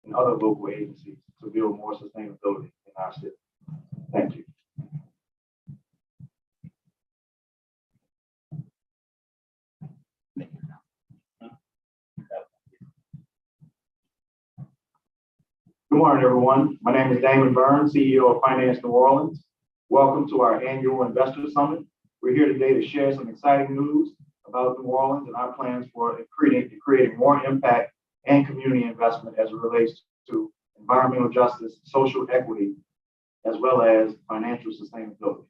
and other local agencies to build more sustainability in our city. Thank you. Good morning, everyone. My name is Damon Burns, CEO of Finance New Orleans. Welcome to our annual Investor Summit. We're here today to share some exciting news about New Orleans and our plans for creating more impact and community investment as it relates to environmental justice, social equity, as well as financial sustainability.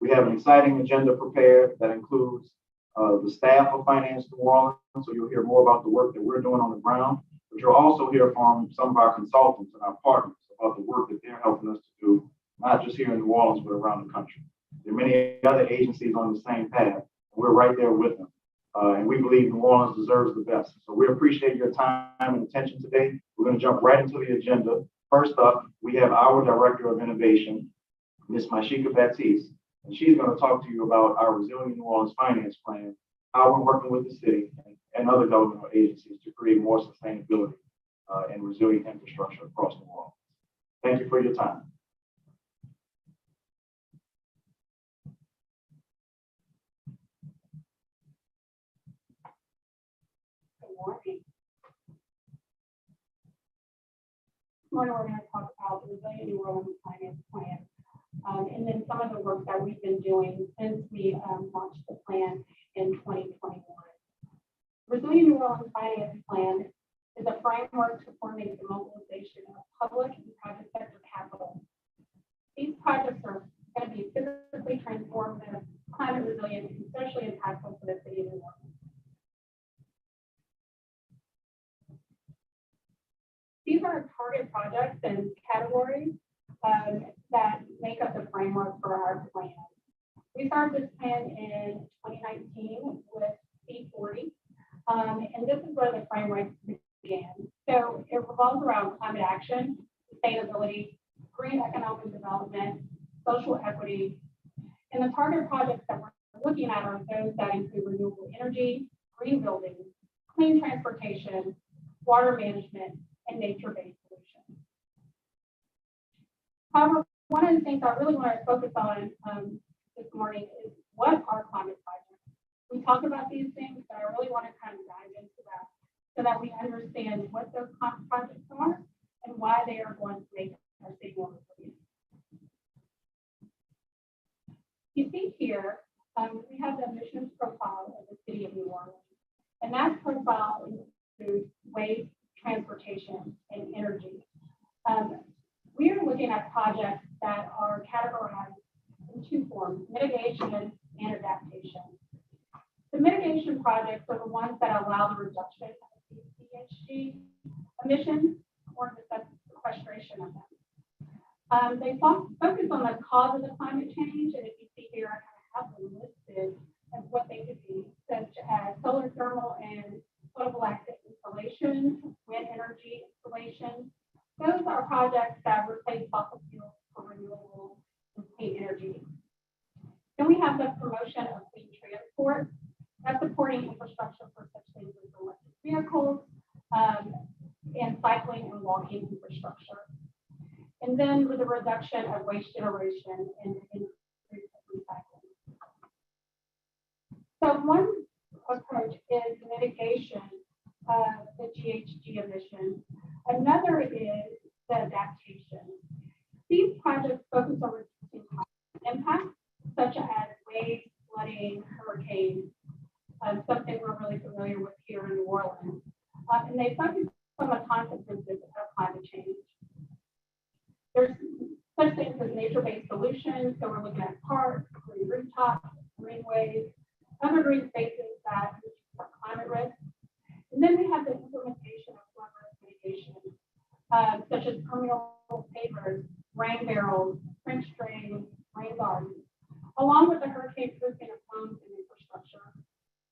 We have an exciting agenda prepared that includes the staff of Finance New Orleans, so you'll hear more about the work that we're doing on the ground, but you'll also hear from some of our consultants and our partners about the work that they're helping us to do, not just here in New Orleans, but around the country. There are many other agencies on the same path, and we're right there with them. And we believe New Orleans deserves the best. So we appreciate your time and attention today. We're going to jump right into the agenda. First up, we have our Director of Innovation, Ms. Mashika Baptiste, and she's going to talk to you about our Resilient New Orleans Finance Plan, how we're working with the city and other governmental agencies to create more sustainability and resilient infrastructure across New Orleans. Thank you for your time. Morning. This morning we're going to talk about the Resilient New Orleans Finance Plan, and then some of the work that we've been doing since we launched the plan in 2021. Resilient New Orleans Finance Plan is a framework to coordinate the mobilization of public and private sector capital. These projects are going to be physically transformative, climate resilient, and socially impactful for the city of New Orleans. These are target projects and categories that make up the framework for our plan. We started this plan in 2019 with C40, and this is where the framework began. So it revolves around climate action, sustainability, green economic development, social equity, and the target projects that we're looking at are those that include renewable energy, green buildings, clean transportation, water management, and nature-based solutions. However, one of the things I really want to focus on this morning is what are climate projects? We talk about these things, but I really want to kind of dive into that so that we understand what those climate projects are and why they are going to make our city more resilient. You see here, we have the emissions profile of the city of New Orleans, and that profile includes waste, transportation, and energy. We are looking at projects that are categorized in two forms, mitigation and adaptation. The mitigation projects are the ones that allow the reduction of GHG emissions or the sequestration of them. They focus on the cause of the climate change, and if you see here, I kind of have them listed as what they could be, such as solar, thermal, and photovoltaic installations, wind energy installations. Those are projects that replace fossil fuels for renewable and clean energy. Then we have the promotion of clean transport. That's supporting infrastructure for such things as electric vehicles and cycling and walking infrastructure. And then with the reduction of waste generation and increase of recycling. So one approach is mitigation of the GHG emissions. Another is the adaptation. These projects focus on reducing impacts such as waves, flooding, hurricanes, something we're really familiar with here in New Orleans. And they focus on the consequences of climate change. There's such things as nature-based solutions, so we're looking at parks, green rooftops, greenways, other green spaces that reduce climate risk. And then we have the implementation of flood risk mitigation, such as permeable pavers, rain barrels, French drains, rain gardens, along with the hurricane-proofing of homes and infrastructure.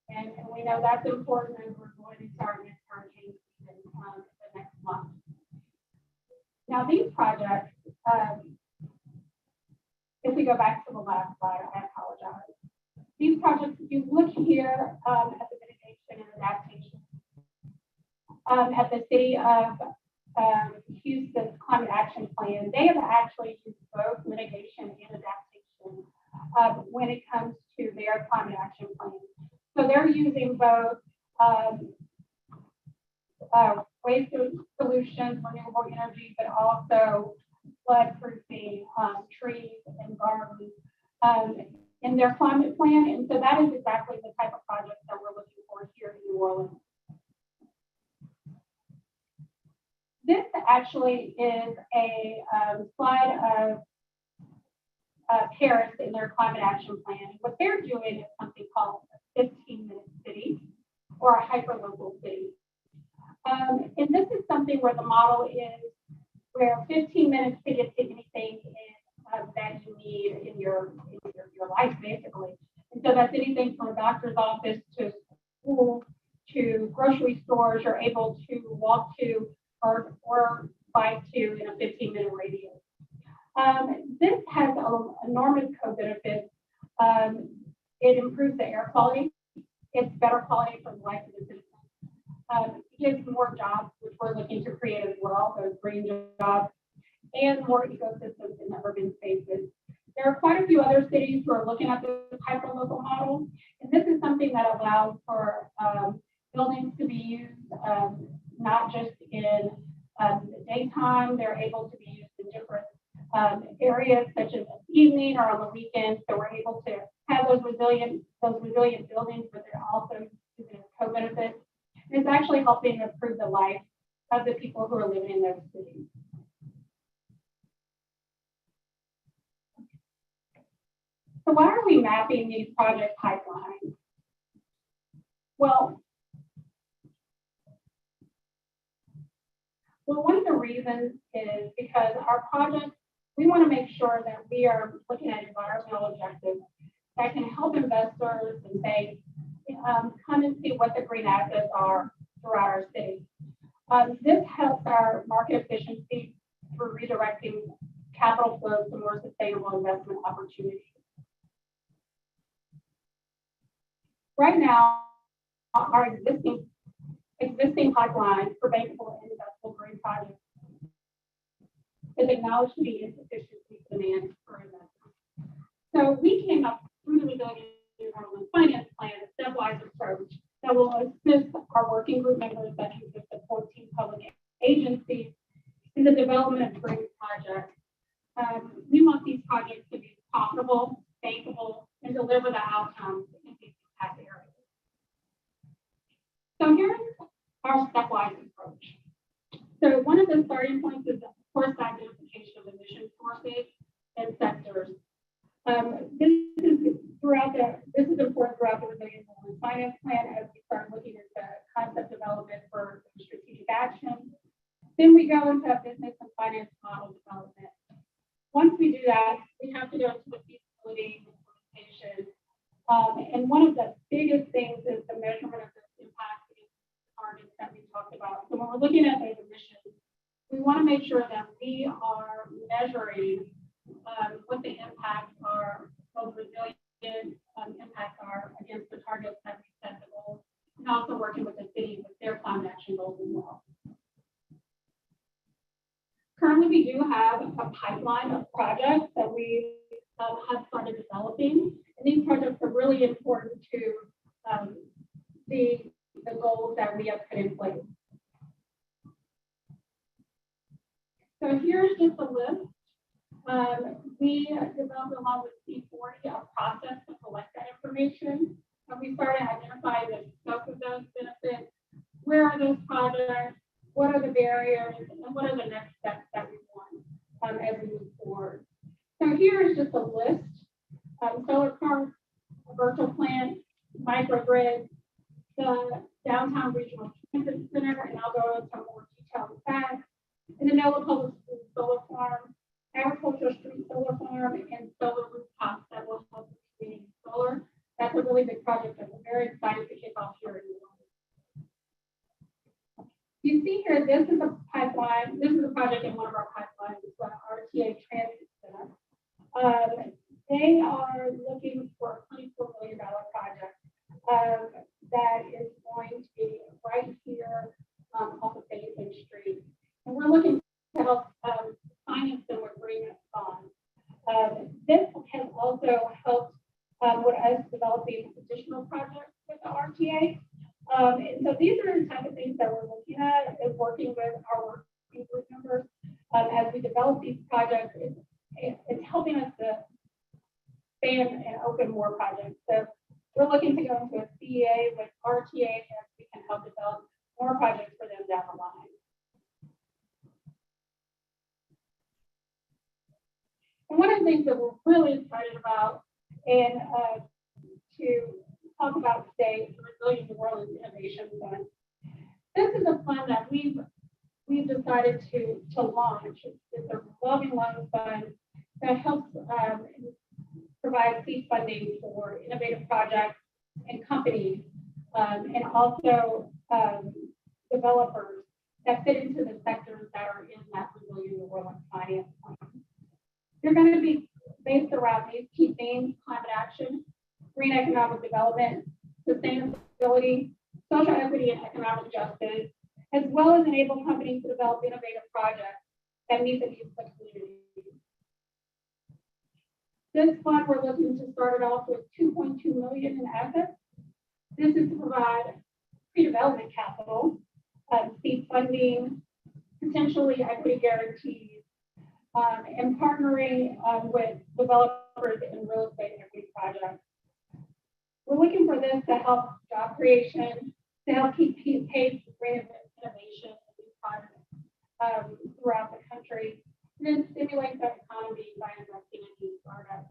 And we know that's important as we're going to start next hurricane season the next month. Now these projects, if we go back to the last slide, I apologize. These projects, if you look here at the mitigation and adaptation, at the city of Houston's climate action plan, they have actually used both mitigation and adaptation when it comes to their climate action plan. So they're using both waste solutions, renewable energy, but also flood-proofing trees and gardens in their climate plan. And so that is exactly the type of project that we're looking for here in New Orleans. This actually is a slide of Paris in their climate action plan. What they're doing is something called a 15-minute city or a hyperlocal city. And this is something where the model is where 15 minutes to get to anything that you need in your life, basically. And so that's anything from a doctor's office to school to grocery stores you're able to walk to or bike to in a 15-minute radius. This has enormous co-benefits. It improves the air quality. It's better quality for the life of the citizens. It gives more jobs, which we're looking to create as well, those green jobs, and more ecosystems in the urban spaces. There are quite a few other cities who are looking at this hyperlocal model, and this is something that allows for buildings to be used not just in the daytime. They're able to be used in different areas, such as the evening or on the weekends. So we're able to have those resilient buildings, but they're also using co-benefits. It's actually helping improve the life of the people who are living in those cities. So why are we mapping these project pipelines? Well, one of the reasons is because our projects, we want to make sure that we are looking at environmental objectives that can help investors and say, come and see what the green assets are throughout our city. This helps our market efficiency through redirecting capital flows to more sustainable investment opportunities. Right now, our existing pipeline for bankable and investable green projects is acknowledged to be insufficient to meet demand for investment. So we came up through the Resilient New Orleans Finance Plan, a stepwise approach that will assist our working group members that consist of 14 public agencies in the development of green projects. We want these projects to be profitable, bankable, and deliver the outcomes in these impact areas. So here's our stepwise approach. So one of the starting points is, of course, the identification of emission sources and sectors. This is important throughout the Resilient New Orleans Finance Plan as we start looking at the concept development for strategic action. Then we go into a business and finance model development. Once we do that, we have to go into the feasibility implementation. And one of the biggest things is the measurement of the impact targets that we talked about. So when we're looking at those emissions, we want to make sure that we are measuring what the impacts are, both resilient impacts are against the targets that we set the goals, and also working with the city with their climate action goals as well. Currently, we do have a pipeline of projects that we have started developing, and these projects are really important to the goals that we have put in place. So here's just a list. We developed along with C40 a process to collect that information. And we started identifying the scope of those benefits. Where are those projects? What are the barriers? And what are the next steps that we want as we move forward? So here is just a list. Solar parks, a virtual plant, microgrid, the downtown regional transit center, and I'll go into more detail with that. And the NOAA Public School Solar Farm, Agricultural Street Solar Farm, and solar rooftops that will help the community solar. That's a really big project that we're very excited to kick off here in New Orleans. You see here, this is a pipeline. This is a project in one of our pipelines, the RTA Transit Center. They are looking for a $24 million project that is going to be right here we're looking to help finance them with green bonds. This has also helped with us developing additional projects with the RTA. And so these are the type of things that we're looking at, is working with our working group members as we develop these projects. It's helping us to expand and open more projects. So we're looking to go into a CEA with RTA as we can help develop more projects for them down the line. And one of the things that we're really excited about and to talk about today is the Resilient New Orleans Innovation Fund. This is a fund that we've decided to launch. It's a revolving loan fund that helps provide seed funding for innovative projects and companies, and also developers that fit into the sectors that are in that Resilient New Orleans finance plan. They're going to be based around these key themes: climate action, green economic development, sustainability, social equity, and economic justice, as well as enable companies to develop innovative projects that meet the needs of communities. This fund, we're looking to start it off with $2.2 million in assets. This is to provide pre-development capital, seed funding, potentially equity guarantees, and partnering with developers in real estate equity projects. We're looking for this to help job creation, to help keep pace with great innovation and new projects throughout the country, and then stimulate the economy by investing in these startups.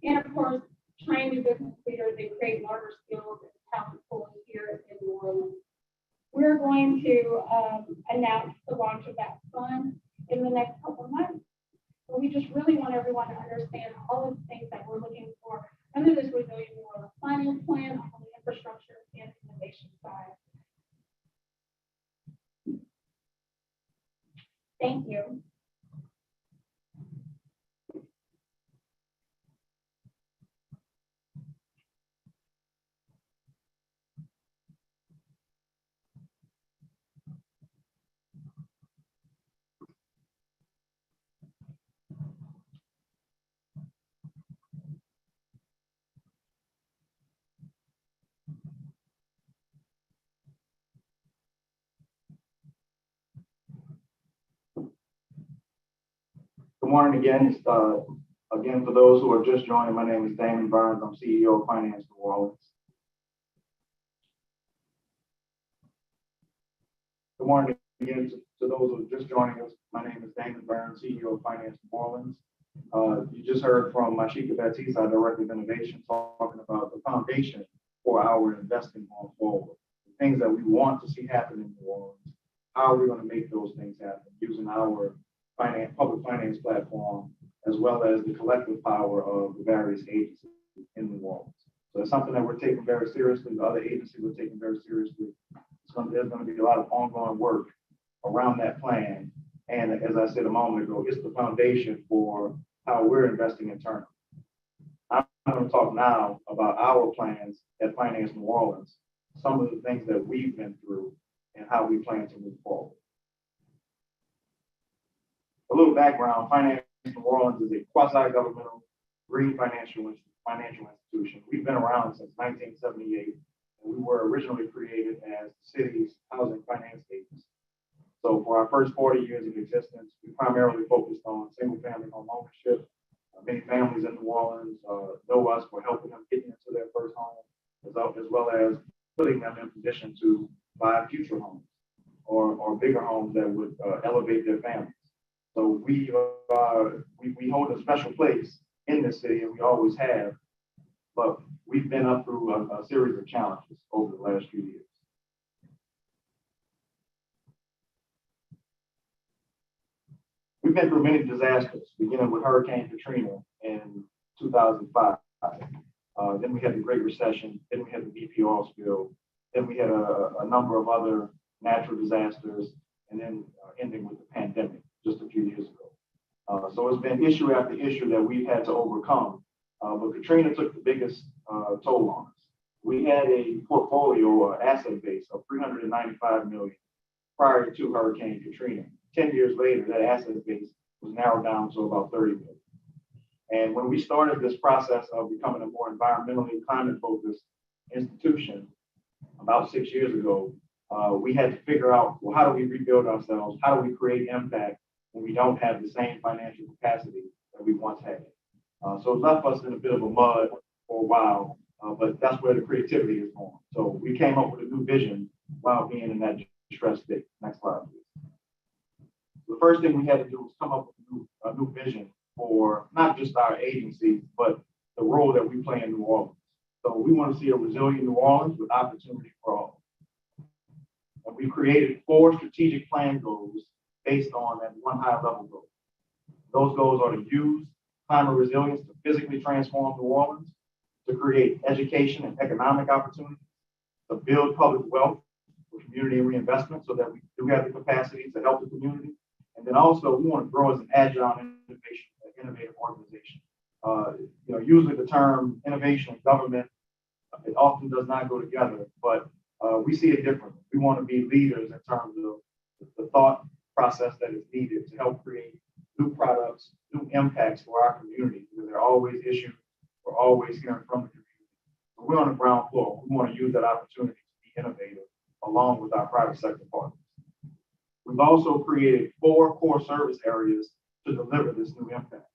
And of course, train new business leaders and create larger skills and talent pools here in New Orleans. We're going to announce the launch of that fund in the next couple of months. But we just really want everyone to understand all of the things that we're looking for under this Resilient New Orleans finance plan on the infrastructure and innovation side. Thank you. Good morning again. Again, for those who are just joining, my name is Damon Burns. I'm CEO of Finance New Orleans. Good morning again to those who are just joining us. My name is Damon Burns, CEO of Finance New Orleans. You just heard from Mashika Baptiste, our Director of Innovation, talking about the foundation for our investing going forward. The things that we want to see happen in New Orleans. How are we going to make those things happen using our public finance platform, as well as the collective power of the various agencies in New Orleans. So it's something that we're taking very seriously. The other agencies are taking very seriously. There's going to be a lot of ongoing work around that plan. And as I said a moment ago, it's the foundation for how we're investing internally. I'm going to talk now about our plans at Finance New Orleans, some of the things that we've been through and how we plan to move forward. A little background: Finance New Orleans is a quasi-governmental green financial institution. We've been around since 1978, and we were originally created as the city's housing finance agency. So for our first 40 years of existence, we primarily focused on single-family home ownership. Many families in New Orleans know us for helping them get into their first home, as well as putting them in position to buy future homes or bigger homes that would elevate their families. So we hold a special place in this city, and we always have, but we've been up through a series of challenges over the last few years. We've been through many disasters, beginning with Hurricane Katrina in 2005. Then we had the Great Recession, then we had the BP oil spill, then we had a number of other natural disasters, and then ending with the pandemic just a few years ago. So it's been issue after issue that we've had to overcome. But Katrina took the biggest toll on us. We had a portfolio or asset base of $395 million prior to Hurricane Katrina. 10 years later, that asset base was narrowed down to about 30 million. And when we started this process of becoming a more environmentally climate-focused institution about 6 years ago, we had to figure out, well, how do we rebuild ourselves? How do we create impact when we don't have the same financial capacity that we once had? So it left us in a bit of a mud for a while, but that's where the creativity is born. So we came up with a new vision while being in that distressed state. Next slide, please. The first thing we had to do was come up with a new vision for not just our agency, but the role that we play in New Orleans. So we want to see a resilient New Orleans with opportunity for all. And we created 4 strategic plan goals based on that one high level goal. Those goals are to use climate resilience to physically transform New Orleans, to create education and economic opportunities, to build public wealth for community reinvestment so that we do have the capacity to help the community. And then also we want to grow as an agile and innovative organization. Usually the term innovation and government, it often does not go together, but we see it differently. We want to be leaders in terms of the thought process that is needed to help create new products, new impacts for our community, because there are always issues. We're always hearing from the community. So we're on the ground floor. We want to use that opportunity to be innovative along with our private sector partners. We've also created 4 core service areas to deliver this new impact.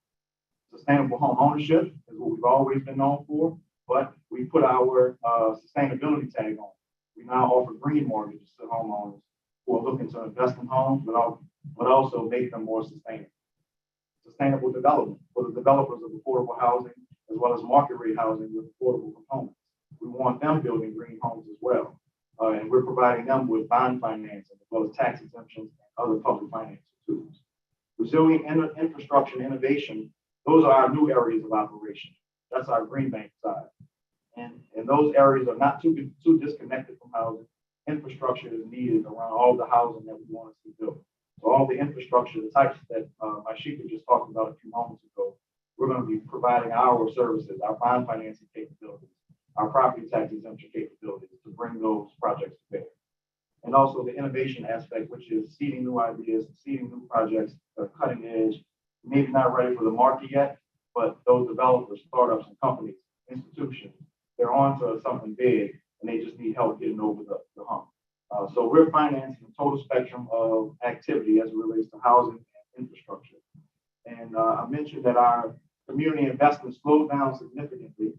Sustainable home ownership is what we've always been known for, but we put our sustainability tag on. We now offer green mortgages to homeowners who are looking to invest in homes, but also make them more sustainable. Sustainable development for the developers of affordable housing, as well as market rate housing with affordable components. We want them building green homes as well. And we're providing them with bond financing, as well as tax exemptions and other public financing tools. Resilient infrastructure and innovation, those are our new areas of operation. That's our green bank side. And those areas are not too disconnected from housing. Infrastructure is needed around all the housing that we want to see built. So all the infrastructure, the types that Ashika just talked about a few moments ago, we're going to be providing our services, our bond financing capabilities, our property tax exemption capabilities to bring those projects to bear. And also the innovation aspect, which is seeding new ideas, seeding new projects that are cutting edge, maybe not ready for the market yet, but those developers, startups, and companies, institutions, they're on to something big, and they just need help getting over the hump. So we're financing a total spectrum of activity as it relates to housing and infrastructure. And I mentioned that our community investment slowed down significantly,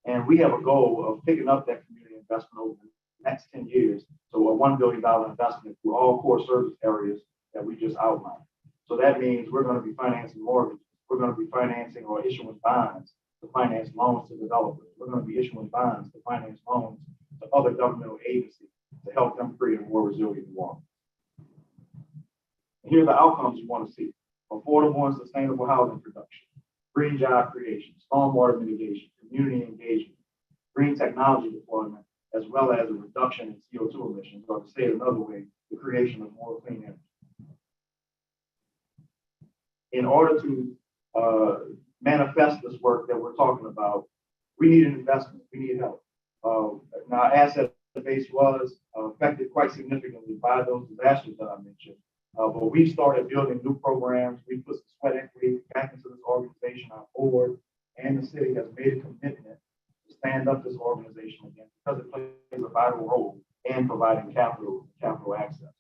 and we have a goal of picking up that community investment over the next 10 years. So a $1 billion investment through all core service areas that we just outlined. So that means we're going to be financing mortgages. We're going to be financing or issuing bonds to finance loans to developers. We're going to be issuing bonds to finance loans to other governmental agencies to help them create a more resilient New Orleans. And here are the outcomes you want to see: affordable and sustainable housing production, green job creation, stormwater mitigation, community engagement, green technology deployment, as well as a reduction in CO2 emissions, or to say it another way, the creation of more clean energy. In order to manifest this work that we're talking about, we need an investment, we need help. Now, our asset base was affected quite significantly by those disasters that I mentioned, but we started building new programs. We put some sweat equity back into this organization. Our board and the city has made a commitment to stand up this organization again because it plays a vital role in providing capital access.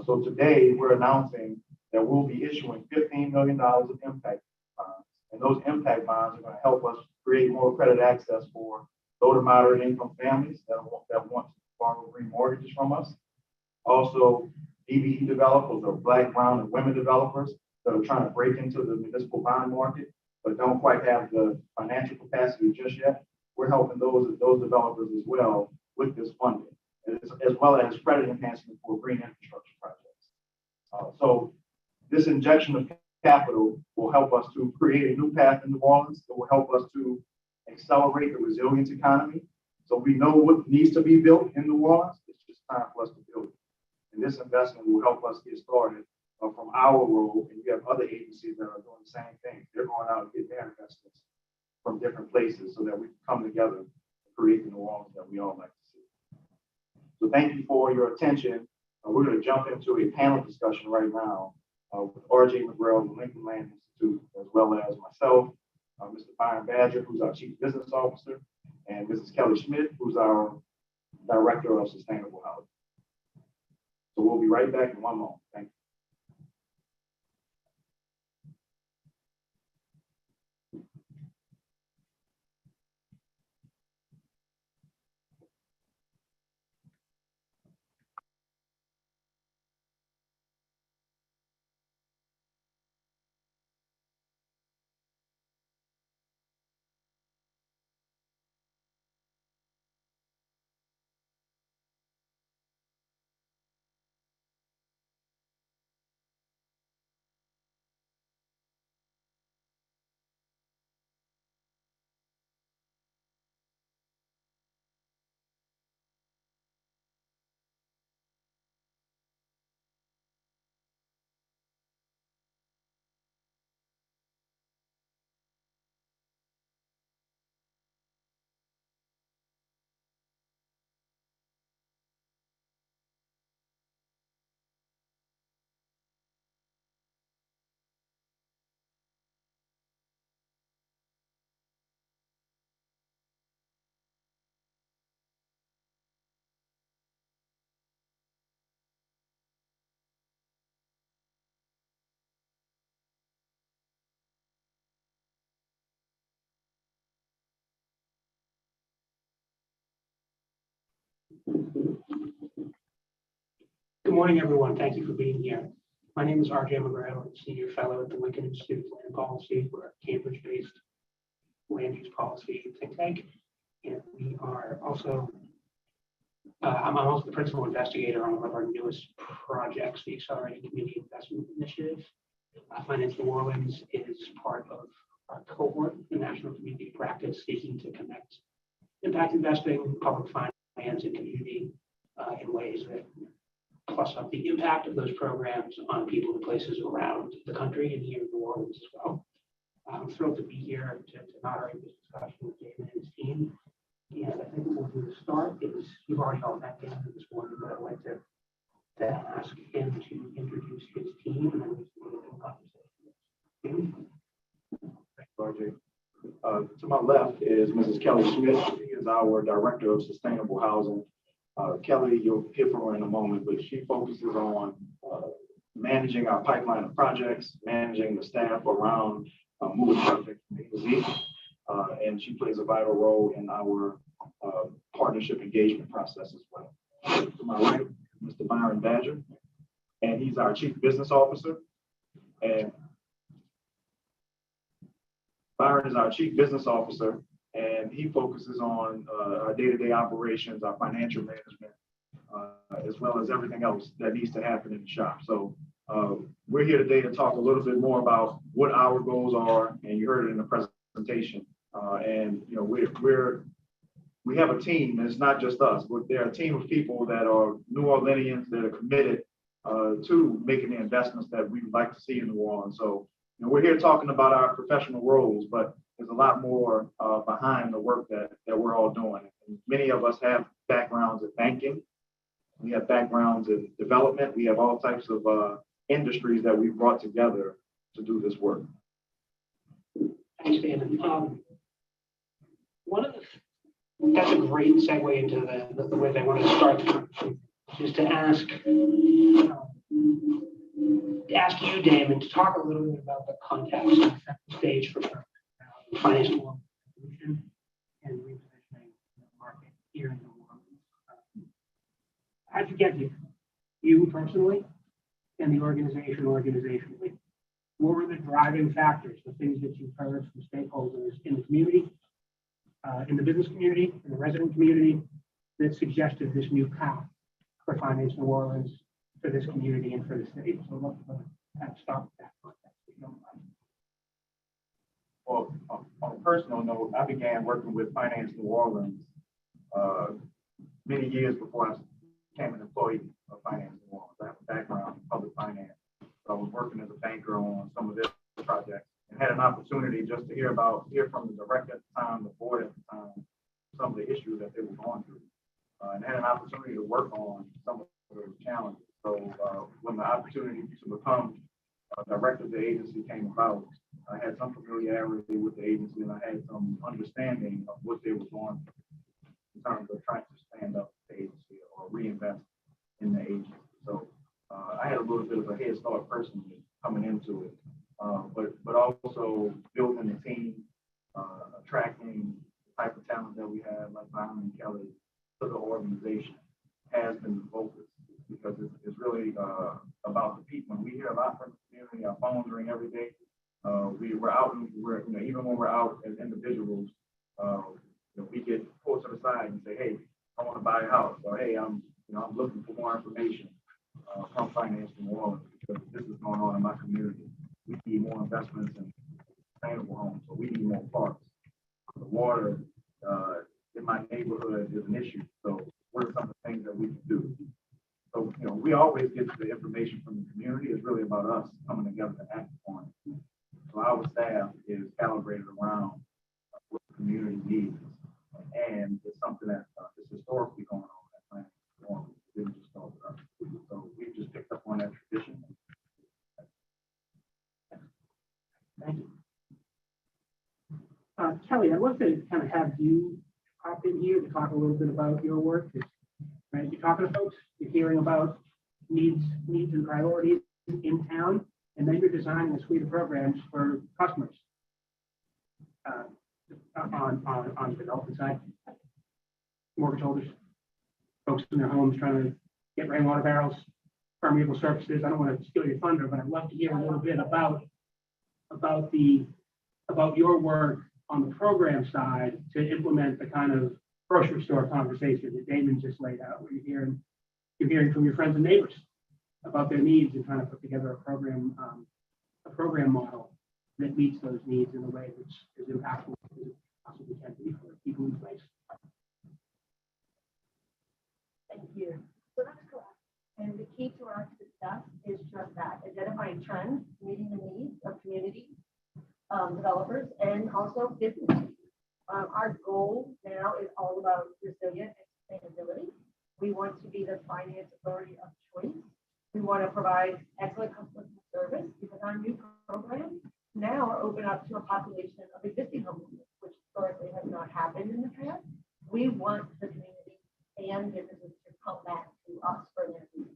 So today we're announcing that we'll be issuing $15 million of impact bonds, and those impact bonds are going to help us create more credit access for low to moderate income families that want to borrow green mortgages from us. Also, DBE developers or Black, Brown, and women developers that are trying to break into the municipal bond market but don't quite have the financial capacity just yet. We're helping those developers as well with this funding, as well as credit enhancement for green infrastructure projects. So this injection of capital will help us to create a new path in New Orleans. It will help us to accelerate the resilience economy. So we know what needs to be built in New Orleans. It's just time for us to build it. And this investment will help us get started from our role. And you have other agencies that are doing the same thing. They're going out and getting their investments from different places so that we can come together and create the New Orleans that we all like to see. So thank you for your attention. We're going to jump into a panel discussion right now with R.J. McGrail of the Lincoln Land Institute, as well as myself, Mr. Byron Badger, who's our Chief Business Officer, and Mrs. Kelly Schmidt, who's our Director of Sustainable Housing. So we'll be right back in one moment. Thank you. Good morning, everyone. Thank you for being here. My name is R.J. McGrail. I'm Senior Fellow at the Lincoln Institute of Land Policy. We're a Cambridge-based land use policy think tank. And we are also, I'm also the principal investigator on one of our newest projects, the Accelerated Community Investment Initiative. Finance New Orleans is part of our cohort, the National Community Practice, seeking to connect impact investing, public finance, and community in ways that plus up the impact of those programs on people and places around the country and here in New Orleans as well. I'm thrilled to be here to moderate this discussion with David and his team. And I think what we'll do to start is, you've already all met David this morning, but I'd like to ask him to introduce his team and then we can get into the conversation. Thank you, RJ. To my left is Mrs. Kelly Schmidt. She is our Director of Sustainable Housing. Kelly, you'll hear from her in a moment, but she focuses on managing our pipeline of projects, managing the staff around moving projects from A to Z, and she plays a vital role in our partnership engagement process as well. To my right, Mr. Byron Badger, and he's our Chief Business Officer. And Byron is our Chief Business Officer, and he focuses on our day-to-day operations, our financial management, as well as everything else that needs to happen in the shop. So we're here today to talk a little bit more about what our goals are, and you heard it in the presentation. And you know, we have a team, and it's not just us, but they're a team of people that are New Orleanians that are committed to making the investments that we'd like to see in New Orleans. So you know, we're here talking about our professional roles, but there's a lot more behind the work that we're all doing. And many of us have backgrounds in banking. We have backgrounds in development. We have all types of industries that we've brought together to do this work. Thanks, David. That's a great segue into the way they want to start the conversation, is to ask you, Damon, to talk a little bit about the context and set the stage for finance solution and repositioning the market here in New Orleans. How'd you get here? You personally and the organization organizationally. What were the driving factors, the things that you've heard from stakeholders in the community, in the business community, in the resident community, that suggested this new path for Finance New Orleans, for this community and for the state? So let's start with that context, if you don't mind. Well, on a personal note, I began working with Finance New Orleans many years before I became an employee of Finance New Orleans. I have a background in public finance. So I was working as a banker on some of their projects and had an opportunity just to hear from the director at the time, the board at the time, some of the issues that they were going through. And had an opportunity to work on some of those challenges. when the opportunity to become director of the agency came about, I had some familiarity with the agency and I had some understanding of what they were going through in terms of trying to stand up the agency or reinvest in the agency. So I had a little bit of a head start personally coming into it, but also building a team, attracting the type of talent that we have, like Byron and Kelly, to the organization has been the focus, because it's really about the people. And we hear a lot from the community. Our phones ring every day. We're out, and even when we're out as individuals, we get pulled to the side and say, "Hey, I want to buy a house," or "Hey, I'm looking for more information from Finance New Orleans because this is going on in my community. We need more investments in sustainable homes, so we need more parks. The water in my neighborhood is an issue. So what are some of the things that we can do?" So, we always get the information from the community. It's really about us coming together to act on it. So our staff is calibrated around what the community needs. And it's something that is historically going on at Finance New Orleans. It didn't just start with us. So we just picked up on that tradition. Thank you. Kelly, I'd love to kind of have you hop in here to talk a little bit about your work. Right, you're talking to folks, you're hearing about needs and priorities in town, and then you're designing a suite of programs for customers on the development side. Mortgage holders, folks in their homes trying to get rainwater barrels, permeable surfaces. I don't want to steal your thunder, but I'd love to hear a little bit about your work on the program side to implement the kind of grocery store conversation that Damon just laid out, where you're hearing from your friends and neighbors about their needs and trying to put together a program model that meets those needs in a way which is impactful as it possibly can be for people in place. Thank you. So that's correct. And the key to our success is just that, identifying trends, meeting the needs of community developers and also businesses. Our goal now is all about resilience and sustainability. We want to be the finance authority of choice. We want to provide excellent customer service because our new programs now are open up to a population of existing homeowners, which historically has not happened in the past. We want the community and businesses to come back to us for their needs.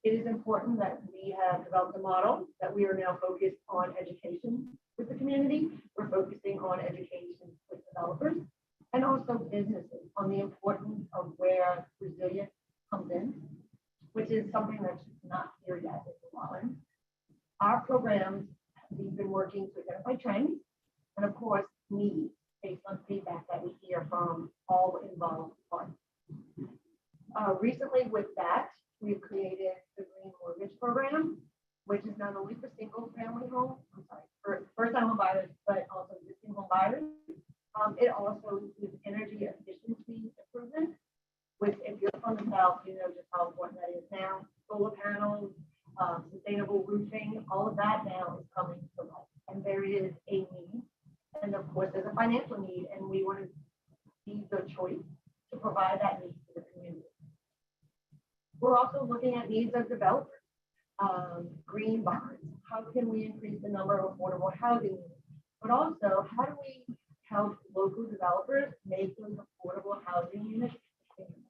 It is important that we have developed a model that we are now focused on education with the community. We're focusing on education with developers and also businesses on the importance of where resilience comes in, which is something that's not here yet in New Orleans. Our programs, we've been working to identify trends and of course needs based on feedback that we hear from all involved parties. Recently with that, we've created the Green Mortgage Program, which is not only for single-family homes, for first-time home buyers, but also existing home buyers. It also includes energy efficiency improvement, which if you're from the South, you know just how important that is now. Solar panels, sustainable roofing, all of that now is coming to life. And there is a need. And of course, there's a financial need, and we want to be the choice to provide that need to the community. We're also looking at needs of developers. Green bonds. How can we increase the number of affordable housing units? But also, how do we help local developers make those affordable housing units sustainable?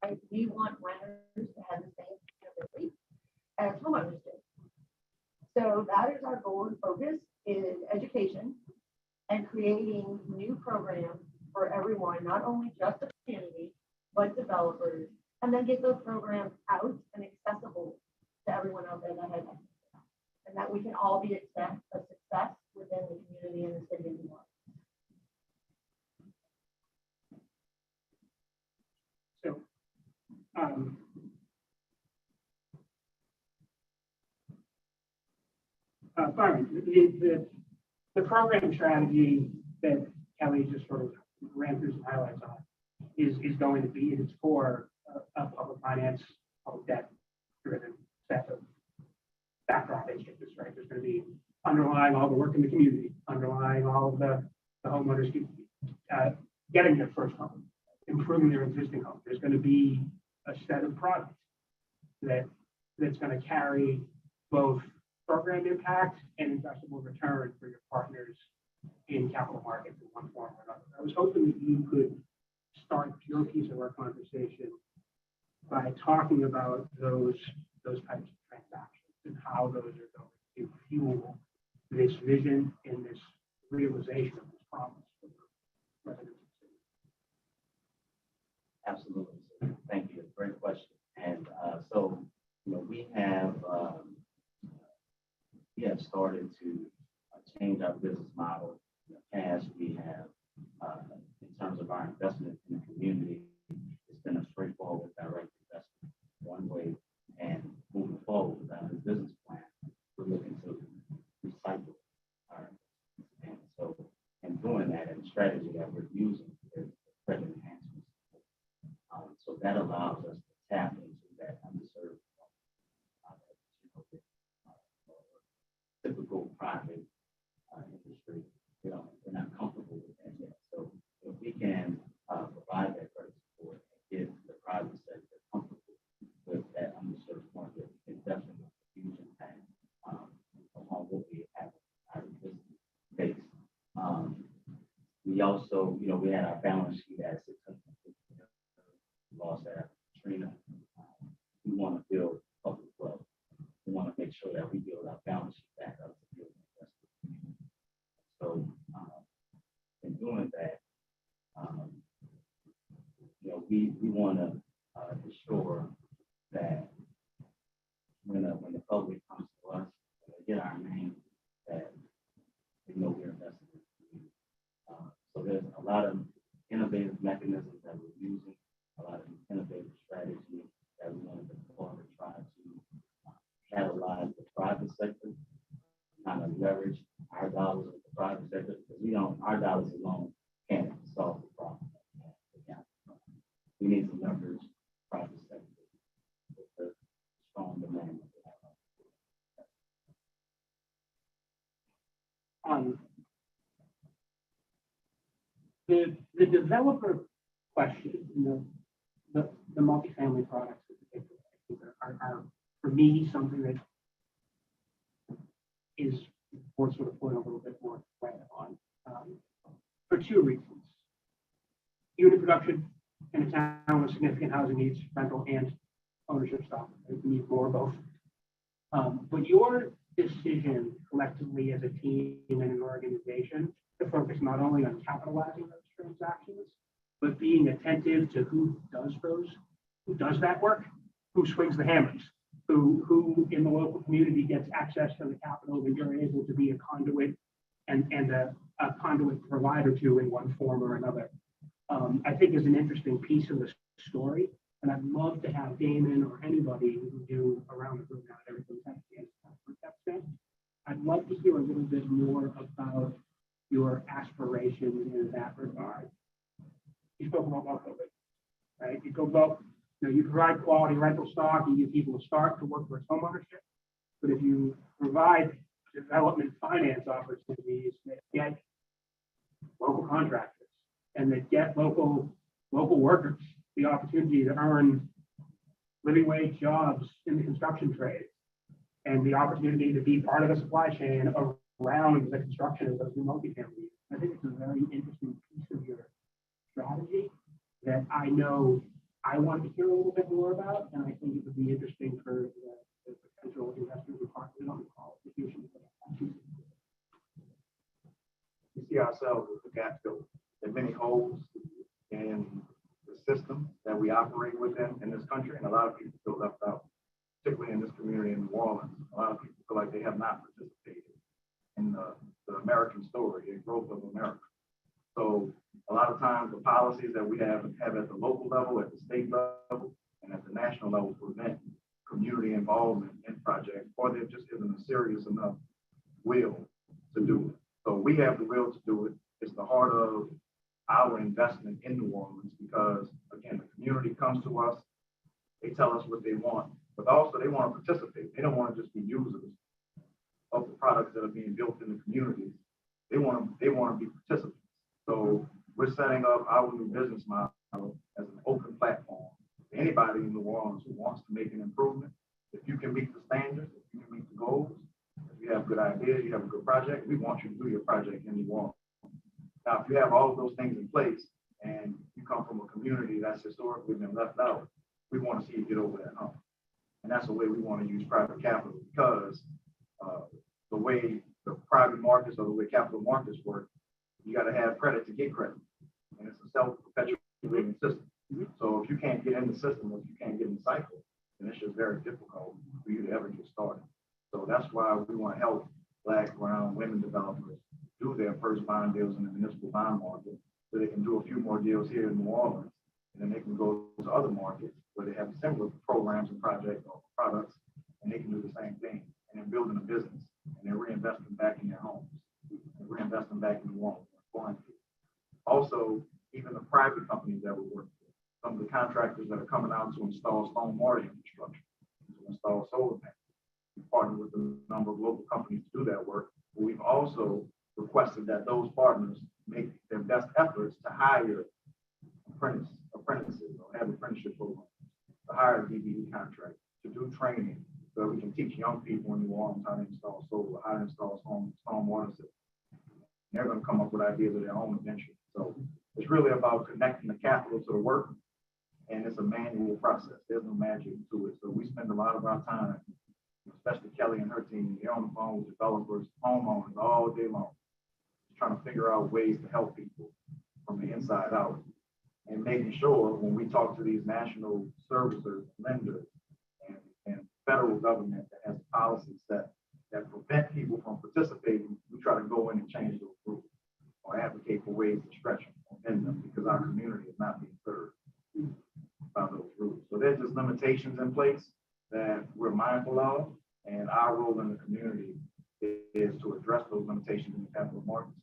Right? We want renters to have the same sustainability as homeowners do. So that is our goal and focus is education and creating new programs for everyone, not only just the community, but developers, and then get those programs out and accessible to everyone out there that has access, and that we can all be a success within the community and the city of New Orleans. So, Byron, the program strategy that Kelly just sort of ran through some highlights on is going to be at its core a public finance, public debt driven set of backdrop issues, right? There's going to be underlying all the work in the community, underlying all of the homeowners getting their first home, improving their existing home. There's going to be a set of products that that's going to carry both program impact and investable return for your partners in capital markets in one form or another. I was hoping that you could start your piece of our conversation by talking about those types of transactions and how those are going to fuel this vision and this realization of this promise for the residents of the city. Absolutely. Thank you. Great question. And so, we have started to change our business model. In the past, we have, in terms of our investment in the community, it's been a straightforward direct investment one way. And moving forward with our business plan, we're looking to recycle our, and so in doing that, and the strategy that we're using is credit enhancements. So that allows us to tap into that underserved typical private industry. We're not comfortable with that yet. So if we can provide that credit support and get the private sector comfortable with that underserved market, we can definitely make a huge impact on what we have our existing base. We also, we had our balance sheet at 650 million. We lost that after Katrina. We want to build public wealth. We want to make sure that we build our balance sheet back up to build investment. So, in doing that, we want to ensure that when the public comes to us, they get our name, that they know we're investing in the community. So there's a lot of innovative mechanisms that we're using, a lot of innovative strategies that we want to deploy to try to catalyze the private sector, kind of leverage our dollars with the private sector, because our dollars alone can't solve the problem. We need to leverage the private sector with the strong demand that we have. The developer question, the multifamily products in particular, are for me something that is worth sort of putting a little bit more weight on for two reasons. Unit production in a town with significant housing needs, rental and ownership stock. We need more of both. But your decision collectively as a team and an organization to focus not only on capitalizing those transactions, but being attentive to who does that work, who swings the hammers, who in the local community gets access to the capital that you're able to be a conduit and a conduit provider to in one form or another. I think is an interesting piece of the story. And I'd love to have Damon or anybody who do around the group now that everybody's had a chance to that extent. I'd love to hear a little bit more about your aspirations in that regard. You spoke about local, right? You go about, you provide quality rental stock, you give people a start to work towards homeownership. But if you provide development finance opportunities that get local contractors and that get local workers the opportunity to earn living wage jobs in the construction trade and the opportunity to be part of the supply chain around the construction of those new multifamily. I think it's a very interesting piece of your strategy that I know I want to hear a little bit more about, and I think it would be interesting for the potential investors and partners on the call to hear some of that. We see ourselves as the gap filler. There are many holes in the system that we operate within in this country, and a lot of people feel left out, particularly in this community in New Orleans. A lot of people feel like they have not participated in the American story, the growth of America. So a lot of times the policies that we have at the local level, at the state level, and at the national level prevent community involvement in projects, or there just isn't a serious enough will to do it. So we have the will to do it. It's the heart of our investment in New Orleans because, again, the community comes to us, they tell us what they want, but also they want to participate. They don't want to just be users of the products that are being built in the communities. They want to be participants. So we're setting up our new business model as an open platform for anybody in New Orleans who wants to make an improvement, If you can meet the standards, if you can meet the goals, if you have good ideas, you have a good project, we want you to do your project in New Orleans. Now, if you have all of those things in place and you come from a community that's historically been left out, we want to see you get over that hump. And that's the way we want to use private capital, because the way the private markets or the way capital markets work, you got to have credit to get credit. And it's a self-perpetuating system. So if you can't get in the system, if you can't get in the cycle, then it's just very difficult for you to ever get started. So that's why we want to help Black, brown, women developers do their first bond deals in the municipal bond market, so they can do a few more deals here in New Orleans, and then they can go to other markets where they have similar programs and projects or products, and they can do the same thing, and they're building a business, and they're reinvesting back in their homes, and reinvesting back in New Orleans. Also, even the private companies that we work with, some of the contractors that are coming out to install stormwater infrastructure, to install solar panels. We partner with a number of local companies to do that work, but we've also requested that those partners make their best efforts to hire apprentices or have apprenticeship programs, to hire a DBE contract, to do training so that we can teach young people in New Orleans how to install solar, how to install stormwater systems. They're going to come up with ideas of their own eventually. So it's really about connecting the capital to the work, and it's a manual process. There's no magic to it. So we spend a lot of our time, especially Kelly and her team, they're on the phone with developers, homeowners all day long, trying to figure out ways to help people from the inside out, and making sure when we talk to these national servicers, lenders, and federal government that has policies that prevent people from participating, we try to go in and change those rules or advocate for ways to stretch them or bend them, because our community is not being served by those rules. So there's just limitations in place that we're mindful of, and our role in the community is to address those limitations in the capital markets.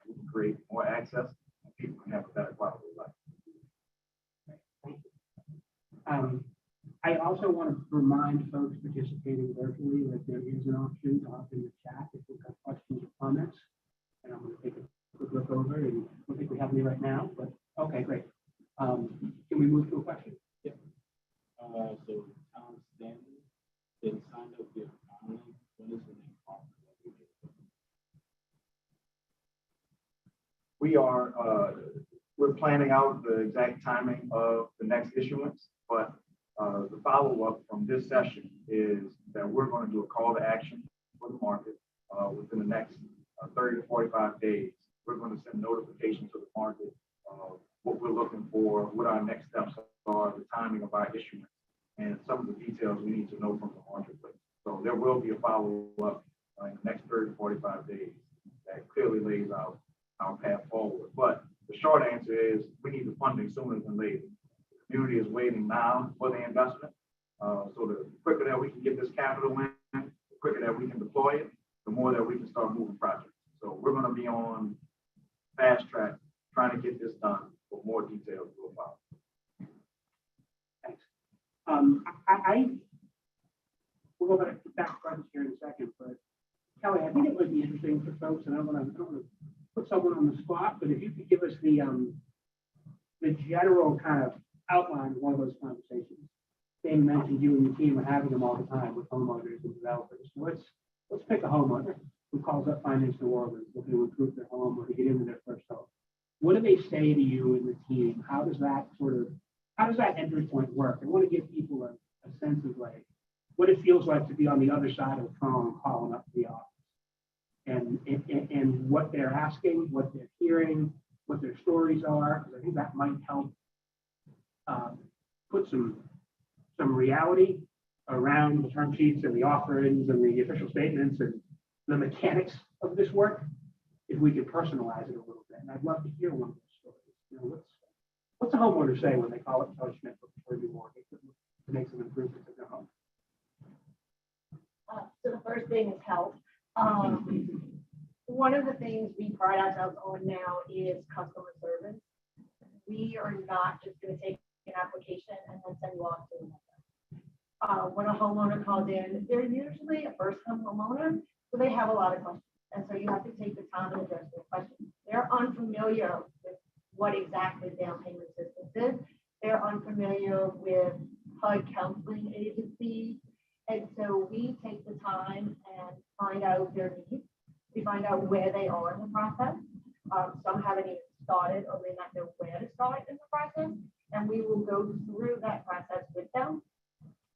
We can create more access, and people can have a better quality of life. Thank you. I also want to remind folks participating virtually that there is an option to hop in the chat if you've got questions or comments. And I'm going to take a quick look over, and I don't think we have any right now, but okay, great. Can we move to a question? Yep. So Tom Stanley, they signed up here online. What is the name of We are we're planning out the exact timing of the next issuance, but the follow-up from this session is that we're going to do a call to action for the market within the next 30 to 45 days. We're going to send notification to the market of what we're looking for, what our next steps are, the timing of our issuance, and some of the details we need to know from the marketplace. So there will be a follow-up in the next 30 to 45 days that clearly lays out our path forward. But the short answer is we need the funding sooner than later. The community is waiting now for the investment. So the quicker that we can get this capital in, the quicker that we can deploy it, the more that we can start moving projects. So we're going to be on fast track trying to get this done, with more details will follow. Thanks. We'll go back to questions here in a second, but Kelly, I think it would be interesting for folks, and I don't want to put someone on the spot, but if you could give us the general kind of outline of one of those conversations. Dan mentioned you and your team are having them all the time with homeowners and developers. So let's pick a homeowner who calls up Finance New Orleans looking to improve their home or to get into their first home. What do they say to you and the team? How does that entry point work? I want to give people a sense of like what it feels like to be on the other side of the phone calling up the office, and what they're asking, what they're hearing, what their stories are, because I think that might help put some reality around the term sheets and the offerings and the official statements and the mechanics of this work, if we could personalize it a little bit. And I'd love to hear one of those stories. You know, what's a homeowner say when they call up Kelly Schmidt for a new mortgage to make some improvements in their home? So the first thing is health. One of the things we pride ourselves on now is customer service. We are not just going to take an application and then send you off to another. When a homeowner calls in, they're usually a first-time homeowner, so they have a lot of questions. And so you have to take the time and address their questions. They're unfamiliar with what exactly down payment assistance is. They're unfamiliar with HUD counseling agencies. And so we take the time and find out their needs. We find out where they are in the process. Some haven't even started or may not know where to start in the process. And we will go through that process with them,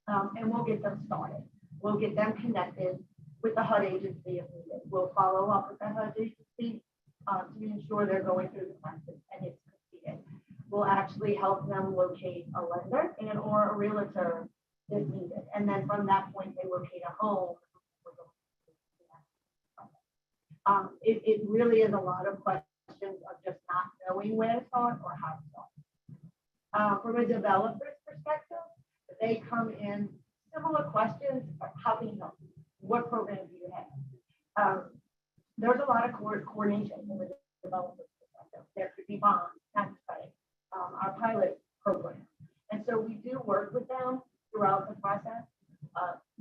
and we'll get them started. We'll get them connected with the HUD agency if needed. We'll follow up with the HUD agency to ensure they're going through the process and it's completed. We'll actually help them locate a lender and or a realtor if needed. And then from that point, they locate a home. It really is a lot of questions of just not knowing where to start or how to start. From a developer's perspective, they come in similar questions, how can you help? What programs do you have? There's a lot of coordination in the developer's perspective. There could be bonds, tax credit, our pilot program. And so we do work with them throughout the process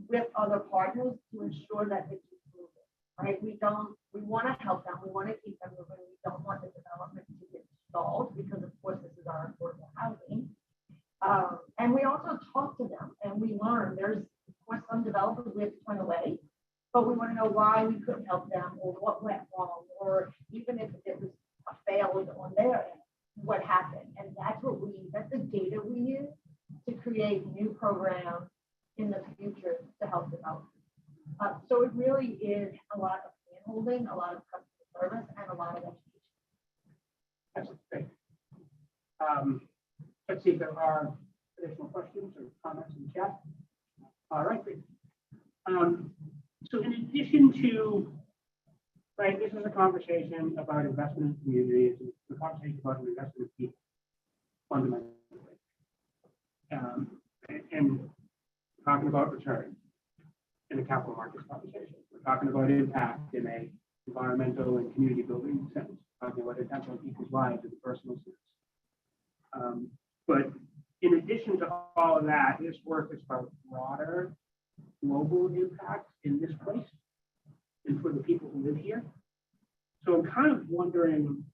with other partners to ensure that they keep moving, right? We want to help them. We want to keep them moving. We don't want the development to get stalled because of course this is our affordable housing. And we also talk to them and we learn. There's of course some developers we have to turn away, but we want to know why we couldn't help them or what went wrong, or even if it was failed on their end, what happened. And that's the data we use to create new programs in the future to help develop. So it really is a lot of handholding, a lot of customer service, and a lot of education. That's great. Let's see if there are additional questions or comments in the chat. All right, great. So in addition to, right, this is a conversation about investment in communities, it's a conversation about investment in people, fundamentally. And talking about return in a capital markets conversation. We're talking about impact in a environmental and community building sense, talking about impact on people's lives in a personal sense. But in addition to all of that, this work is about broader global impact in this place and for the people who live here. So I'm kind of wondering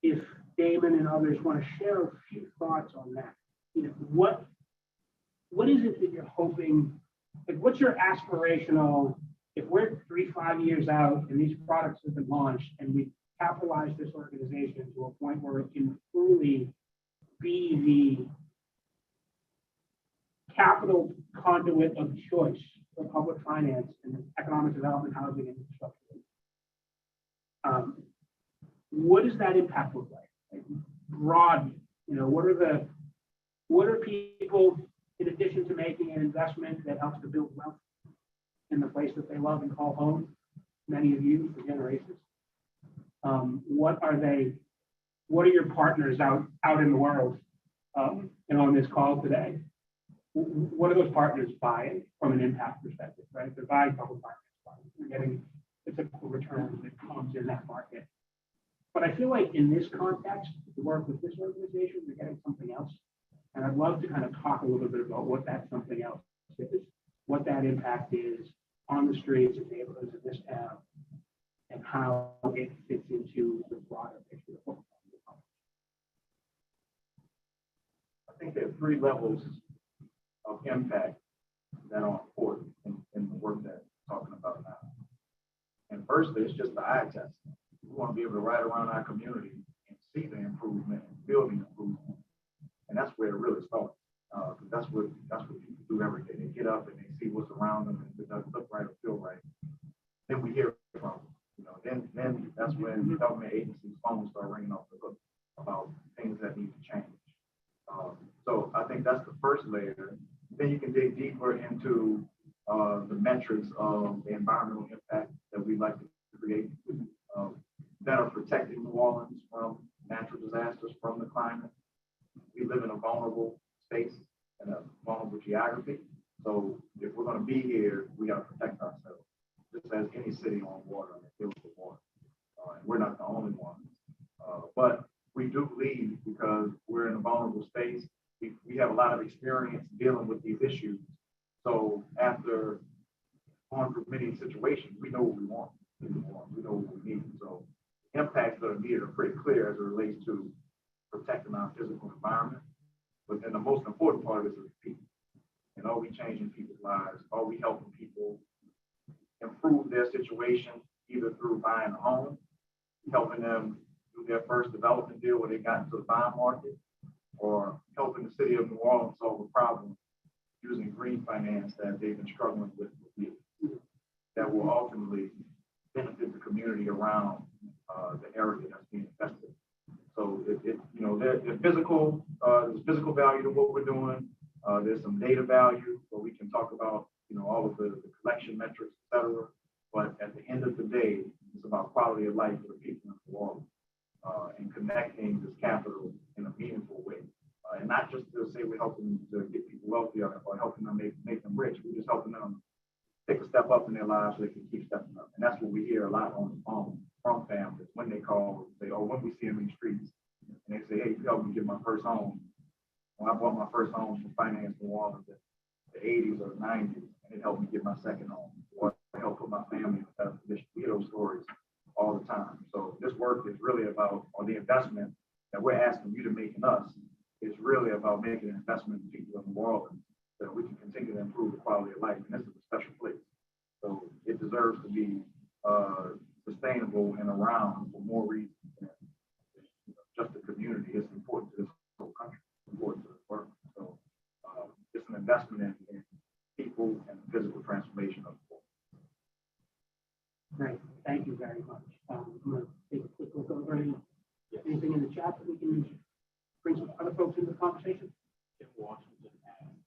if Damon and others want to share a few thoughts on that. You know, what is it that you're hoping, like what's your aspirational, if we're 3-5 years out and these products have been launched and we capitalize this organization to a point where it can truly be the capital conduit of choice for public finance and economic development, housing, and infrastructure. What does that impact look like? Like broadly, you know, what are people, in addition to making an investment that helps to build wealth in the place that they love and call home, many of you for generations, what are your partners out in the world and on this call today? What are those partners buying from an impact perspective, right? They're buying public finance. They're getting the typical returns that comes in that market. But I feel like in this context, to work with this organization, we're getting something else. And I'd love to kind of talk a little bit about what that something else is, what that impact is on the streets and neighborhoods of this town, and how it fits into the broader picture of what we're talking I think there are 3 levels of impact that are important in the work that we're talking about now. And firstly, it's just the eye test. We want to be able to ride around our community and see the improvement and building improvement. And that's where it really starts. Because that's what people do every day. They get up and they see what's around them, and if it doesn't look right or feel right, then we hear from them. You know, then that's when government agencies' phones start ringing off the hook about things that need to change. So I think that's the first layer. Then you can dig deeper into the metrics of the environmental impact that we like to create that are protecting New Orleans from natural disasters, from the climate. We live in a vulnerable space and a vulnerable geography. So if we're going to be here, we got to protect ourselves, just as any city on water that deals with water. And we're not the only ones. But we do believe, because we're in a vulnerable space, we have a lot of experience dealing with these issues. So after going through many situations, we know what we want. We know what we need. So impacts that are needed are pretty clear as it relates to protecting our physical environment. But then the most important part of it is the people. And are we changing people's lives? Are we helping people improve their situation either through buying a home, helping them do their first development deal where they got into the bond market, or helping the city of New Orleans solve a problem using green finance that they've been struggling with for years, that will ultimately benefit the community around the area that's being invested. So there's physical value to what we're doing. There's some data value where we can talk about, all of the collection metrics, et cetera. But at the end of the day, it's about quality of life for the people in New Orleans, and connecting this capital in a meaningful way. And not just to say we're helping to get people wealthy or helping them make them rich. We're just helping them take a step up in their lives so they can keep stepping up. And that's what we hear a lot on the phone from families when they call, say, oh, when we see them in the streets, and they say, hey, you helped me get my first home. When I bought my first home from Finance New Orleans in the 80s or the 90s, and it helped me get my second home, or it helped put my family in a better position. We hear those stories all the time. So this work is really about, or the investment that we're asking you to make in us, is really about making an investment in people in New Orleans so that we can continue to improve the quality of life. And this is a special place. So it deserves to be sustainable and around for more reasons than just the community. It's important to this whole country. It's important to this work. So it's an investment in people and physical transformation of the world. Great, thank you very much. I'm going to take a quick look over anything in the chat that we can bring some other folks into the conversation. In Washington asked,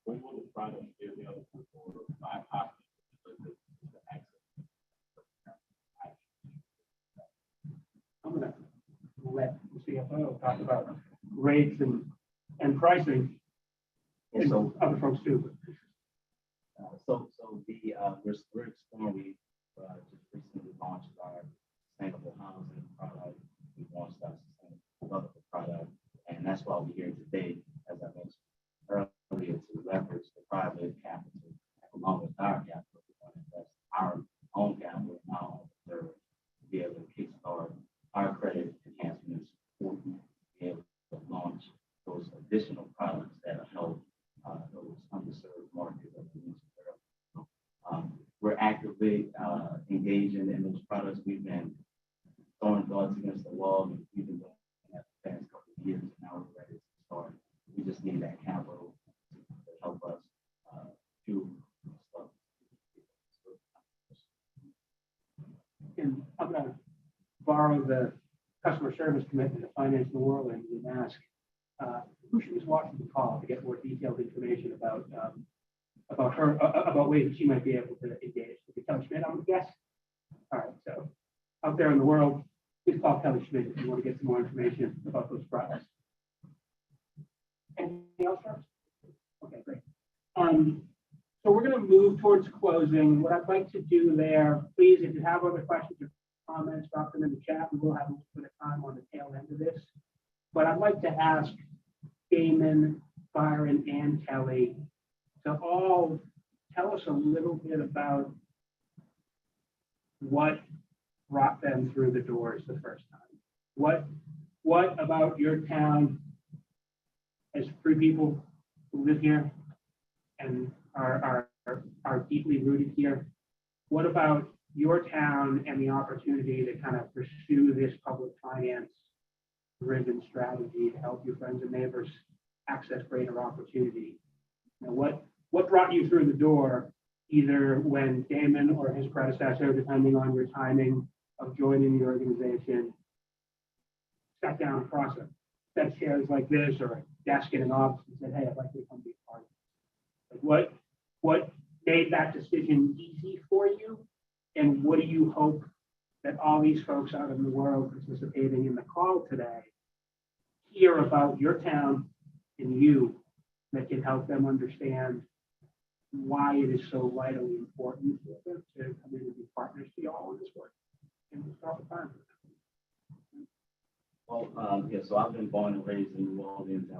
when will the product be available for BIPOC to access? I'm going to let the CFO talk about rates and pricing, and So, other folks too. we're exploring. We just recently launched our sustainable housing product. We launched our sustainable development product, and that's why we're here today, as I mentioned earlier, to leverage the private capital along with our capital. We want to invest our own capital and our own reserves to be able to kickstart our credit enhancements, to be able to launch those additional products that help those underserved markets that we mentioned earlier. We're actively engaging in those products. We've been throwing thoughts against the wall, and we've been doing that the past couple of years, and now we're ready to start. We just need that capital to help us do stuff. And I'm going to borrow the customer service commitment of Finance New Orleans and ask who she was watching the call to get more detailed information about her, about ways that she might be able to engage. Kelly Schmidt, I'm a guess. All right, so out there in the world, please call Kelly Schmidt if you want to get some more information about those products. Anything else, Charles? Okay, great. So we're going to move towards closing. What I'd like to do there, please, if you have other questions or comments, drop them in the chat. We will have a little bit of time on the tail end of this. But I'd like to ask Damon, Byron, and Kelly to all tell us a little bit about what brought them through the doors the first time. What about your town, as three people who live here and are deeply rooted here, what about your town and the opportunity to kind of pursue this public finance driven strategy to help your friends and neighbors access greater opportunity? You know, what brought you through the door, either when Damon or his predecessor, depending on your timing of joining the organization, sat down across a set of chairs like this or a desk in an office and said, hey, I'd like to come be a part of it. Like what made that decision easy for you? And what do you hope that all these folks out in the world participating in the call today hear about your town and you that can help them understand why it is so vitally important for them to come in and be partners to y'all in this work? And we'll start with time. Well, yeah, so I've been born and raised in New Orleans. I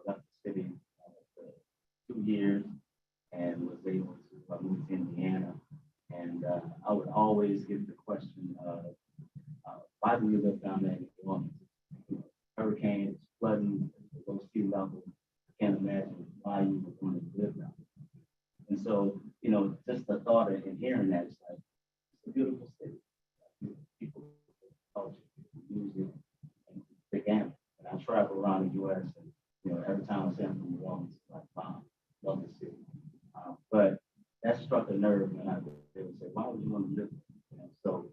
left the city for 2 years and was able to move to Indiana. And I would always get the question of why do we live down there in New Orleans? Hurricanes, flooding, low sea level. I can't imagine why you would thought in hearing that, it's like, it's a beautiful city. People, culture, music, and the gamut. And I travel around the U.S. and, you know, every time I say I'm from New Orleans, it's like, wow, love the city. But that struck a nerve when they would say, why would you want to live there? You know, so,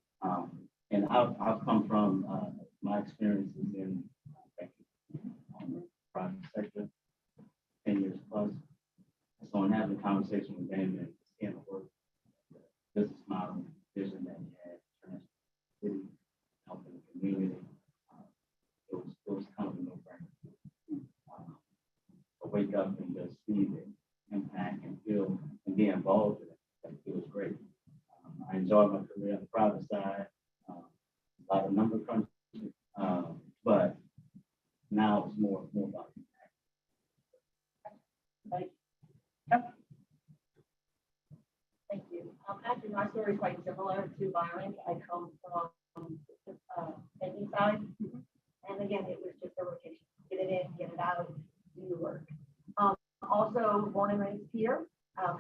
and I've come from my experiences in the private sector, 10 years plus. So in having a conversation with Damon and seeing the work, the business model, vision that he had, transforming the city, helping the community, it was kind of a no-brainer. To wake up and just see the impact and feel and be involved in it, it was great. I enjoyed my career on the private side, a lot of number crunching, but now it's more about impact. Thank you. Actually, my story is quite similar to Byron's. I come from the banking side. And again, it was just a rotation. Get it in, get it out, do the work. Also born and raised here,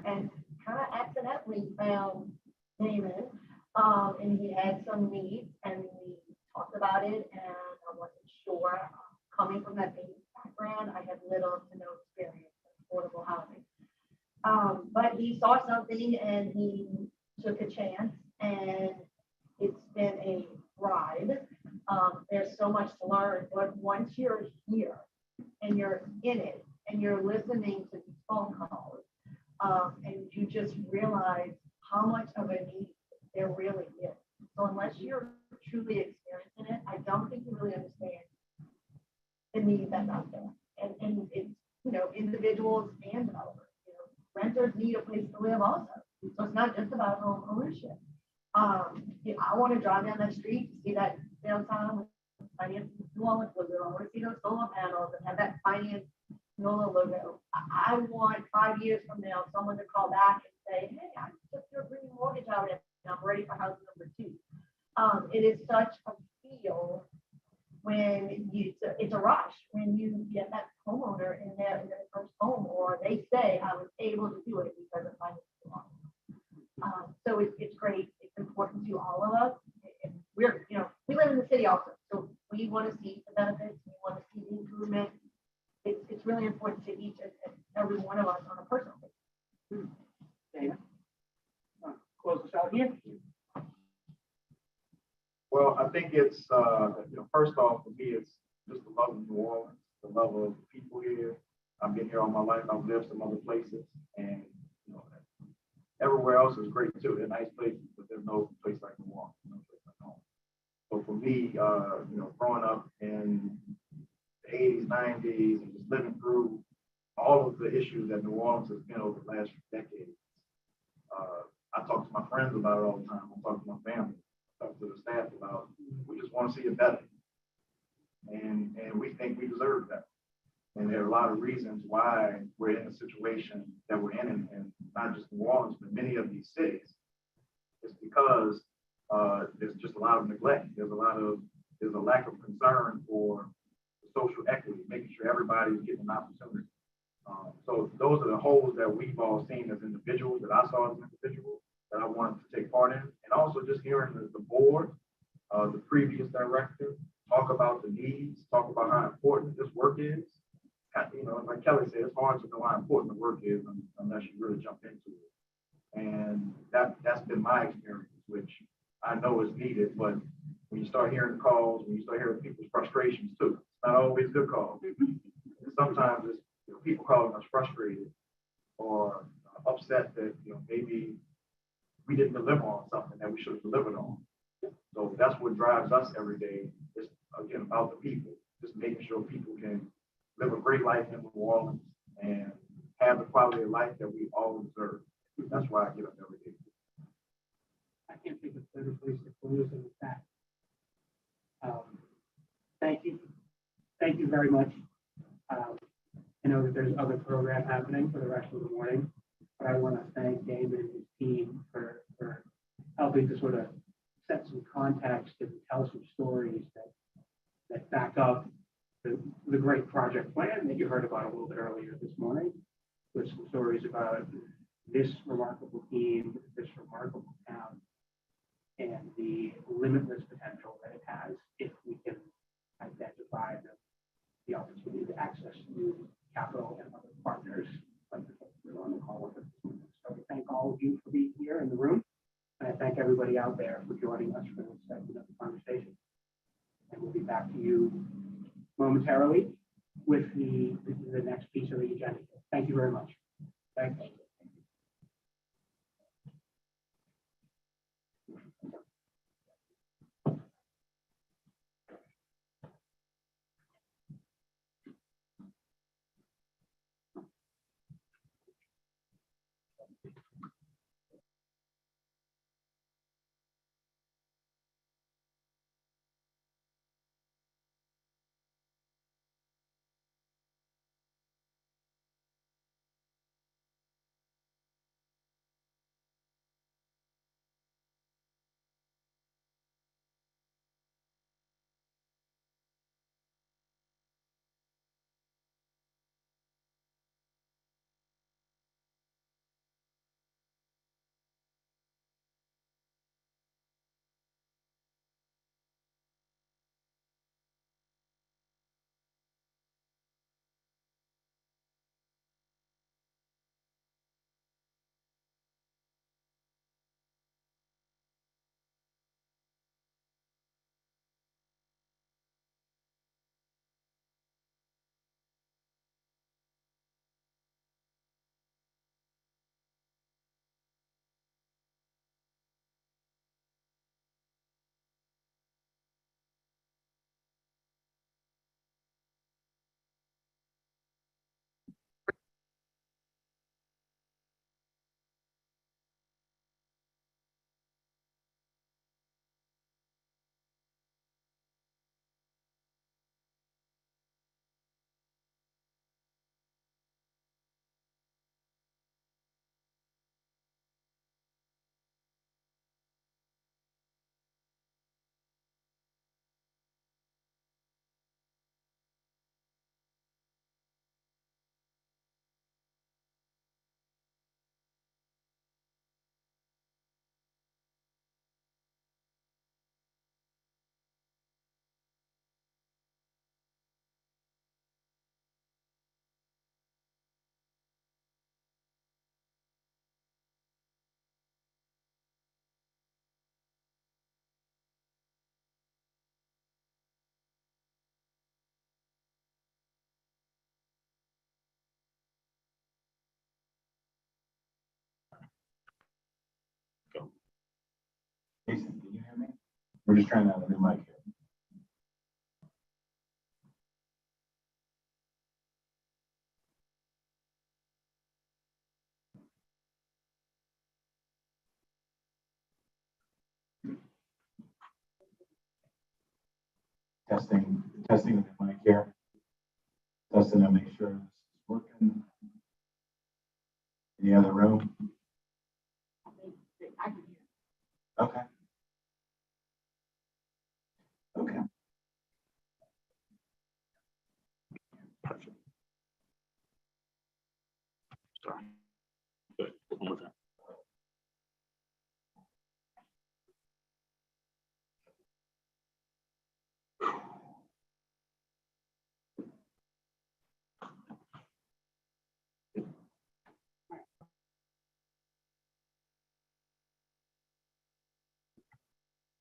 and kind of accidentally found Damon, and he had some needs, and we talked about it, and I wasn't sure. Coming from that banking background, I had little to no experience in affordable housing. But he saw something and he took a chance, and it's been a ride. There's so much to learn, but once you're here and you're in it and you're listening to these phone calls, and you just realize how much of a need there really is. So unless you're truly experiencing it, I don't think you really understand the need that's out there. And it's, you know, individuals and developers. You know, renters need a place to live also. So it's not just about home ownership. You know, I want to drive down that street, see that downtown with finance New Orleans logo. I want to see those solar panels and have that finance NOLA logo. I want 5 years from now someone to call back and say, hey, I took your green mortgage out and I'm ready for house number 2. It is such a feel when it's a rush when you get that homeowner in their first home, or they say I was able to do it because of finance law. So it's great. It's important to all of us. And we're, you know, we live in the city also, so we want to see the benefits. We want to see the improvement. It's really important to each and every one of us on a personal basis. Dana, close us out here. Well, I think it's, you know, first off, for me, it's just the love of New Orleans, the love of the people here. I've been here all my life. I've lived some other places, and, you know, everywhere else is great too. They're nice places, but there's no place like New Orleans, no place like home. So for me, you know, growing up in the 80s, 90s, and just living through all of the issues that New Orleans has been over the last few decades, I talk to my friends about it all the time. I talk to my family. To the staff about, we just want to see it better, and we think we deserve that. And there are a lot of reasons why we're in the situation that we're in, and not just New Orleans, but many of these cities. It's because there's just a lot of neglect. There's a lack of concern for social equity, making sure everybody's getting an opportunity. So those are the holes that we've all seen as individuals, that I saw as an individual, that I wanted to take part in. And also just hearing the board, the previous director, talk about the needs, talk about how important this work is. You know, like Kelly said, it's hard to know how important the work is unless you really jump into it. And that's been my experience, which I know is needed, but when you start hearing the calls, when you start hearing people's frustrations too, it's not always good calls. Sometimes it's, you know, people calling us frustrated or upset that, you know, maybe we didn't deliver on something that we should have delivered on. So that's what drives us every day. It's, again, about the people, just making sure people can live a great life in New Orleans and have the quality of life that we all deserve. That's why I get up every day. I can't think of a better place to close than with that. Thank you. Thank you very much. I know that there's other program happening for the rest of the morning, but I want to thank Damon and his team for helping to sort of set some context and tell some stories that back up the great project plan that you heard about a little bit earlier this morning, with some stories about this remarkable team, this everybody out there for joining us for this segment of the conversation. And we'll be back to you momentarily with the next piece of the agenda. Thank you very much. Thank you. Jason, can you hear me? We're just trying out a new mic here. Testing the new mic here. Testing to make sure this is working. Any other room? Okay. Okay. Perfect. Sorry. Good. One more time.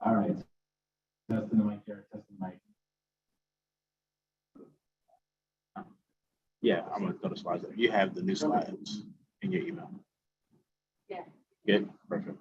All right. Testing the mic here. Testing the mic. Yeah, I'm gonna go to slides. You have the new slides in your email. Yeah. Good, perfect.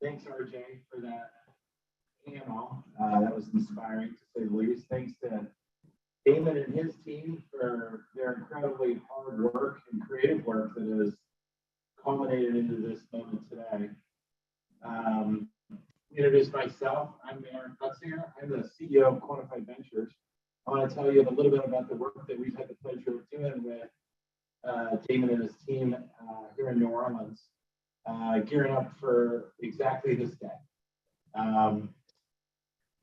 Thanks, RJ, for that panel. That was inspiring to say the least. Thanks to Damon and his team for their incredibly hard work and creative work that has culminated into this moment today. Introduce myself. I'm Aaron Kutzinger. I'm the CEO of Quantified Ventures. I want to tell you a little bit about the work that we've had the pleasure of doing with Damon and his team here in New Orleans, gearing up for exactly this day.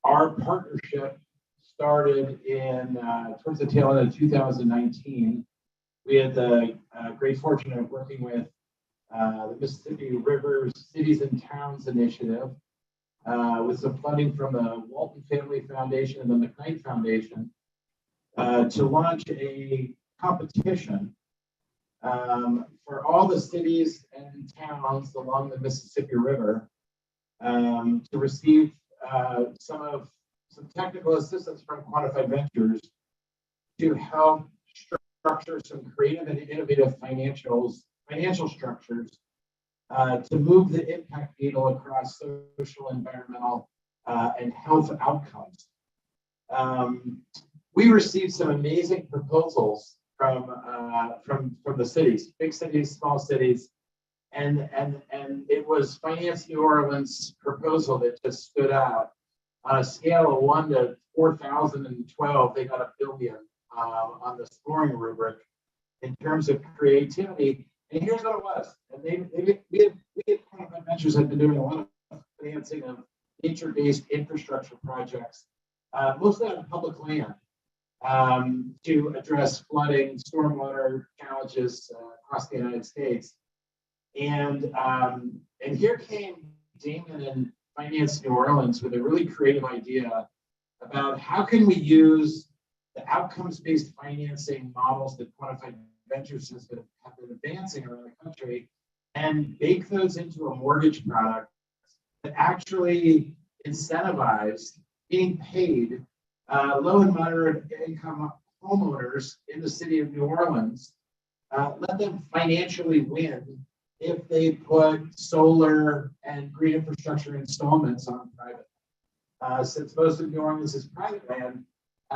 Our partnership started in towards the tail end of 2019. We had the great fortune of working with the Mississippi River Cities and Towns Initiative with some funding from the Walton Family Foundation and the McKnight Foundation to launch a competition for all the cities and towns along the Mississippi River to receive some technical assistance from Quantified Ventures to help structure some creative and innovative financial structures to move the impact needle across social, environmental, and health outcomes. We received some amazing proposals from the cities, big cities, small cities, and it was Finance New Orleans' proposal that just stood out. On a scale of 1 to 4,012, they got $1 billion on the scoring rubric in terms of creativity. And here's what it was. And we at Quantified Ventures had been doing a lot of financing of nature-based infrastructure projects, mostly on public land, to address flooding, stormwater challenges across the United States. And here came Damon and Finance New Orleans with a really creative idea about how can we use the outcomes-based financing models that Quantified Ventures have been advancing around the country and bake those into a mortgage product that actually incentivized being paid low and moderate income homeowners in the city of New Orleans, let them financially win if they put solar and green infrastructure installments on private. Since most of New Orleans is private land,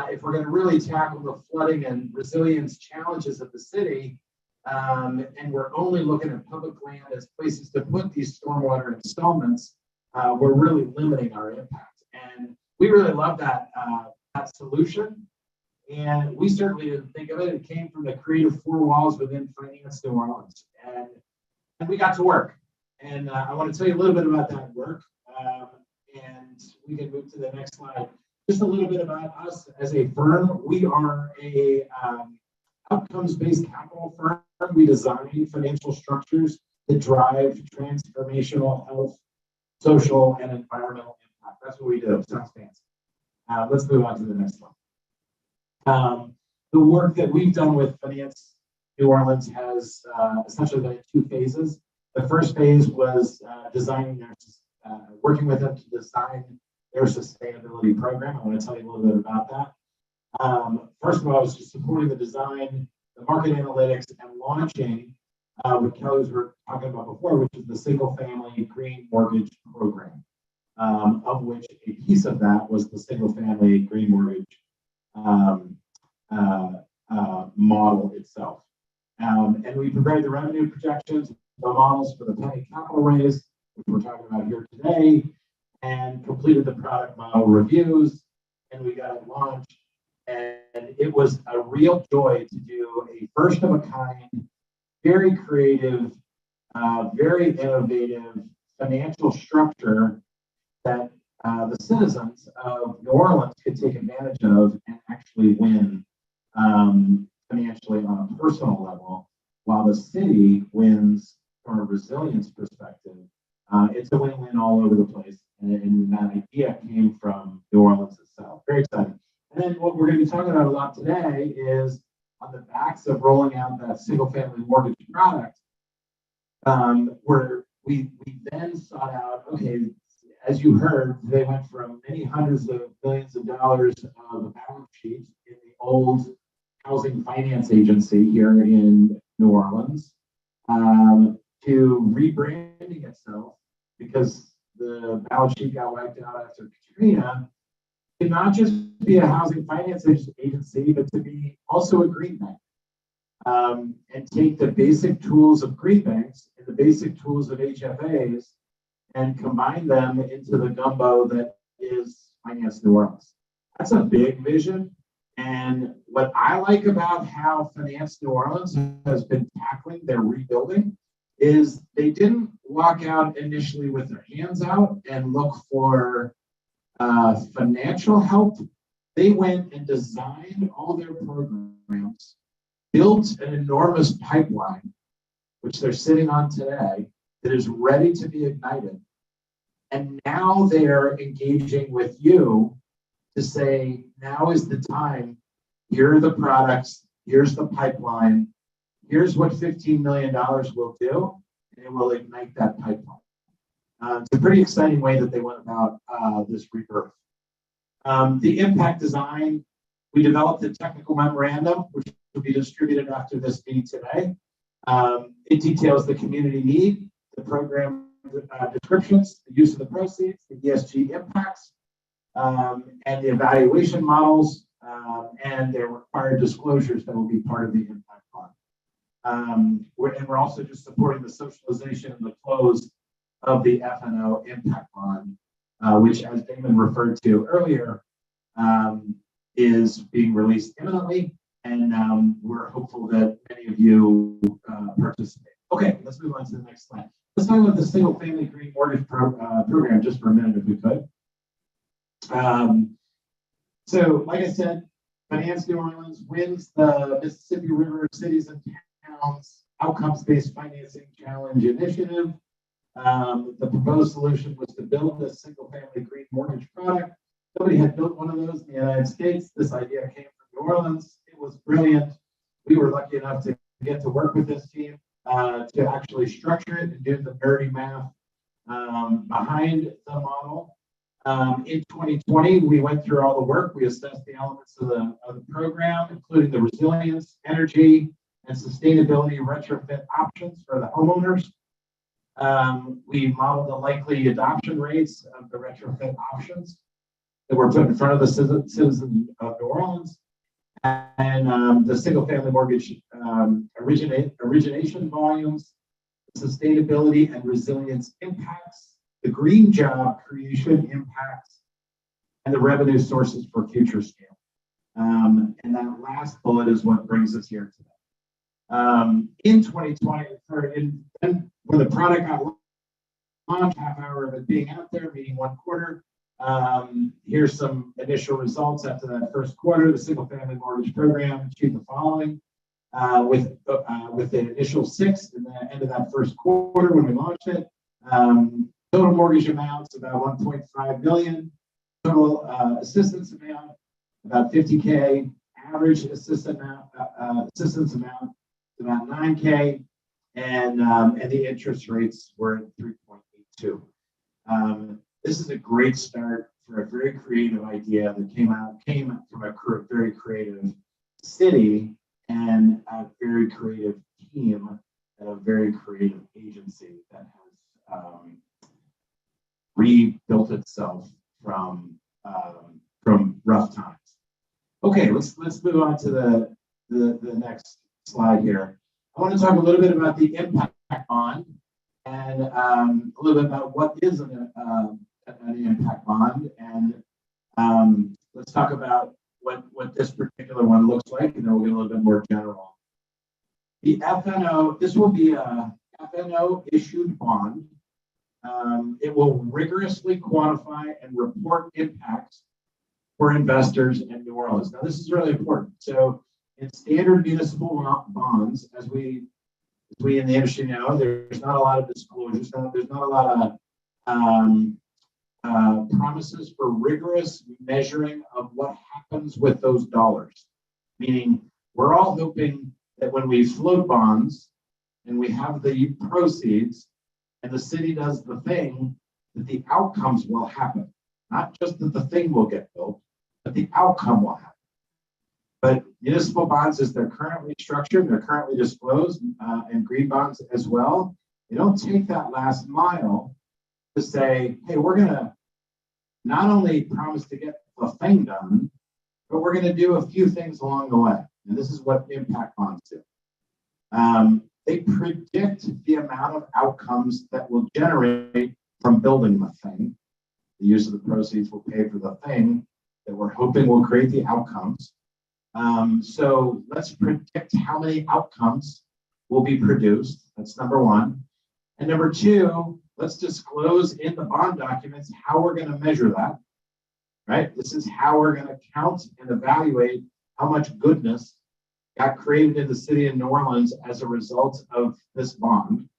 if we're going to really tackle the flooding and resilience challenges of the city, and we're only looking at public land as places to put these stormwater installments, we're really limiting our impact. And we really love that solution. And we certainly didn't think of it. It came from the creative four walls within Finance New Orleans. And we got to work. And I want to tell you a little bit about that work. And we can move to the next slide. Just a little bit about us as a firm. We are a outcomes-based capital firm. We design financial structures that drive transformational health, social, and environmental impact. That's what we do. Sounds fancy. Let's move on to the next one. The work that we've done with Finance New Orleans has essentially been in two phases. The first phase was working with them to design their sustainability program. I want to tell you a little bit about that. First of all, I was just supporting the design, the market analytics, and launching what Kelly was talking about before, which is the single-family green mortgage program, of which a piece of that was the single-family green mortgage model itself. And we prepared the revenue projections, the models for the penny capital raise, which we're talking about here today, and completed the product model reviews, and we got it launched. And it was a real joy to do a first of a kind, very creative, very innovative financial structure that the citizens of New Orleans could take advantage of and actually win financially on a personal level, while the city wins from a resilience perspective. It's a win-win all over the place, and that idea came from New Orleans itself. Very exciting. And then what we're going to be talking about a lot today is on the backs of rolling out that single-family mortgage product, where we then sought out, okay, as you heard, they went from many hundreds of millions of dollars of balance sheets in the old housing finance agency here in New Orleans to rebranding itself, because the balance sheet got wiped out after Katrina, to not just be a housing finance agency, but to be also a green bank. And take the basic tools of green banks and the basic tools of HFAs and combine them into the gumbo that is Finance New Orleans. That's a big vision. And what I like about how Finance New Orleans has been tackling their rebuilding is they didn't walk out initially with their hands out and look for financial help. They went and designed all their programs, built an enormous pipeline, which they're sitting on today, that is ready to be ignited. And now they're engaging with you to say, now is the time. Here are the products. Here's the pipeline. Here's what $15 million will do, and it will ignite that pipeline. It's a pretty exciting way that they went about this rebirth. The impact design, we developed a technical memorandum, which will be distributed after this meeting today. It details the community need, the program descriptions, the use of the proceeds, the ESG impacts, and the evaluation models, and their required disclosures that will be part of the impact bond. We're also just supporting the socialization and the close of the F&O impact bond, which, as Damon referred to earlier, is being released imminently, and we're hopeful that many of you participate. Okay, let's move on to the next slide. Let's talk about the single-family green mortgage program just for a minute, if we could. So, like I said, Finance New Orleans wins the Mississippi River Cities and Towns Outcomes-Based Financing Challenge Initiative. The proposed solution was to build a single-family green mortgage product. Nobody had built one of those in the United States. This idea came from New Orleans. It was brilliant. We were lucky enough to get to work with this team to actually structure it and do the nerdy math behind the model. In 2020, we went through all the work. We assessed the elements of the program, including the resilience, energy, and sustainability retrofit options for the homeowners. We modeled the likely adoption rates of the retrofit options that were put in front of the citizens of New Orleans, and the single-family mortgage origination volumes, sustainability and resilience impacts, the green job creation impacts, and the revenue sources for future scale. And that last bullet is what brings us here today. In 2020, when the product got launched, half hour of it being out there, meaning 1 quarter, here's some initial results after that first quarter. The single-family mortgage program achieved the following. With the initial 6 in the end of that first quarter when we launched it. Total mortgage amounts about 1.5 million. Total assistance amount about 50K. Average assistance amount about 9K, and the interest rates were at 3.82. This is a great start for a very creative idea that came from a very creative city and a very creative team and a very creative agency that has rebuilt itself from rough times. Okay, let's move on to the next slide here. I want to talk a little bit about the impact bond and a little bit about what is an impact bond, and let's talk about what this particular one looks like, and then we'll get a little bit more general. The FNO, this will be a FNO issued bond. It will rigorously quantify and report impacts for investors in New Orleans. Now, this is really important. So, in standard municipal bonds, as we in the industry know, there's not a lot of disclosures. There's not a lot of promises for rigorous measuring of what happens with those dollars. Meaning, we're all hoping that when we float bonds and we have the proceeds and the city does the thing, that the outcomes will happen. Not just that the thing will get built, but the outcome will happen. But municipal bonds, as they're currently structured, they're currently disclosed, and green bonds as well, they don't take that last mile to say, hey, we're going to not only promise to get the thing done, but we're going to do a few things along the way. And this is what impact bonds do. They predict the amount of outcomes that will generate from building the thing. The use of the proceeds will pay for the thing that we're hoping will create the outcomes. So let's predict how many outcomes will be produced. That's number one. And number two, let's disclose in the bond documents how we're going to measure that, right? This is how we're going to count and evaluate how much goodness got created in the city of New Orleans as a result of this bond.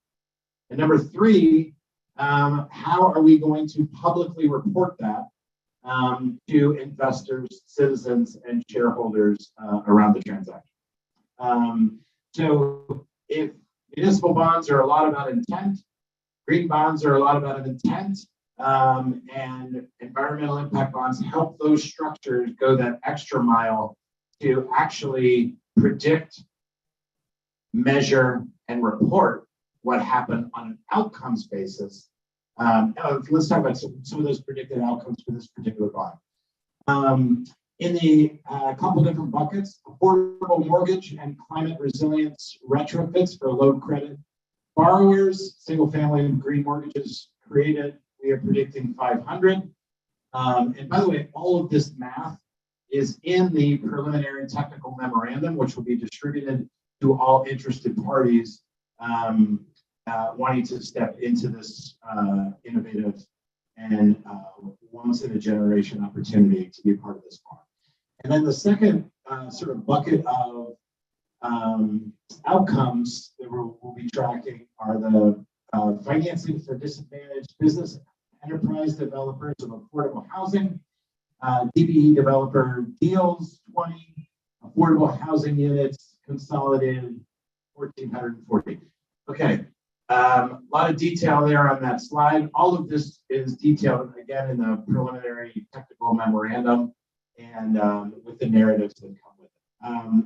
And number three, how are we going to publicly report that to investors, citizens, and shareholders around the transaction? So if municipal bonds are a lot about intent, green bonds are a lot about intent, and environmental impact bonds help those structures go that extra mile to actually predict, measure, and report what happened on an outcomes basis. Let's talk about some of those predicted outcomes for this particular bond. In the couple different buckets, affordable mortgage and climate resilience retrofits for low credit borrowers, single family green mortgages created, we are predicting 500. And by the way, all of this math is in the preliminary technical memorandum, which will be distributed to all interested parties wanting to step into this innovative and once in a generation opportunity to be a part of this bond. And then the second sort of bucket of outcomes that we'll be tracking are the financing for disadvantaged business enterprise developers of affordable housing, DBE developer deals 20, affordable housing units consolidated 1,440. Okay, a lot of detail there on that slide. All of this is detailed again in the preliminary technical memorandum and with the narratives that come with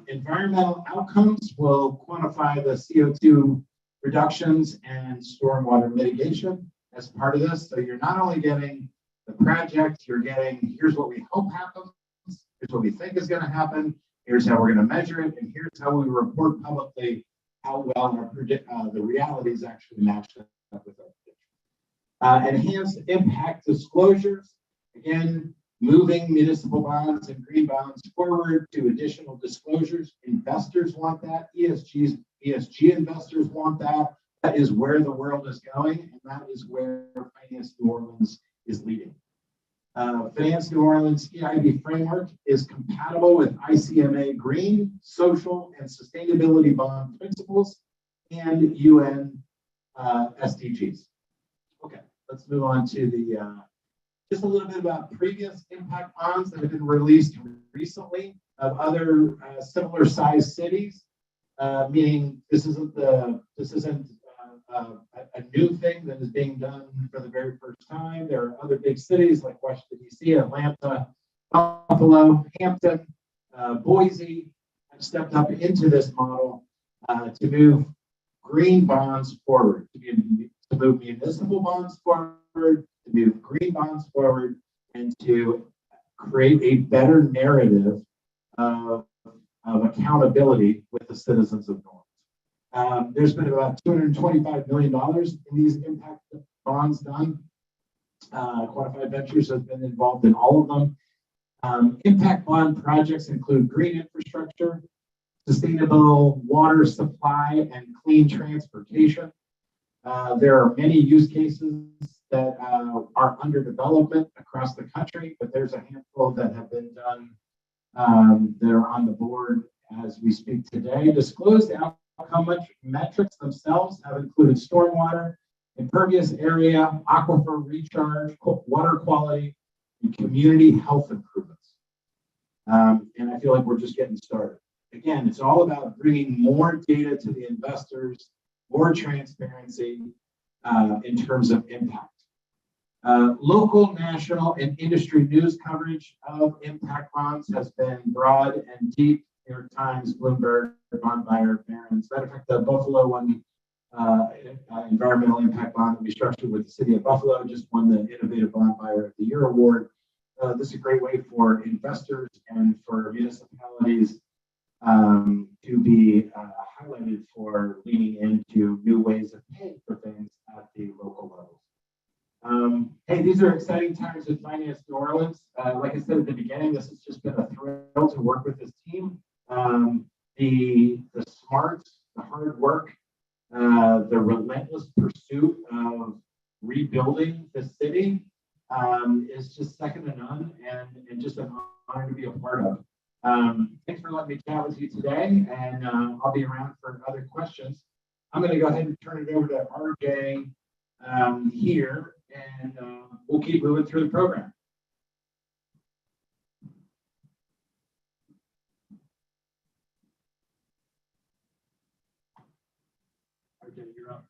it. Environmental outcomes will quantify the CO2 reductions and stormwater mitigation as part of this. So you're not only getting the project, you're getting, here's what we hope happens, here's what we think is going to happen, here's how we're going to measure it, and here's how we report publicly how well the realities actually match up with our prediction. Enhanced impact disclosures, again, moving municipal bonds and green bonds forward to additional disclosures. Investors want that. ESG investors want that. That is where the world is going, and that is where Finance New Orleans is leading. Finance New Orleans EIB framework is compatible with ICMA green, social, and sustainability bond principles and UN SDGs. Okay, let's move on to the just a little bit about previous impact bonds that have been released recently of other similar sized cities. Meaning this isn't a new thing that is being done for the very first time. There are other big cities like Washington, D.C., Atlanta, Buffalo, Hampton, Boise have stepped up into this model to move green bonds forward, to move municipal bonds forward, to move green bonds forward, and to create a better narrative of accountability with the citizens of New Orleans. There's been about $225 million in these impact bonds done. Quantified Ventures has been involved in all of them. Impact bond projects include green infrastructure, sustainable water supply, and clean transportation. There are many use cases that are under development across the country, but there's a handful that have been done that are on the board as we speak today. Disclosed outcome metrics themselves have included stormwater, impervious area, aquifer recharge, water quality, and community health improvements. And I feel like we're just getting started. Again, it's all about bringing more data to the investors, more transparency in terms of impact. Local, national, and industry news coverage of impact bonds has been broad and deep. New York Times, Bloomberg, Bond Buyer, Barron's. Matter of fact, the Buffalo one environmental impact bond that we structured with the city of Buffalo, just won the Innovative Bond Buyer of the Year award. This is a great way for investors and for municipalities to be highlighted for leaning into new ways of paying for things at the local level. Hey, these are exciting times at Finance New Orleans. Like I said at the beginning, this has just been a thrill to work with this team. The smarts, the hard work, the relentless pursuit of rebuilding the city is just second to none, and just an honor to be a part of. Thanks for letting me chat with you today, and I'll be around for other questions. I'm going to go ahead and turn it over to RJ here, and we'll keep moving through the program. RJ, you're up.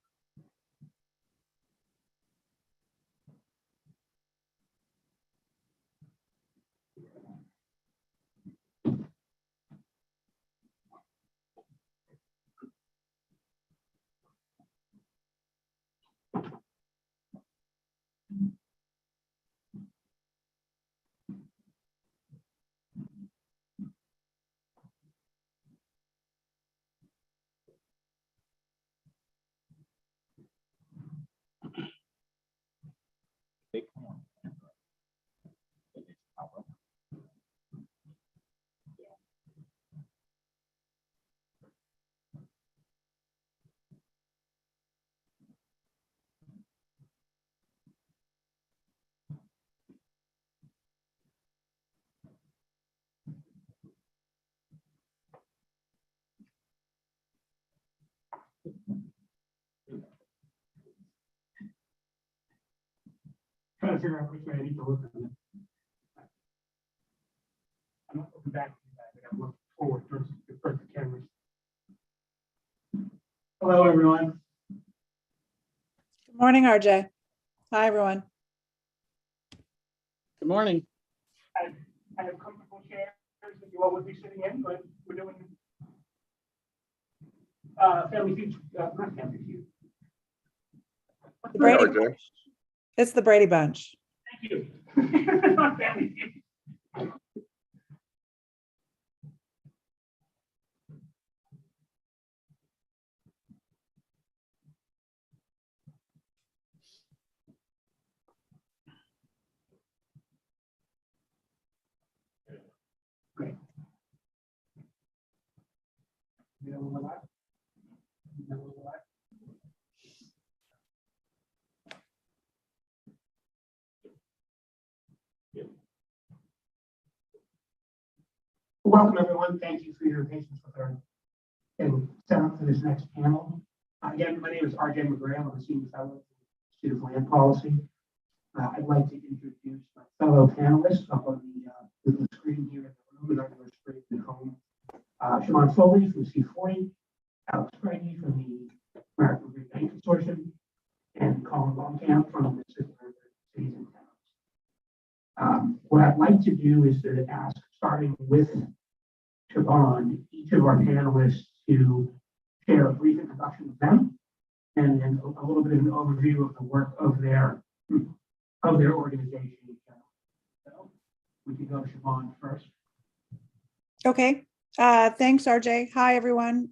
Trying to figure out which way I need to look on it. I'm not looking back. I got to look forward towards the cameras. Hello, everyone. Good morning, RJ. Hi, everyone. Good morning. I have comfortable chairs that you all would be sitting in, but we're doing Family Feud, not Family Feud. The Brady, it's the Brady Bunch. Thank you. Not Family Feud. Great. Welcome, everyone. Thank you for your patience with our getting set up for this next panel. Again, my name is RJ McGrail. I'm a senior fellow at the Institute of Land Policy. I'd like to introduce my fellow panelists up on the little screen here in the room and on your screen at home. Siobhan Foley from C40, Alex Craigie from the American Green Bank Consortium, and Colin Longcamp from the Cities and Towns. What I'd like to do is to ask, starting with Siobhan, each of our panelists to share a brief introduction of them, and then a little bit of an overview of the work of their organization. So we can go to Siobhan first. Okay. Thanks, RJ. Hi, everyone.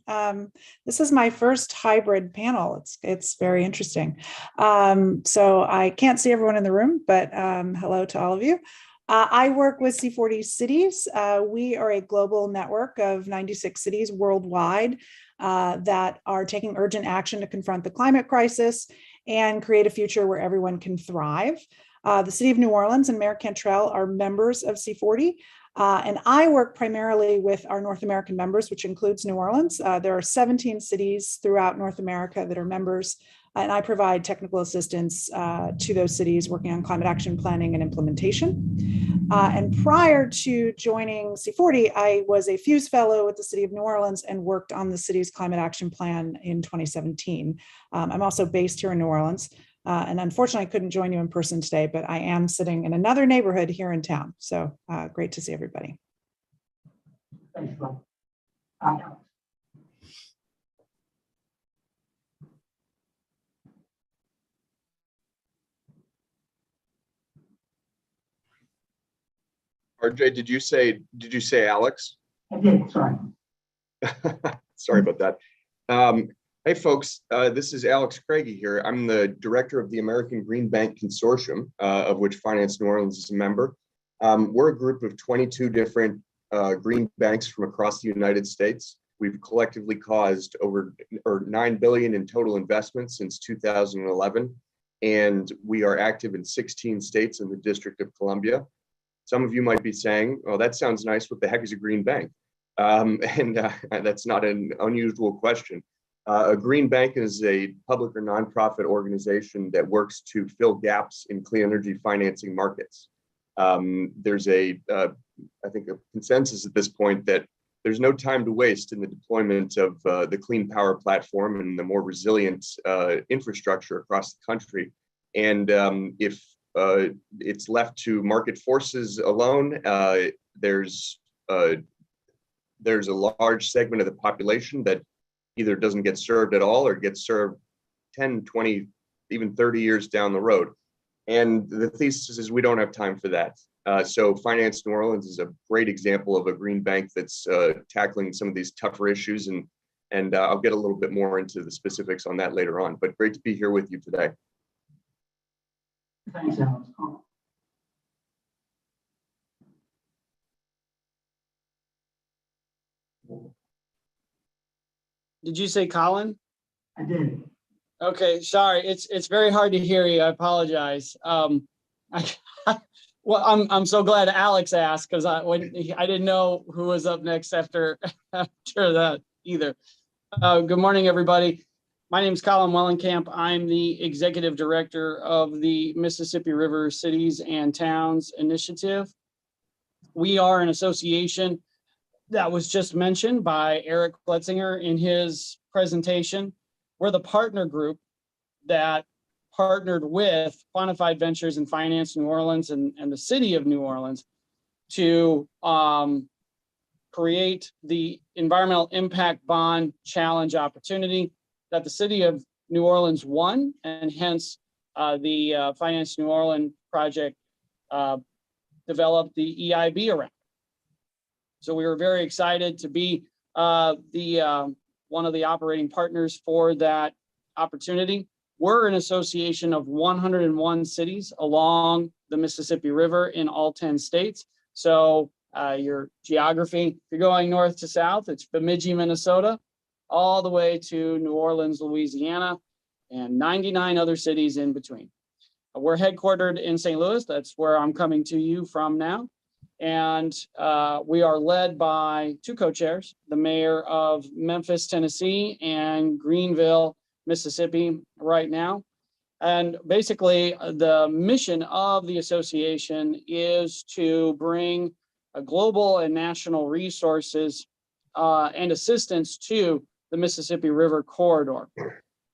This is my first hybrid panel. It's very interesting. So I can't see everyone in the room, but hello to all of you. I work with C40 Cities. We are a global network of 96 cities worldwide that are taking urgent action to confront the climate crisis and create a future where everyone can thrive. The City of New Orleans and Mayor Cantrell are members of C40. And I work primarily with our North American members, which includes New Orleans. There are 17 cities throughout North America that are members, and I provide technical assistance to those cities working on climate action planning and implementation. And prior to joining C40, I was a Fuse Fellow at the City of New Orleans and worked on the city's climate action plan in 2017. I'm also based here in New Orleans. And unfortunately, I couldn't join you in person today, but I am sitting in another neighborhood here in town. So great to see everybody. Thanks, Bob. RJ, did you say Alex? I did, sorry. Sorry about that. Hey folks, this is Alex Craigie here. I'm the director of the American Green Bank Consortium, of which Finance New Orleans is a member. We're a group of 22 different green banks from across the United States. We've collectively caused over $9 billion in total investments since 2011, and we are active in 16 states in the District of Columbia. Some of you might be saying, "Oh, that sounds nice. What the heck is a green bank?" That's not an unusual question. A green bank is a public or nonprofit organization that works to fill gaps in clean energy financing markets. There's I think, a consensus at this point that there's no time to waste in the deployment of the clean power platform and the more resilient infrastructure across the country. And if it's left to market forces alone, there's a large segment of the population that either doesn't get served at all or gets served 10, 20, even 30 years down the road. And the thesis is we don't have time for that. So Finance New Orleans is a great example of a green bank that's tackling some of these tougher issues. And I'll get a little bit more into the specifics on that later on, but great to be here with you today. Thanks, Alex. Did you say Colin? I did. Okay, sorry. It's very hard to hear you. I apologize. Well, I'm so glad Alex asked because I didn't know who was up next after that either. Good morning, everybody. My name is Colin Wellenkamp. I'm the executive director of the Mississippi River Cities and Towns Initiative. We are an association that was just mentioned by Eric Pletzinger in his presentation. We're the partner group that partnered with Quantified Ventures and Finance New Orleans and the city of New Orleans to create the Environmental Impact Bond Challenge opportunity that the city of New Orleans won, and hence the Finance New Orleans project developed the EIB around. So we were very excited to be one of the operating partners for that opportunity. We're an association of 101 cities along the Mississippi River in all 10 states. So your geography, if you're going north to south, it's Bemidji, Minnesota, all the way to New Orleans, Louisiana, and 99 other cities in between. We're headquartered in St. Louis. That's where I'm coming to you from now. And we are led by two co-chairs, the mayor of Memphis, Tennessee, and Greenville, Mississippi right now. And basically the mission of the association is to bring a global and national resources and assistance to the Mississippi River corridor.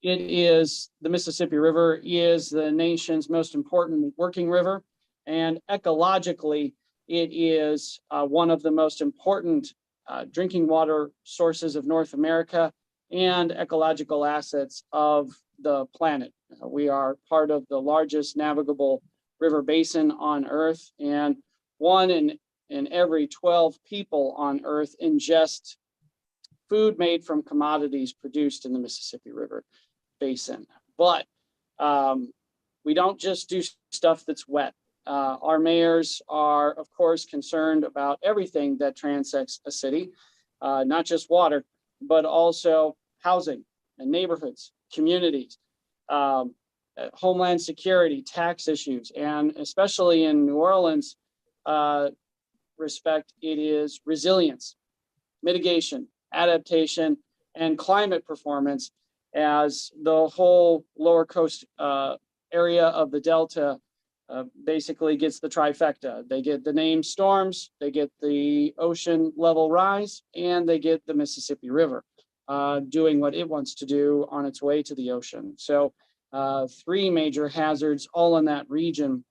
The Mississippi River is the nation's most important working river, and ecologically, it is one of the most important drinking water sources of North America and ecological assets of the planet. We are part of the largest navigable river basin on Earth, and 1 in every 12 people on Earth ingest food made from commodities produced in the Mississippi River basin. But we don't just do stuff that's wet. Our mayors are, of course, concerned about everything that transects a city, not just water, but also housing and neighborhoods, communities, homeland security, tax issues, and especially in New Orleans respect, it is resilience, mitigation, adaptation, and climate performance, as the whole lower coast area of the Delta basically gets the trifecta. They get the named storms, they get the ocean level rise, and they get the Mississippi River doing what it wants to do on its way to the ocean. So 3 major hazards all in that region,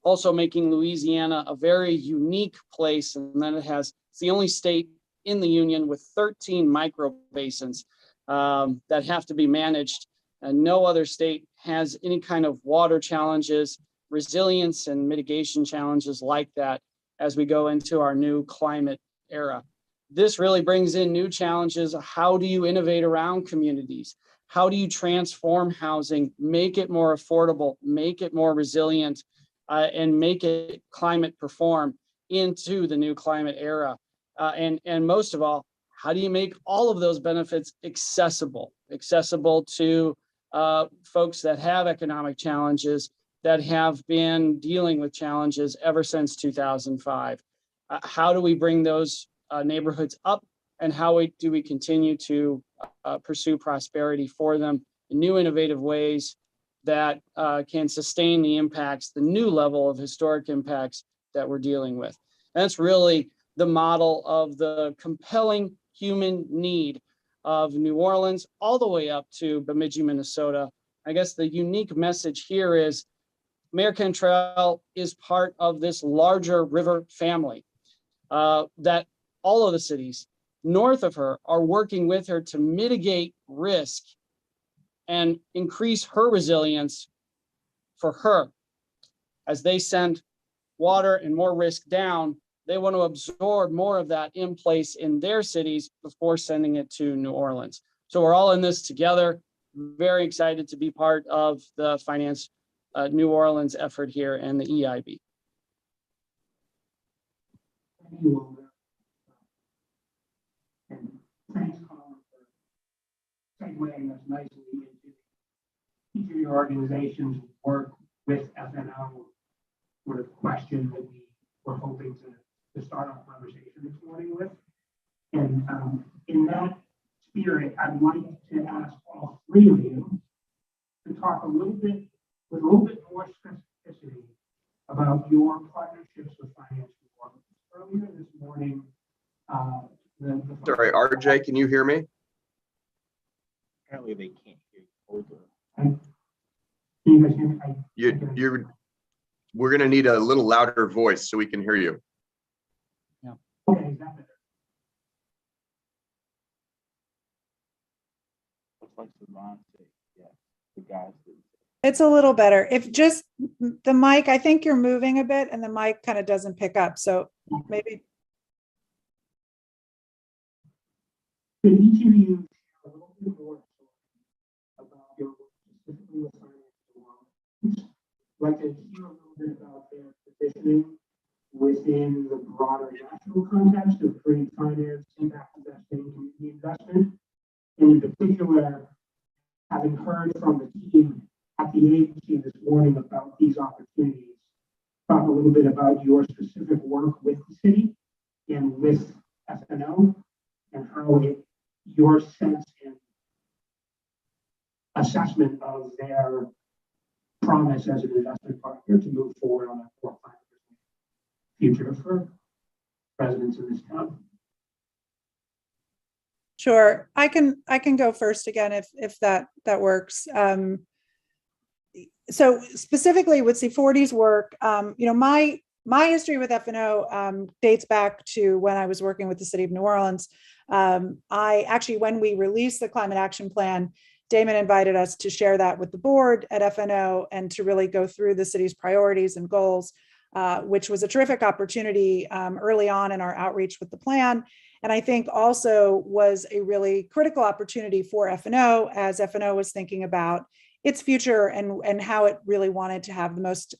also making Louisiana a very unique place. And then it's the only state in the union with 13 micro basins that have to be managed. And no other state has any kind of water challenges, resilience and mitigation challenges like that as we go into our new climate era. This really brings in new challenges. How do you innovate around communities? How do you transform housing, make it more affordable, make it more resilient, and make it climate perform into the new climate era? And most of all, how do you make all of those benefits accessible to folks that have economic challenges, that have been dealing with challenges ever since 2005? How do we bring those neighborhoods up, and how do we continue to pursue prosperity for them in new innovative ways that can sustain the impacts, the new level of historic impacts that we're dealing with? And that's really the model of the compelling human need of New Orleans all the way up to Bemidji, Minnesota. I guess the unique message here is Mayor Cantrell is part of this larger river family that all of the cities north of her are working with her to mitigate risk and increase her resilience for her. As they send water and more risk down, they want to absorb more of that in place in their cities before sending it to New Orleans. So we're all in this together. Very excited to be part of the Finance New Orleans effort here and the EIB. Thank you, Wilmer. And thanks, Colin, for segueing us nicely into each of your organizations' work with FNO, sort of question that we were hoping to start our conversation this morning with. And in that spirit, I'd like to ask all three of you to talk a little bit with a little bit more specificity about your partnerships with Finance New Orleans. Earlier this morning, Sorry, RJ, can you hear me? Apparently they can't hear you. Can you guys hear me? We're going to need a little louder voice so we can hear you. Okay, is that better? Looks like Savon said, yeah, the guys that It's a little better. If just the mic, I think you're moving a bit and the mic kind of doesn't pick up. So maybe. Could each of you share a little bit more about your work specifically with Finance New Orleans? Like to hear a little bit about their positioning within the broader national context of green finance, impact investing, community investment, and in particular, having heard from the team at the agency this morning about these opportunities, talk a little bit about your specific work with the city and with FNO, and how your sense and assessment of their promise as an investment partner to move forward on that 4-5% future for residents in this town. Sure, I can go first again if that works. So specifically with C40's work, my history with FNO dates back to when I was working with the city of New Orleans. I actually, when we released the climate action plan, Damon invited us to share that with the board at FNO and to really go through the city's priorities and goals, which was a terrific opportunity early on in our outreach with the plan. And I think also was a really critical opportunity for FNO as FNO was thinking about its future and how it really wanted to have the most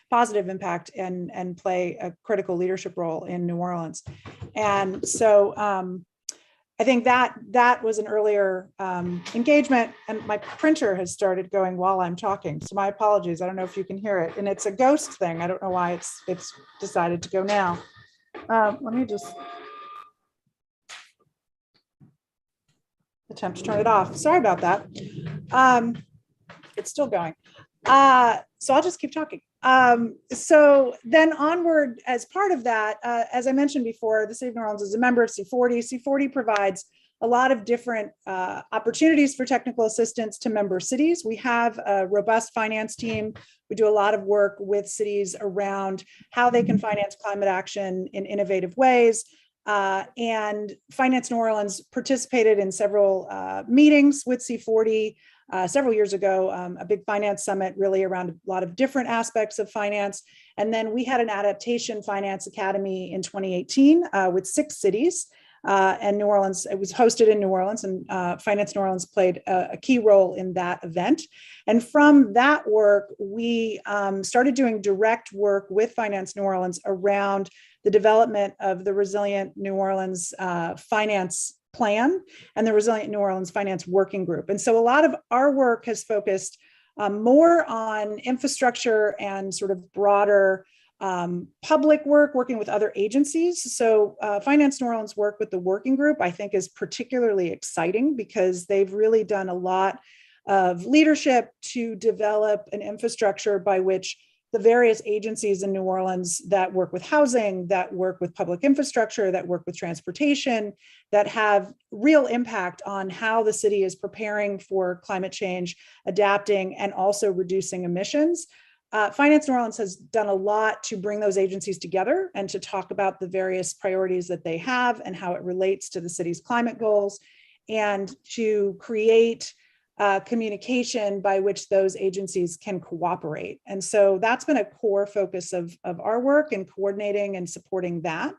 positive impact and play a critical leadership role in New Orleans. And so I think that was an earlier engagement, and my printer has started going while I'm talking. So my apologies. I don't know if you can hear it, and it's a ghost thing. I don't know why it's decided to go now. Let me just attempt to turn it off. Sorry about that. It's still going. So I'll just keep talking. So then onward, as part of that, as I mentioned before, the city of New Orleans is a member of C40. C40 provides a lot of different opportunities for technical assistance to member cities. We have a robust finance team. We do a lot of work with cities around how they can finance climate action in innovative ways. And Finance New Orleans participated in several meetings with C40 several years ago, a big finance summit really around a lot of different aspects of finance. And then we had an adaptation finance academy in 2018 with 6 cities. And New Orleans, it was hosted in New Orleans, and Finance New Orleans played a key role in that event. And from that work, we started doing direct work with Finance New Orleans around the development of the Resilient New Orleans Finance Plan and the Resilient New Orleans Finance Working Group. And so a lot of our work has focused more on infrastructure and sort of broader public work, working with other agencies. So Finance New Orleans work with the working group, I think, is particularly exciting because they've really done a lot of leadership to develop an infrastructure by which the various agencies in New Orleans that work with housing, that work with public infrastructure, that work with transportation, that have real impact on how the city is preparing for climate change, adapting, and also reducing emissions. Finance New Orleans has done a lot to bring those agencies together and to talk about the various priorities that they have and how it relates to the city's climate goals, and to create communication by which those agencies can cooperate. And so that's been a core focus of our work in coordinating and supporting that.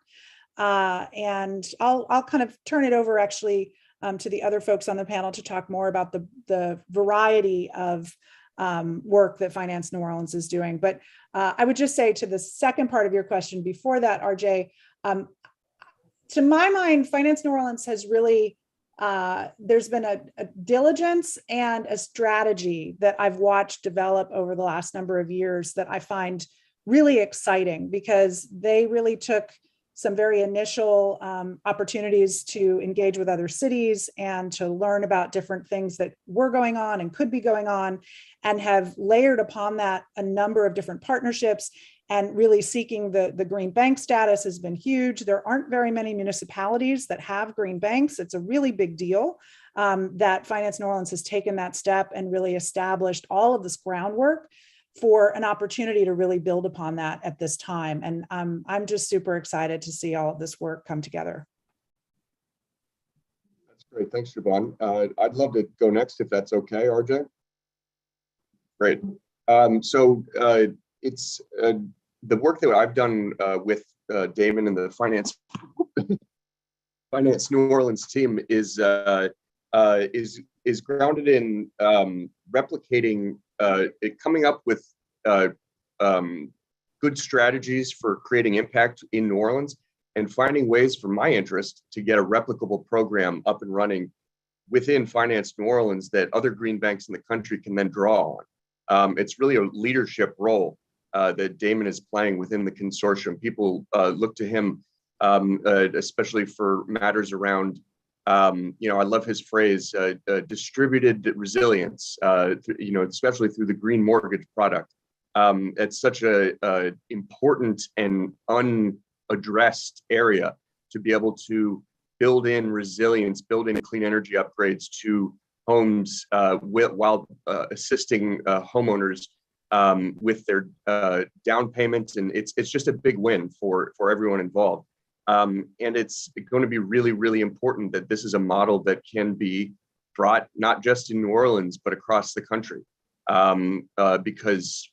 And I'll kind of turn it over actually to the other folks on the panel to talk more about the variety of work that Finance New Orleans is doing. But I would just say to the second part of your question before that, RJ, to my mind, Finance New Orleans has really, there's been a diligence and a strategy that I've watched develop over the last number of years that I find really exciting, because they really took some very initial opportunities to engage with other cities and to learn about different things that were going on and could be going on, and have layered upon that a number of different partnerships. And really seeking the green bank status has been huge. There aren't very many municipalities that have green banks. It's a really big deal that Finance New Orleans has taken that step and really established all of this groundwork for an opportunity to really build upon that at this time. And I'm just super excited to see all of this work come together. That's great. Thanks, Siobhan. I'd love to go next if that's okay, RJ. Great. So it's the work that I've done with Damon and the Finance New Orleans team is grounded in replicating, coming up with good strategies for creating impact in New Orleans, and finding ways for my interest to get a replicable program up and running within Finance New Orleans that other green banks in the country can then draw on. It's really a leadership role that Damon is playing within the consortium. People look to him, especially for matters around, I love his phrase, distributed resilience, especially through the green mortgage product. It's such a important and unaddressed area to be able to build in resilience, build in clean energy upgrades to homes while assisting homeowners with their down payments. And it's just a big win for everyone involved. And it's going to be really, really important that this is a model that can be brought not just in New Orleans, but across the country. Because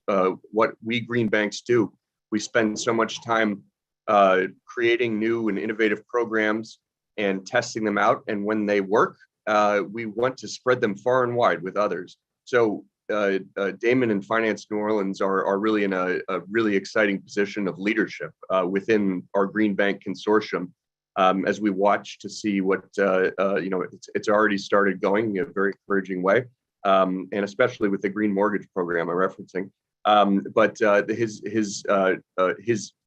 what we green banks do, we spend so much time creating new and innovative programs and testing them out. And when they work, we want to spread them far and wide with others. So Damon and Finance New Orleans are really in a really exciting position of leadership within our Green Bank Consortium as we watch to see what, it's already started going in a very encouraging way, and especially with the Green Mortgage Program I'm referencing. But his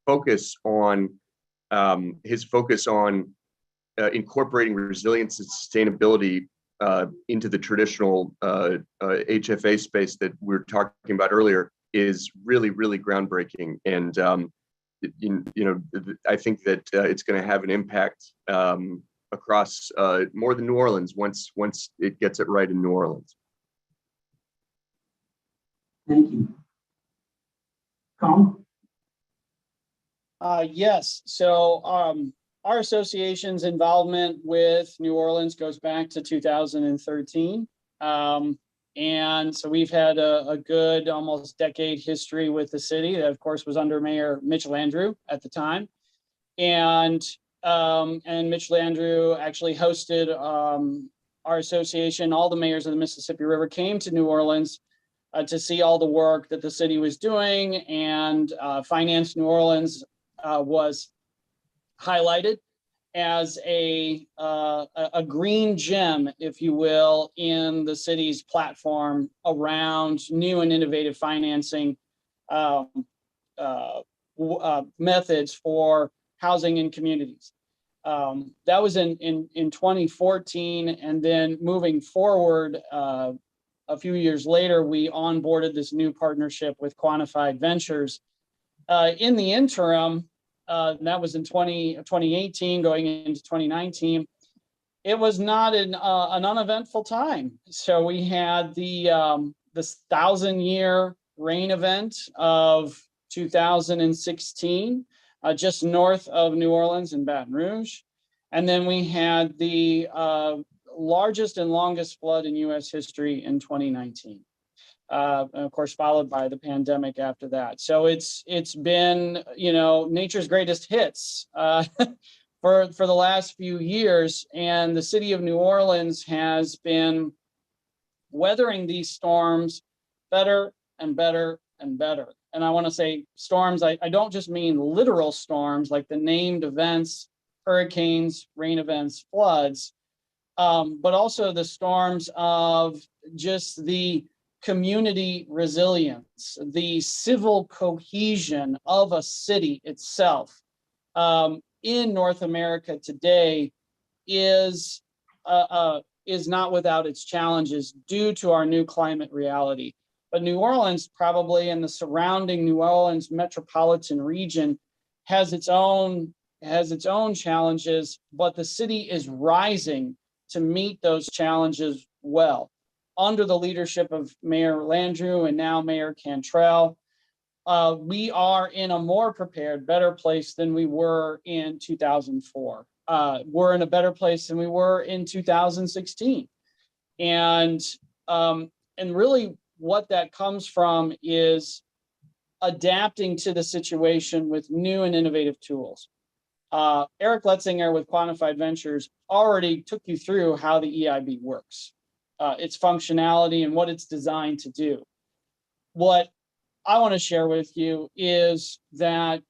focus on incorporating resilience and sustainability into the traditional HFA space that we were talking about earlier is really, really groundbreaking. And, I think that it's going to have an impact across more than New Orleans once it gets it right in New Orleans. Thank you. Colin? Yes. So our association's involvement with New Orleans goes back to 2013. And so we've had a good almost decade history with the city that, of course, was under Mayor Mitchell Andrew at the time. And Mitchell Andrew actually hosted our association. All the mayors of the Mississippi River came to New Orleans to see all the work that the city was doing, and Finance New Orleans was highlighted as a green gem, if you will, in the city's platform around new and innovative financing methods for housing in communities. That was in 2014, and then moving forward, a few years later, we onboarded this new partnership with Quantified Ventures. In the interim, that was in 2018, going into 2019. It was not an uneventful time. So we had this 1,000-year rain event of 2016, just north of New Orleans in Baton Rouge. And then we had the largest and longest flood in U.S. history in 2019. And of course, followed by the pandemic after that. So it's been, nature's greatest hits for the last few years. And the city of New Orleans has been weathering these storms better and better and better. And I want to say storms, I don't just mean literal storms like the named events, hurricanes, rain events, floods, but also the storms of just the community resilience, the civil cohesion of a city itself in North America today is not without its challenges due to our new climate reality. But New Orleans, probably, and the surrounding New Orleans metropolitan region has its own challenges, but the city is rising to meet those challenges well. Under the leadership of Mayor Landrieu and now Mayor Cantrell, we are in a more prepared, better place than we were in 2004. We're in a better place than we were in 2016. And really what that comes from is adapting to the situation with new and innovative tools. Eric Letzinger with Quantified Ventures already took you through how the EIB works, its functionality and what it's designed to do. What I want to share with you is that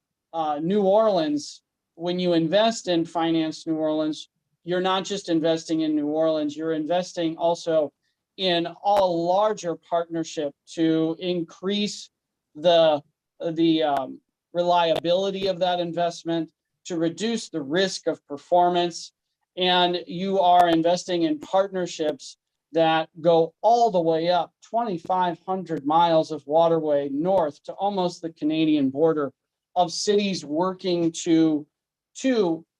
New Orleans, when you invest in Finance New Orleans, you're not just investing in New Orleans, you're investing also in a larger partnership to increase the reliability of that investment, to reduce the risk of performance. And you are investing in partnerships that go all the way up 2,500 miles of waterway north to almost the Canadian border, of cities working to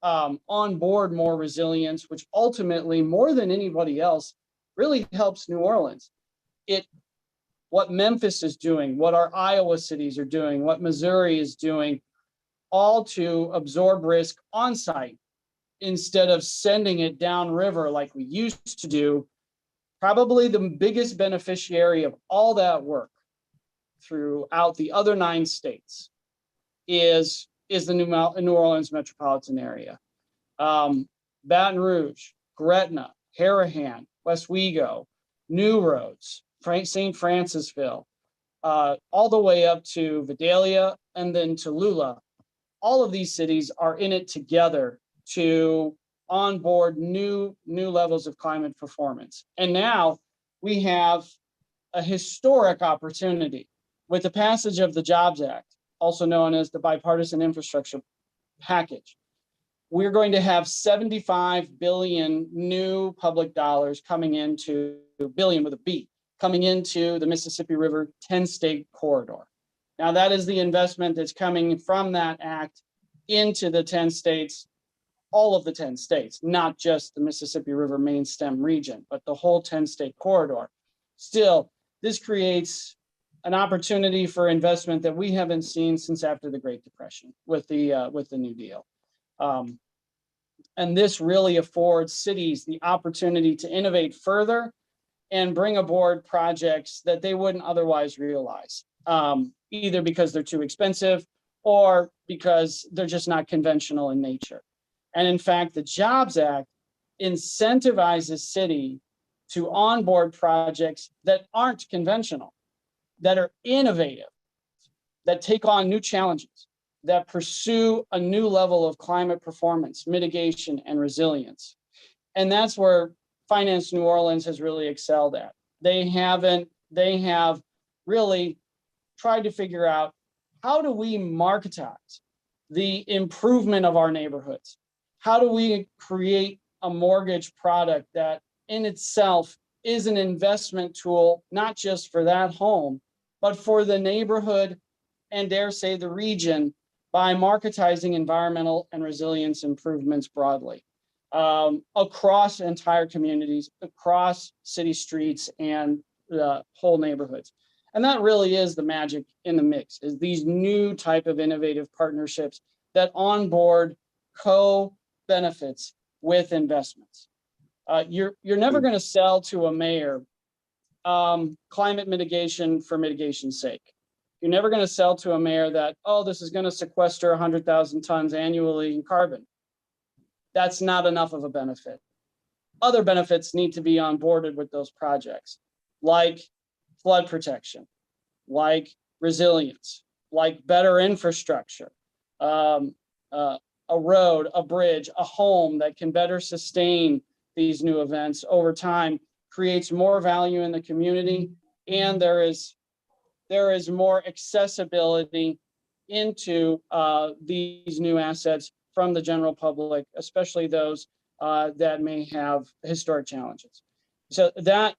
onboard more resilience, which ultimately, more than anybody else, really helps New Orleans. What Memphis is doing, what our Iowa cities are doing, what Missouri is doing, all to absorb risk on site instead of sending it downriver like we used to do. Probably the biggest beneficiary of all that work throughout the other 9 states is the New Orleans metropolitan area. Baton Rouge, Gretna, Harahan, Westwego, New Roads, St. Francisville, all the way up to Vidalia and then Tallulah. All of these cities are in it together to onboard new levels of climate performance. And now we have a historic opportunity with the passage of the Jobs Act, also known as the Bipartisan Infrastructure Package. We're going to have 75 billion new public dollars coming into, billion with a B, coming into the Mississippi River 10-state corridor. Now that is the investment that's coming from that act into the 10 states, all of the 10 states, not just the Mississippi River main stem region, but the whole 10-state corridor. Still, this creates an opportunity for investment that we haven't seen since after the Great Depression with the New Deal. And this really affords cities the opportunity to innovate further and bring aboard projects that they wouldn't otherwise realize, either because they're too expensive or because they're just not conventional in nature. And in fact, the Jobs Act incentivizes city to onboard projects that aren't conventional, that are innovative, that take on new challenges, that pursue a new level of climate performance, mitigation, and resilience. And that's where Finance New Orleans has really excelled at. They have really tried to figure out, how do we marketize the improvement of our neighborhoods? How do we create a mortgage product that in itself is an investment tool, not just for that home, but for the neighborhood and dare say the region, by marketizing environmental and resilience improvements broadly across entire communities, across city streets and whole neighborhoods. And that really is the magic in the mix, is these new type of innovative partnerships that onboard co-benefits with investments. You're never going to sell to a mayor climate mitigation for mitigation's sake. You're never going to sell to a mayor that, oh, this is going to sequester 100,000 tons annually in carbon. That's not enough of a benefit. Other benefits need to be onboarded with those projects, like flood protection, like resilience, like better infrastructure, a road, a bridge, a home that can better sustain these new events over time, creates more value in the community, and there is more accessibility into these new assets from the general public, especially those that may have historic challenges. So that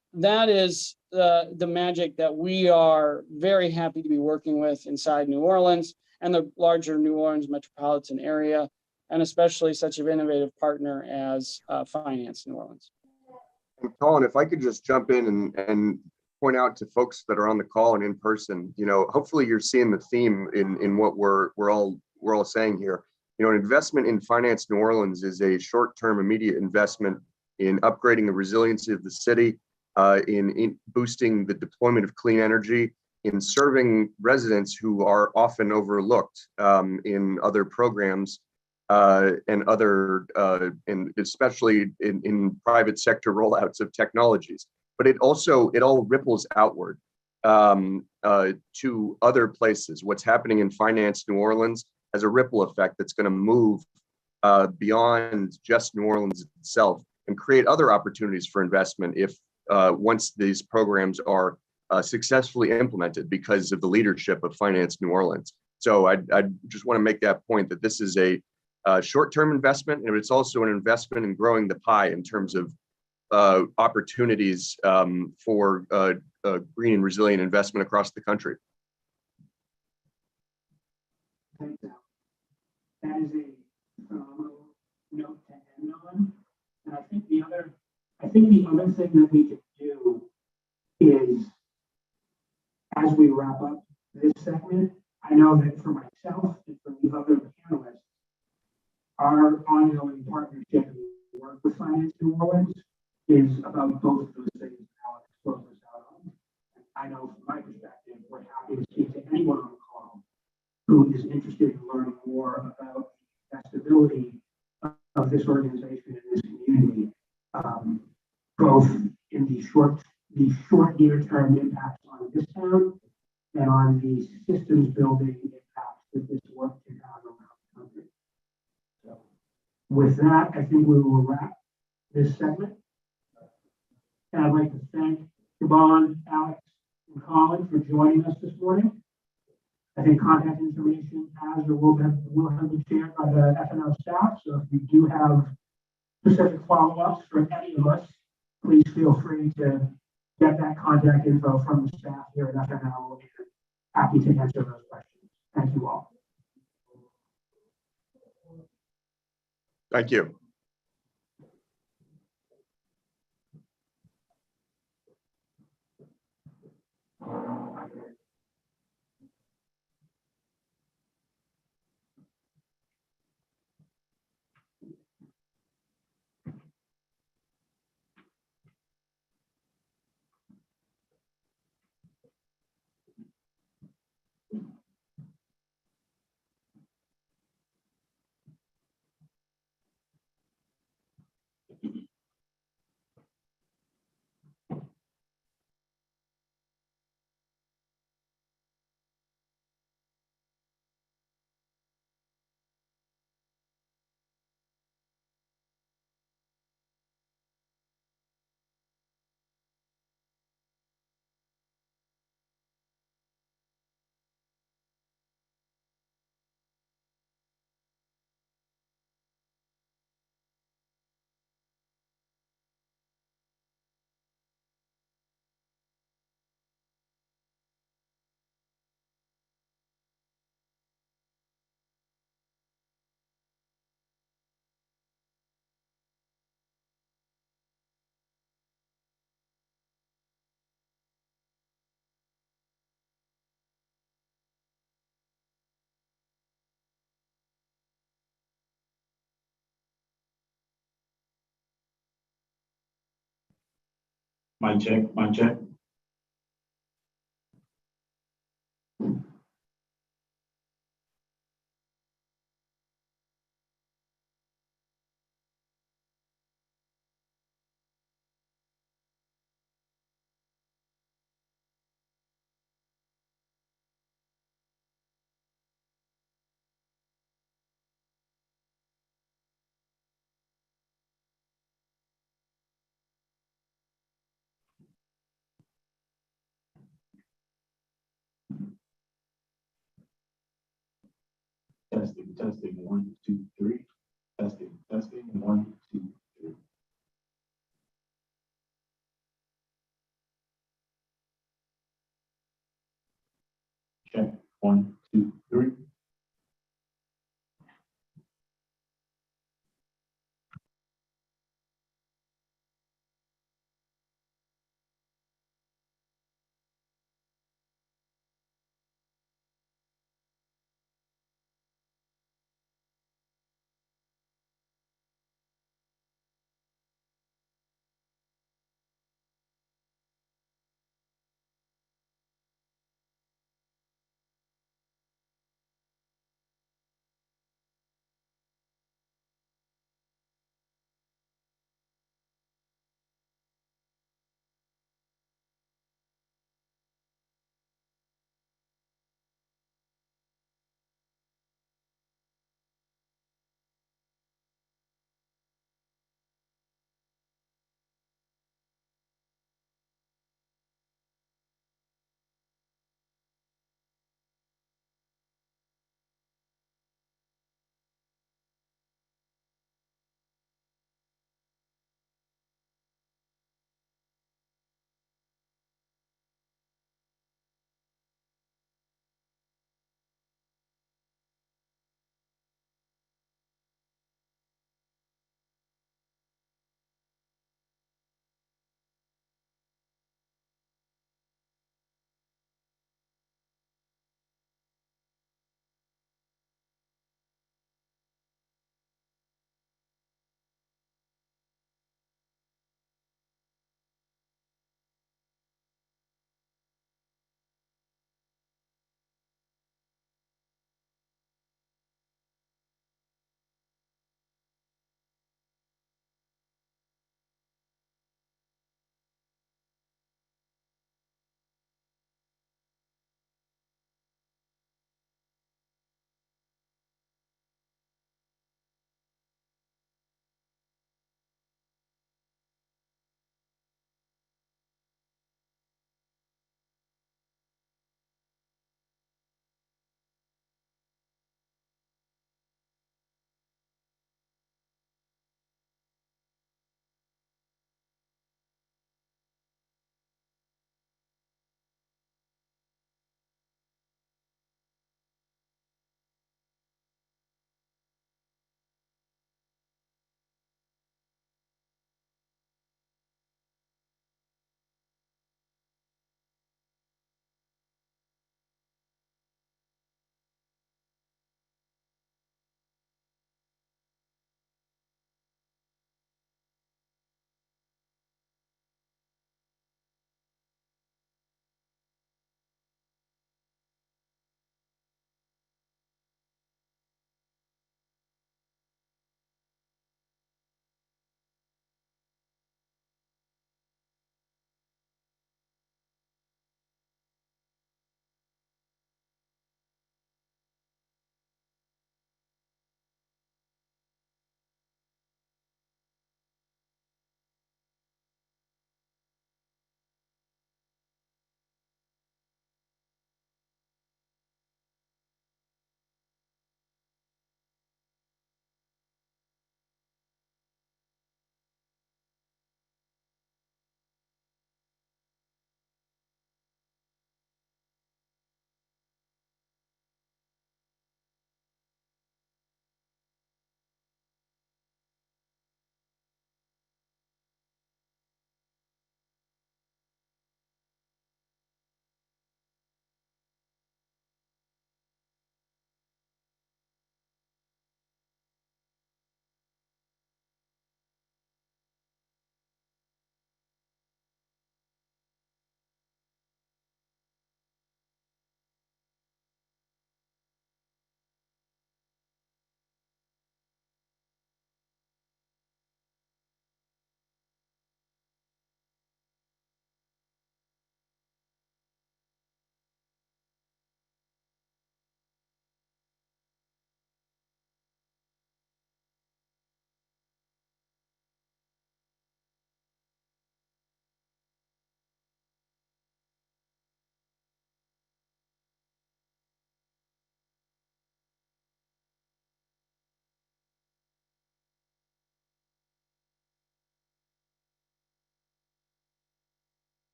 is the magic that we are very happy to be working with inside New Orleans and the larger New Orleans metropolitan area, and especially such an innovative partner as Finance New Orleans. And Colin, if I could just jump in and point out to folks that are on the call and in person, hopefully you're seeing the theme in what we're all saying here. An investment in Finance New Orleans is a short-term immediate investment in upgrading the resiliency of the city, in boosting the deployment of clean energy, in serving residents who are often overlooked in other programs and especially in private sector rollouts of technologies. But it all ripples outward to other places. What's happening in Finance New Orleans has a ripple effect that's going to move beyond just New Orleans itself and create other opportunities for investment if once these programs are successfully implemented because of the leadership of Finance New Orleans. So I just want to make that point, that this is a short-term investment, and it's also an investment in growing the pie in terms of opportunities for green and resilient investment across the country. Thanks, Al. That is a phenomenal note to end on. And I think the other thing that we could do is, as we wrap up this segment, I know that for myself and for the other panelists, our ongoing partnership and work with Finance New Orleans is about both of those things Alex closed us out on. I know from my perspective, we're happy to speak to anyone on the call who is interested in learning more about the accessibility of this organization and this community, both in the short near-term impacts on this town and on the systems building impacts that this work can have around the country. So with that, I think we will wrap this segment. And I'd like to thank Siobhan, Alex, and Colin for joining us this morning. I think contact information will have been shared by the FNO staff. So if you do have specific follow-ups from any of us, please feel free to get that contact info from the staff here at FNO. We're happy to answer those questions. Thank you all. Thank you. Mic check, mic check. Testing, testing, 1, 2, 3. Testing, testing, 1, 2, 3. Check, 1, 2, 3.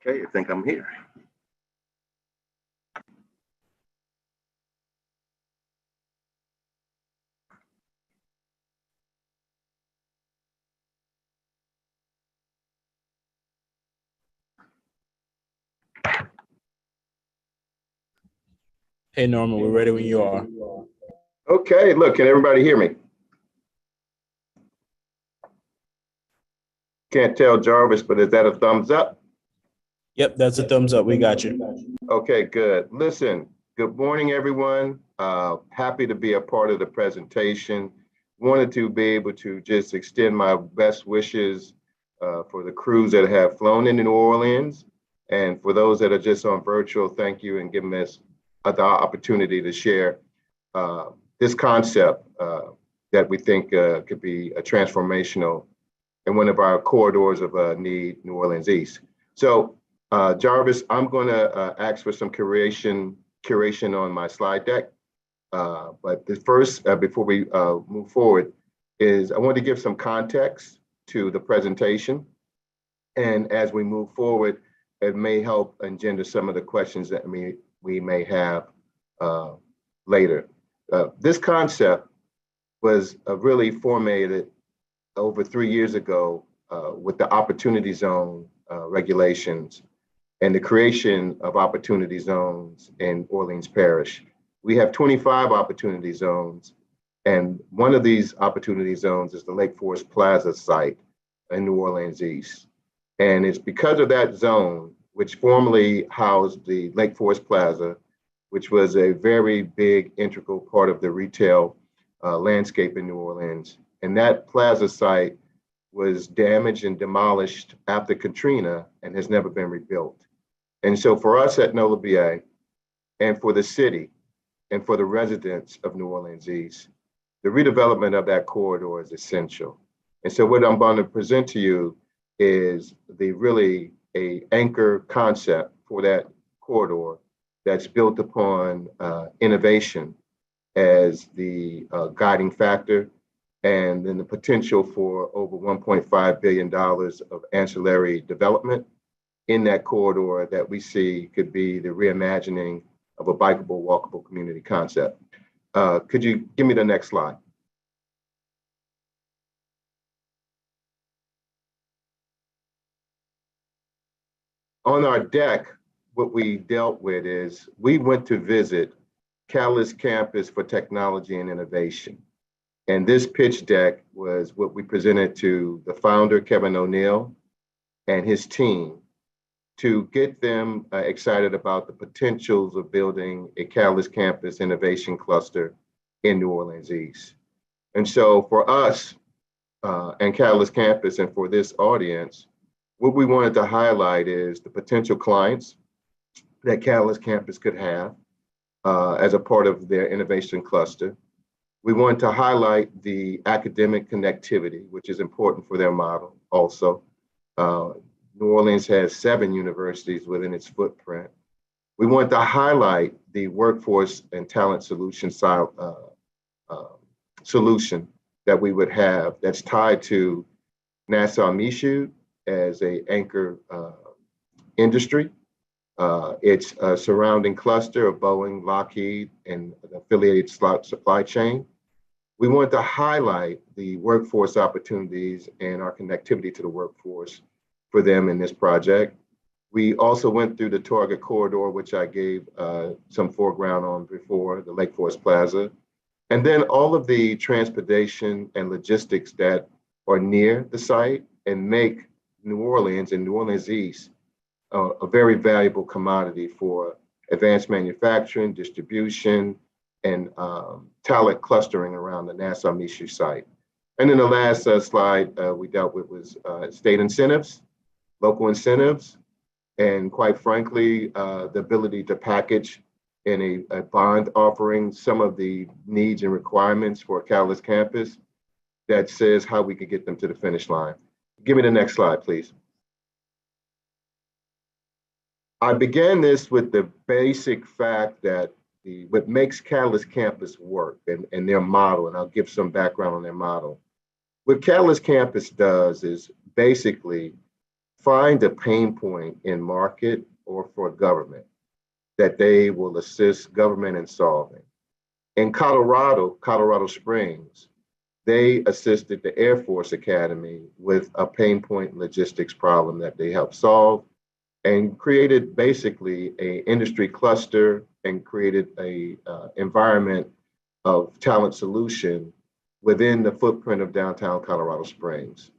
Okay, I think I'm here. Hey Norman, we're ready when you are. Okay, look, can everybody hear me? Can't tell Jarvis, but is that a thumbs up? Yep, that's a thumbs up. We got you. Okay, good. Listen, good morning, everyone. Happy to be a part of the presentation. Wanted to be able to just extend my best wishes for the crews that have flown into New Orleans. And for those that are just on virtual, thank you and giving us the opportunity to share this concept that we think could be a transformational in one of our corridors of need, New Orleans East. So Jarvis, I'm going to ask for some curation on my slide deck. But the first, before we move forward, is I want to give some context to the presentation. And as we move forward, it may help engender some of the questions that we may have later. This concept was really formulated over 3 years ago with the Opportunity Zone regulations and the creation of Opportunity Zones in Orleans Parish. We have 25 Opportunity Zones, and one of these Opportunity Zones is the Lake Forest Plaza site in New Orleans East. And it's because of that zone, which formerly housed the Lake Forest Plaza, which was a very big integral part of the retail landscape in New Orleans. And that plaza site was damaged and demolished after Katrina and has never been rebuilt. And so for us at NOLA BA and for the city and for the residents of New Orleans East, the redevelopment of that corridor is essential. And so what I'm going to present to you is really a anchor concept for that corridor that's built upon innovation as the guiding factor, and then the potential for over $1.5 billion of ancillary development in that corridor that we see could be the reimagining of a bikeable, walkable community concept. Could you give me the next slide? On our deck, what we dealt with is we went to visit Catalyst Campus for Technology and Innovation. And this pitch deck was what we presented to the founder, Kevin O'Neill, and his team to get them excited about the potentials of building a Catalyst Campus Innovation Cluster in New Orleans East. And so for us and Catalyst Campus and for this audience, what we wanted to highlight is the potential clients that Catalyst Campus could have as a part of their innovation cluster. We want to highlight the academic connectivity, which is important for their model also. New Orleans has 7 universities within its footprint. We want to highlight the workforce and talent solution solution that we would have that's tied to Nassau Michoud as a anchor industry. It's a surrounding cluster of Boeing, Lockheed, and the affiliated supply chain. We want to highlight the workforce opportunities and our connectivity to the workforce for them in this project. We also went through the target corridor, which I gave some foreground on before, the Lake Forest Plaza. And then all of the transportation and logistics that are near the site and make New Orleans and New Orleans East a very valuable commodity for advanced manufacturing, distribution, and talent clustering around the Nassau Michoud site. And then the last slide we dealt with was state incentives, local incentives, and quite frankly, the ability to package in a bond offering some of the needs and requirements for a Catalyst Campus that says how we could get them to the finish line. Give me the next slide, please. I began this with the basic fact that what makes Catalyst Campus work and their model, and I'll give some background on their model. What Catalyst Campus does is basically find a pain point in market or for government that they will assist government in solving. In Colorado Springs, they assisted the Air Force Academy with a pain point logistics problem that they helped solve and created basically a industry cluster and created a environment of talent solution within the footprint of downtown Colorado Springs.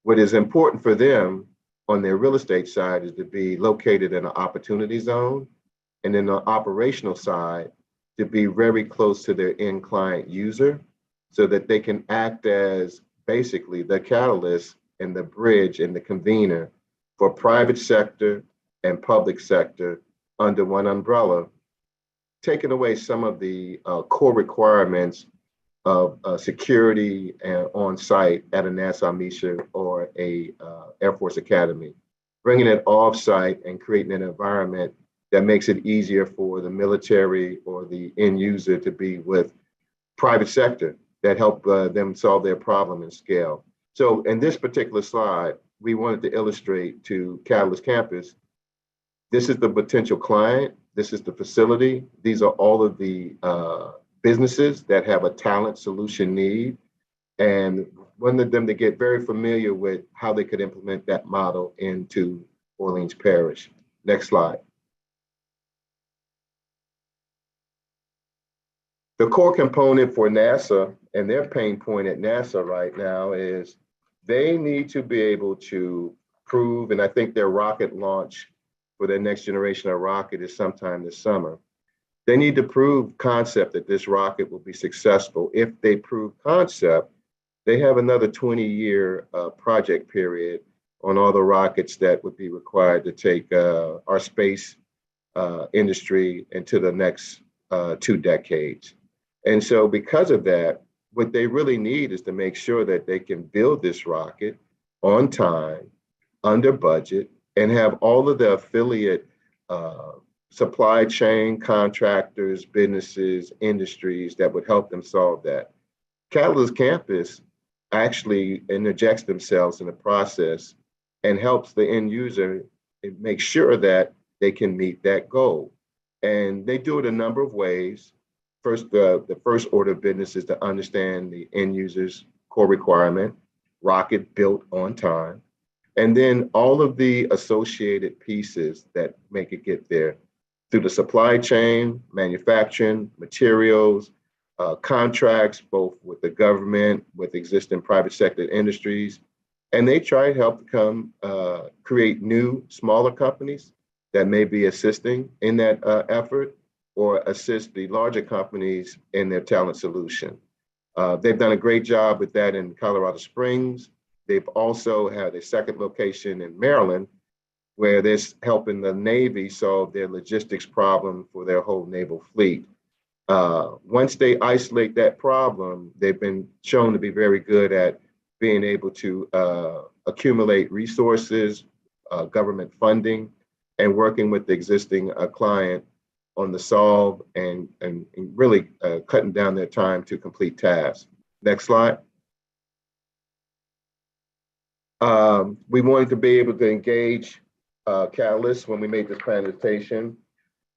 What is important for them on their real estate side is to be located in an opportunity zone, and then the operational side to be very close to their end client user so that they can act as basically the catalyst and the bridge and the convener for private sector and public sector under one umbrella, taking away some of the core requirements of security and on site at a NASA mission or a Air Force Academy, bringing it off site and creating an environment that makes it easier for the military or the end user to be with private sector that help them solve their problem and scale. So in this particular slide, we wanted to illustrate to Catalyst Campus, this is the potential client, this is the facility, these are all of the businesses that have a talent solution need, and wanted them to get very familiar with how they could implement that model into Orleans Parish. Next slide. The core component for NASA and their pain point at NASA right now is they need to be able to prove, and I think their rocket launch for their next generation of rocket is sometime this summer. They need to prove concept that this rocket will be successful. If they prove concept, they have another 20-year project period on all the rockets that would be required to take our space industry into the next 2 decades. And so because of that, what they really need is to make sure that they can build this rocket on time, under budget, and have all of the affiliate supply chain, contractors, businesses, industries that would help them solve that. Catalyst Campus actually interjects themselves in the process and helps the end user make sure that they can meet that goal. And they do it a number of ways. First, the first order of business is to understand the end user's core requirement, rocket built on time, and then all of the associated pieces that make it get there through the supply chain, manufacturing, materials, contracts, both with the government, with existing private sector industries. And they try to help create new, smaller companies that may be assisting in that effort, or assist the larger companies in their talent solution. They've done a great job with that in Colorado Springs. They've also had a second location in Maryland, where they're helping the Navy solve their logistics problem for their whole naval fleet. Once they isolate that problem, they've been shown to be very good at being able to accumulate resources, government funding, and working with the existing client on the solve and really cutting down their time to complete tasks. Next slide. We wanted to be able to engage Catalyst when we made this presentation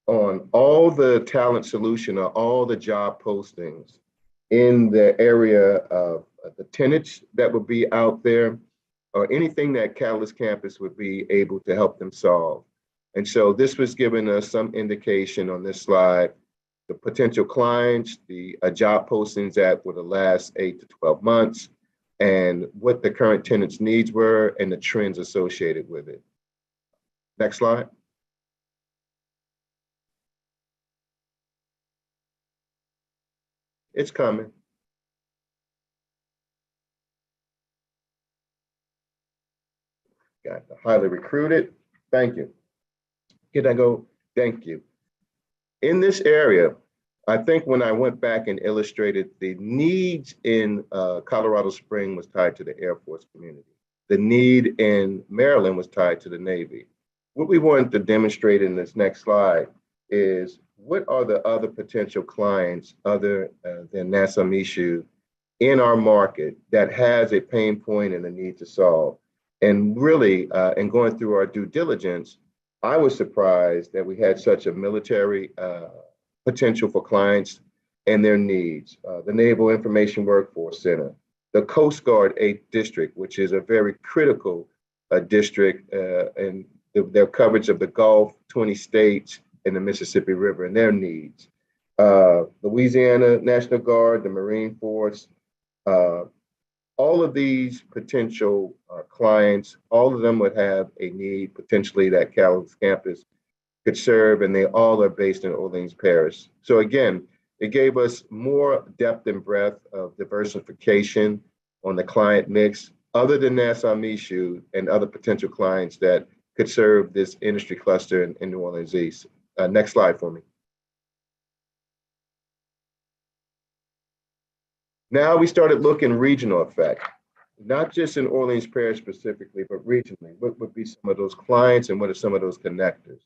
on all the talent solution or all the job postings in the area of the tenants that would be out there, or anything that Catalyst Campus would be able to help them solve. And so this was giving us some indication on this slide, the potential clients, the job postings at for the last 8 to 12 months, and what the current tenants' needs were and the trends associated with it. Next slide. It's coming. Got the highly recruited. Thank you. Can I go? Thank you. In this area, I think when I went back and illustrated the needs in Colorado Springs was tied to the Air Force community. The need in Maryland was tied to the Navy. What we wanted to demonstrate in this next slide is what are the other potential clients other than NASA Mishu in our market that has a pain point and a need to solve. And really, in going through our due diligence, I was surprised that we had such a military potential for clients and their needs. The Naval Information Workforce Center, the Coast Guard 8th District, which is a very critical district in their coverage of the Gulf, 20 states, and the Mississippi River and their needs. Louisiana National Guard, the Marine Force, all of these potential clients, all of them would have a need potentially that Cal's campus could serve, and they all are based in Orleans Parish. So again, it gave us more depth and breadth of diversification on the client mix, other than Nassau Michoud and other potential clients that could serve this industry cluster in New Orleans East. Next slide for me. Now we started looking regional effect, not just in Orleans Parish specifically, but regionally. What would be some of those clients and what are some of those connectors?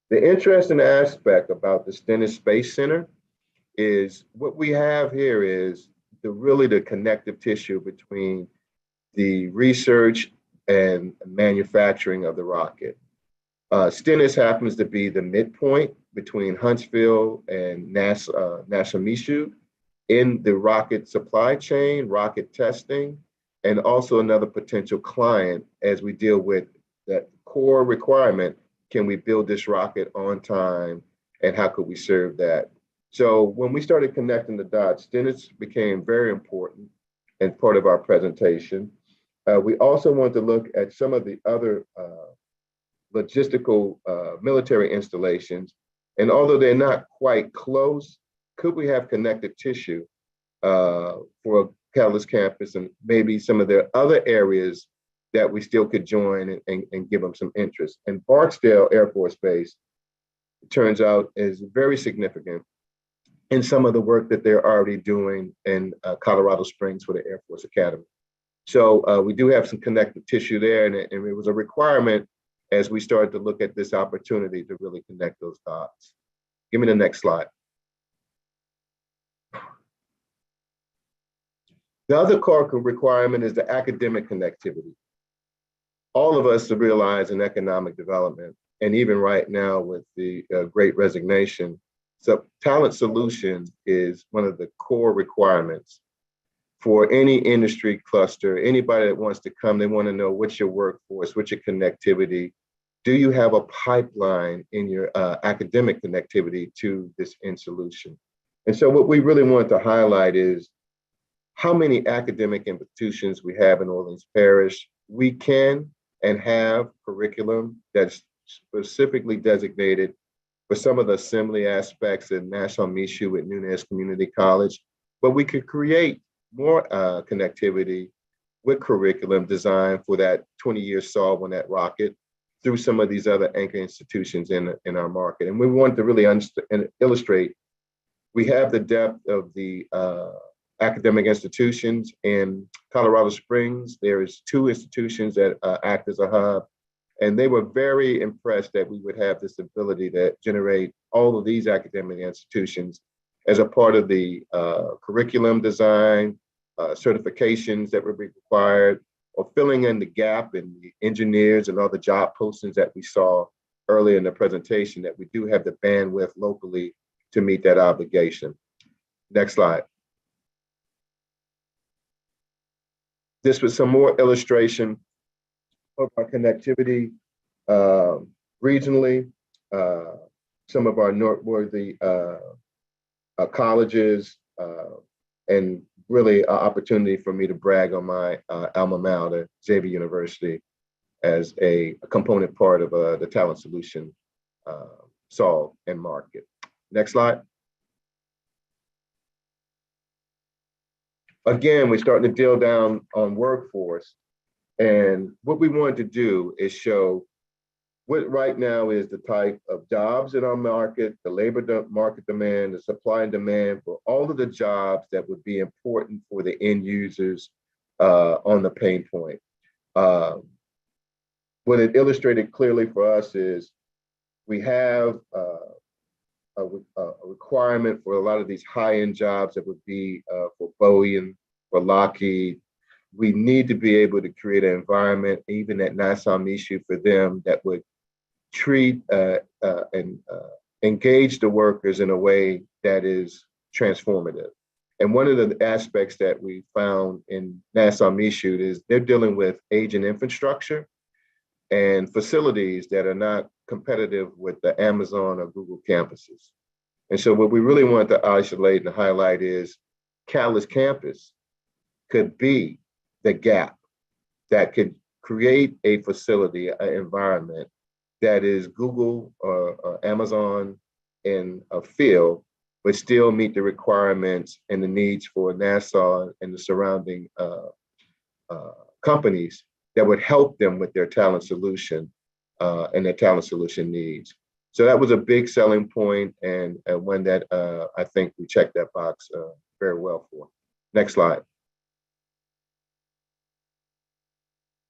The interesting aspect about the Stennis Space Center is what we have here is really the connective tissue between the research and manufacturing of the rocket. Stennis happens to be the midpoint between Huntsville and Nassau Michoud in the rocket supply chain, rocket testing, and also another potential client as we deal with that core requirement. Can we build this rocket on time, and how could we serve that? So when we started connecting the dots, Stennis became very important and part of our presentation. We also want to look at some of the other logistical military installations. And although they're not quite close, could we have connected tissue for Catalyst Campus and maybe some of their other areas that we still could join and give them some interest? And Barksdale Air Force Base, it turns out, is very significant in some of the work that they're already doing in Colorado Springs for the Air Force Academy. So we do have some connective tissue there, and it was a requirement as we started to look at this opportunity to really connect those dots. Give me the next slide. The other core requirement is the academic connectivity. All of us realize in economic development, and even right now with the Great Resignation, so talent solution is one of the core requirements for any industry cluster. Anybody that wants to come, they want to know what's your workforce, what's your connectivity. Do you have a pipeline in your academic connectivity to this end solution? And so what we really want to highlight is how many academic institutions we have in Orleans Parish. We can and have curriculum that's specifically designated for some of the assembly aspects in Nassau Michoud at Nunez Community College, but we could create more connectivity with curriculum designed for that 20-year solve on that rocket through some of these other anchor institutions in our market. And we want to really illustrate, we have the depth of the academic institutions in Colorado Springs. There is 2 institutions that act as a hub. And they were very impressed that we would have this ability to generate all of these academic institutions as a part of the curriculum design, certifications that would be required, or filling in the gap in the engineers and all the job postings that we saw earlier in the presentation, that we do have the bandwidth locally to meet that obligation. Next slide. This was some more illustration of our connectivity regionally, some of our noteworthy colleges, and really an opportunity for me to brag on my alma mater, Xavier University, as a component part of the talent solution solve and market. Next slide. Again, we're starting to drill down on workforce. And what we wanted to do is show what right now is the type of jobs in our market, the labor market demand, the supply and demand for all of the jobs that would be important for the end users on the pain point. What it illustrated clearly for us is we have a requirement for a lot of these high-end jobs that would be for Boeing, for Lockheed, we need to be able to create an environment, even at Nassau Mishu, for them that would treat and engage the workers in a way that is transformative. And one of the aspects that we found in Nassau Mishu is they're dealing with aging infrastructure and facilities that are not competitive with the Amazon or Google campuses. And so what we really want to isolate and highlight is Catalyst Campus could be the gap that could create a facility, an environment that is Google or Amazon in a field, but still meet the requirements and the needs for Nassau and the surrounding companies that would help them with their talent solution and their talent solution needs. So that was a big selling point and one that I think we checked that box very well for. Next slide.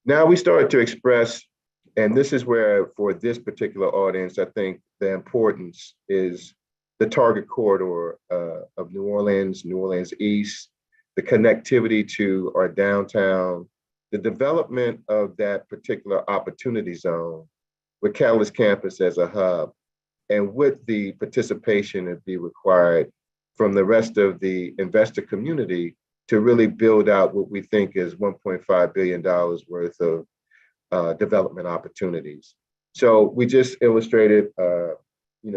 Now we started to express, and this is where for this particular audience, I think the importance is the target corridor of New Orleans East, the connectivity to our downtown, the development of that particular opportunity zone with Catalyst Campus as a hub, and with the participation that be required from the rest of the investor community to really build out what we think is $1.5 billion worth of development opportunities. So we just illustrated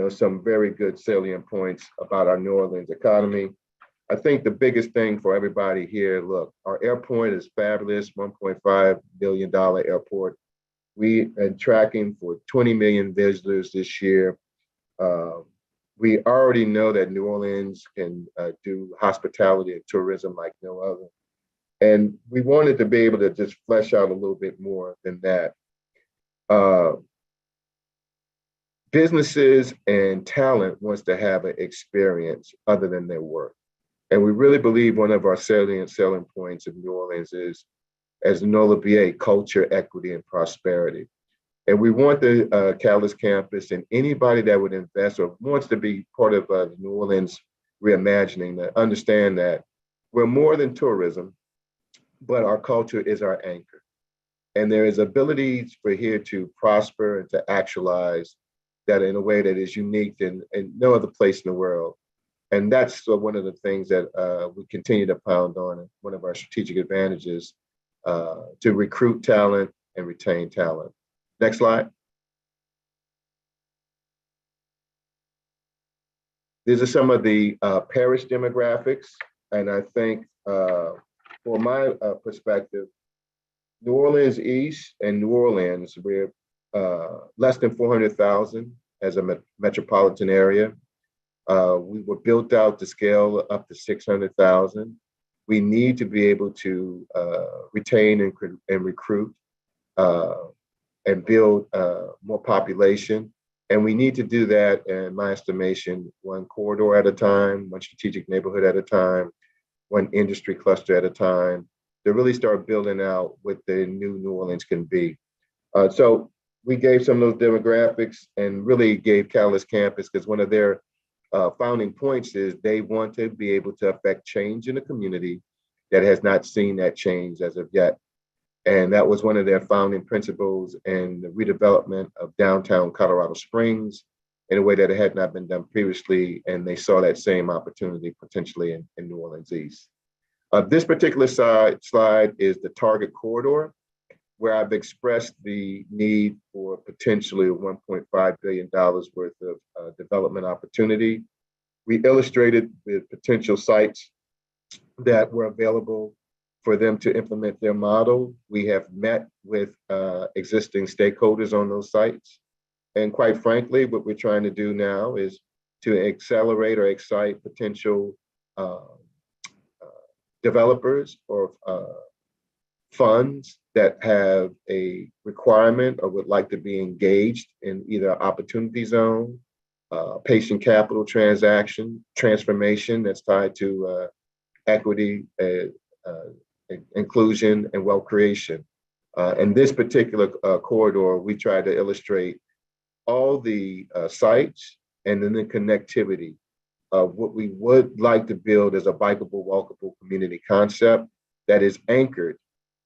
some very good salient points about our New Orleans economy. I think the biggest thing for everybody here, look, our airport is fabulous, $1.5 billion airport. We are tracking for 20 million visitors this year. We already know that New Orleans can do hospitality and tourism like no other. And we wanted to be able to just flesh out a little bit more than that. Businesses and talent wants to have an experience other than their work. And we really believe one of our salient selling points of New Orleans is, as Nola BA, culture, equity, and prosperity. And we want the Catalyst Campus and anybody that would invest or wants to be part of New Orleans reimagining to understand that we're more than tourism, but our culture is our anchor. And there is abilities for here to prosper and to actualize that in a way that is unique in no other place in the world. And that's one of the things that we continue to pound on, one of our strategic advantages to recruit talent and retain talent. Next slide. These are some of the parish demographics. And I think for my perspective, New Orleans East and New Orleans, we're less than 400,000 as a metropolitan area. We were built out to scale up to 600,000. We need to be able to retain and recruit and build more population. And we need to do that, in my estimation, one corridor at a time, one strategic neighborhood at a time, one industry cluster at a time, to really start building out what the new New Orleans can be. So we gave some of those demographics and really gave Catalyst Campus, because one of their founding points is they want to be able to affect change in a community that has not seen that change as of yet. And that was one of their founding principles in the redevelopment of downtown Colorado Springs in a way that it had not been done previously. And they saw that same opportunity potentially in New Orleans East. This particular slide is the target corridor, where I've expressed the need for potentially $1.5 billion worth of development opportunity. We illustrated the potential sites that were available for them to implement their model. We have met with existing stakeholders on those sites. And quite frankly, what we're trying to do now is to accelerate or excite potential developers or funds that have a requirement or would like to be engaged in either opportunity zone, patient capital transformation that's tied to equity, inclusion, and wealth creation. In this particular corridor, we try to illustrate all the sites and then the connectivity of what we would like to build as a bikeable, walkable community concept that is anchored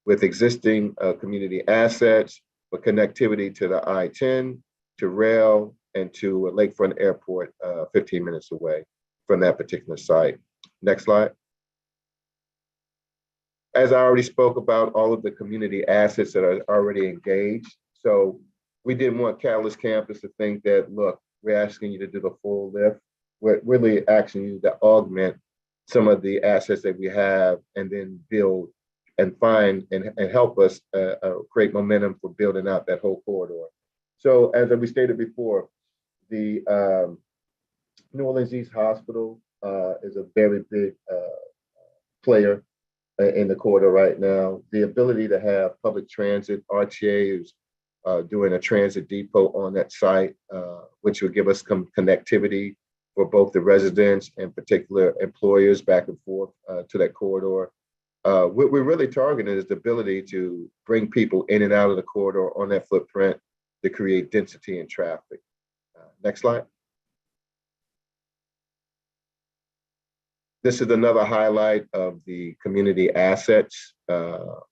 with existing community assets, for connectivity to the I-10, to rail, and to Lakefront Airport, 15 minutes away from that particular site. Next slide. As I already spoke about, all of the community assets that are already engaged. So we didn't want Catalyst Campus to think that, look, we're asking you to do the full lift. We're really asking you to augment some of the assets that we have and then build and find and help us create momentum for building out that whole corridor. So as we stated before, the New Orleans East Hospital is a very big player in the corridor right now. The ability to have public transit, RTA is doing a transit depot on that site, which will give us some connectivity for both the residents and particular employers back and forth to that corridor. What we're really targeting is the ability to bring people in and out of the corridor on that footprint to create density and traffic. Next slide. This is another highlight of the community assets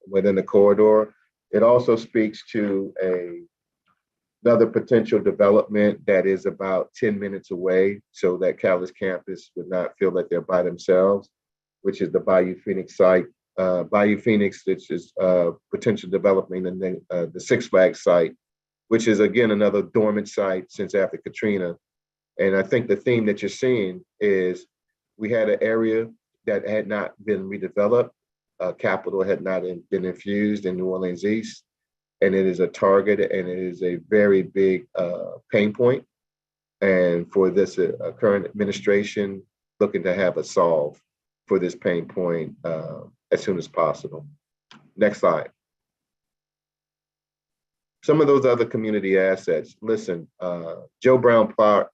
within the corridor. It also speaks to another potential development that is about 10 minutes away, so that Catalyst Campus would not feel that they're by themselves, which is the Bayou Phoenix site. Bayou Phoenix, which is potential development in the Six Flags site, which is again another dormant site since after Katrina. And I think the theme that you're seeing is we had an area that had not been redeveloped. Capital had not been infused in New Orleans East, and it is a target and it is a very big pain point. And for this current administration, looking to have a solve for this pain point as soon as possible. Next slide. Some of those other community assets. Listen, Joe Brown Park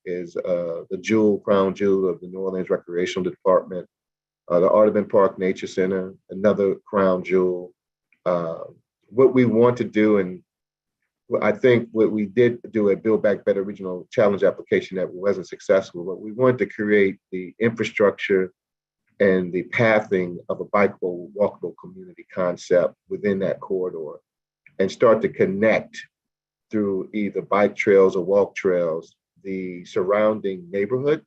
is the crown jewel of the New Orleans Recreational Department. The Audubon Park Nature Center, another crown jewel. What we want to do, and I think what we did do a Build Back Better Regional Challenge application that wasn't successful, but we wanted to create the infrastructure and the pathing of a bikeable, walkable community concept within that corridor and start to connect through either bike trails or walk trails, the surrounding neighborhood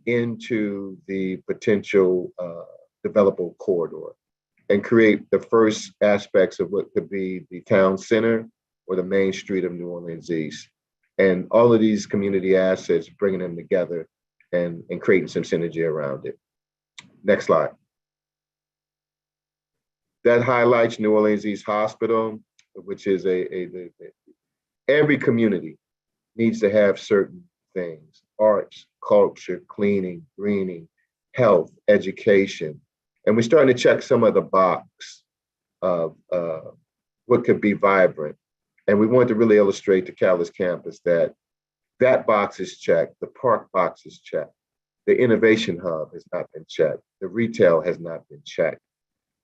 into the potential developable corridor and create the first aspects of what could be the town center or the main street of New Orleans East. And all of these community assets, bringing them together and creating some synergy around it. Next slide. That highlights New Orleans East Hospital, which is every community needs to have certain things: arts, culture, cleaning, greening, health, education. And we're starting to check some of the box of what could be vibrant. And we want to really illustrate to Catalyst Campus that that box is checked, the park box is checked, the innovation hub has not been checked, the retail has not been checked.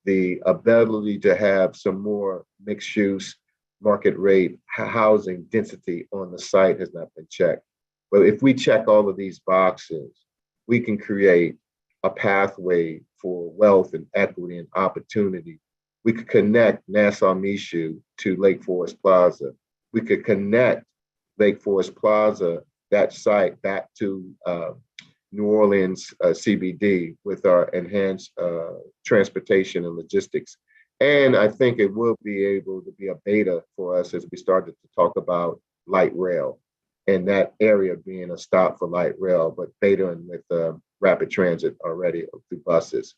The ability to have some more mixed use, market rate, housing density on the site has not been checked. But if we check all of these boxes, we can create a pathway for wealth and equity and opportunity. We could connect Nassau Mishu to Lake Forest Plaza. We could connect Lake Forest Plaza, that site, back to New Orleans CBD with our enhanced transportation and logistics. And I think it will be able to be a beta for us as we started to talk about light rail and that area being a stop for light rail, but beta with rapid transit already through buses.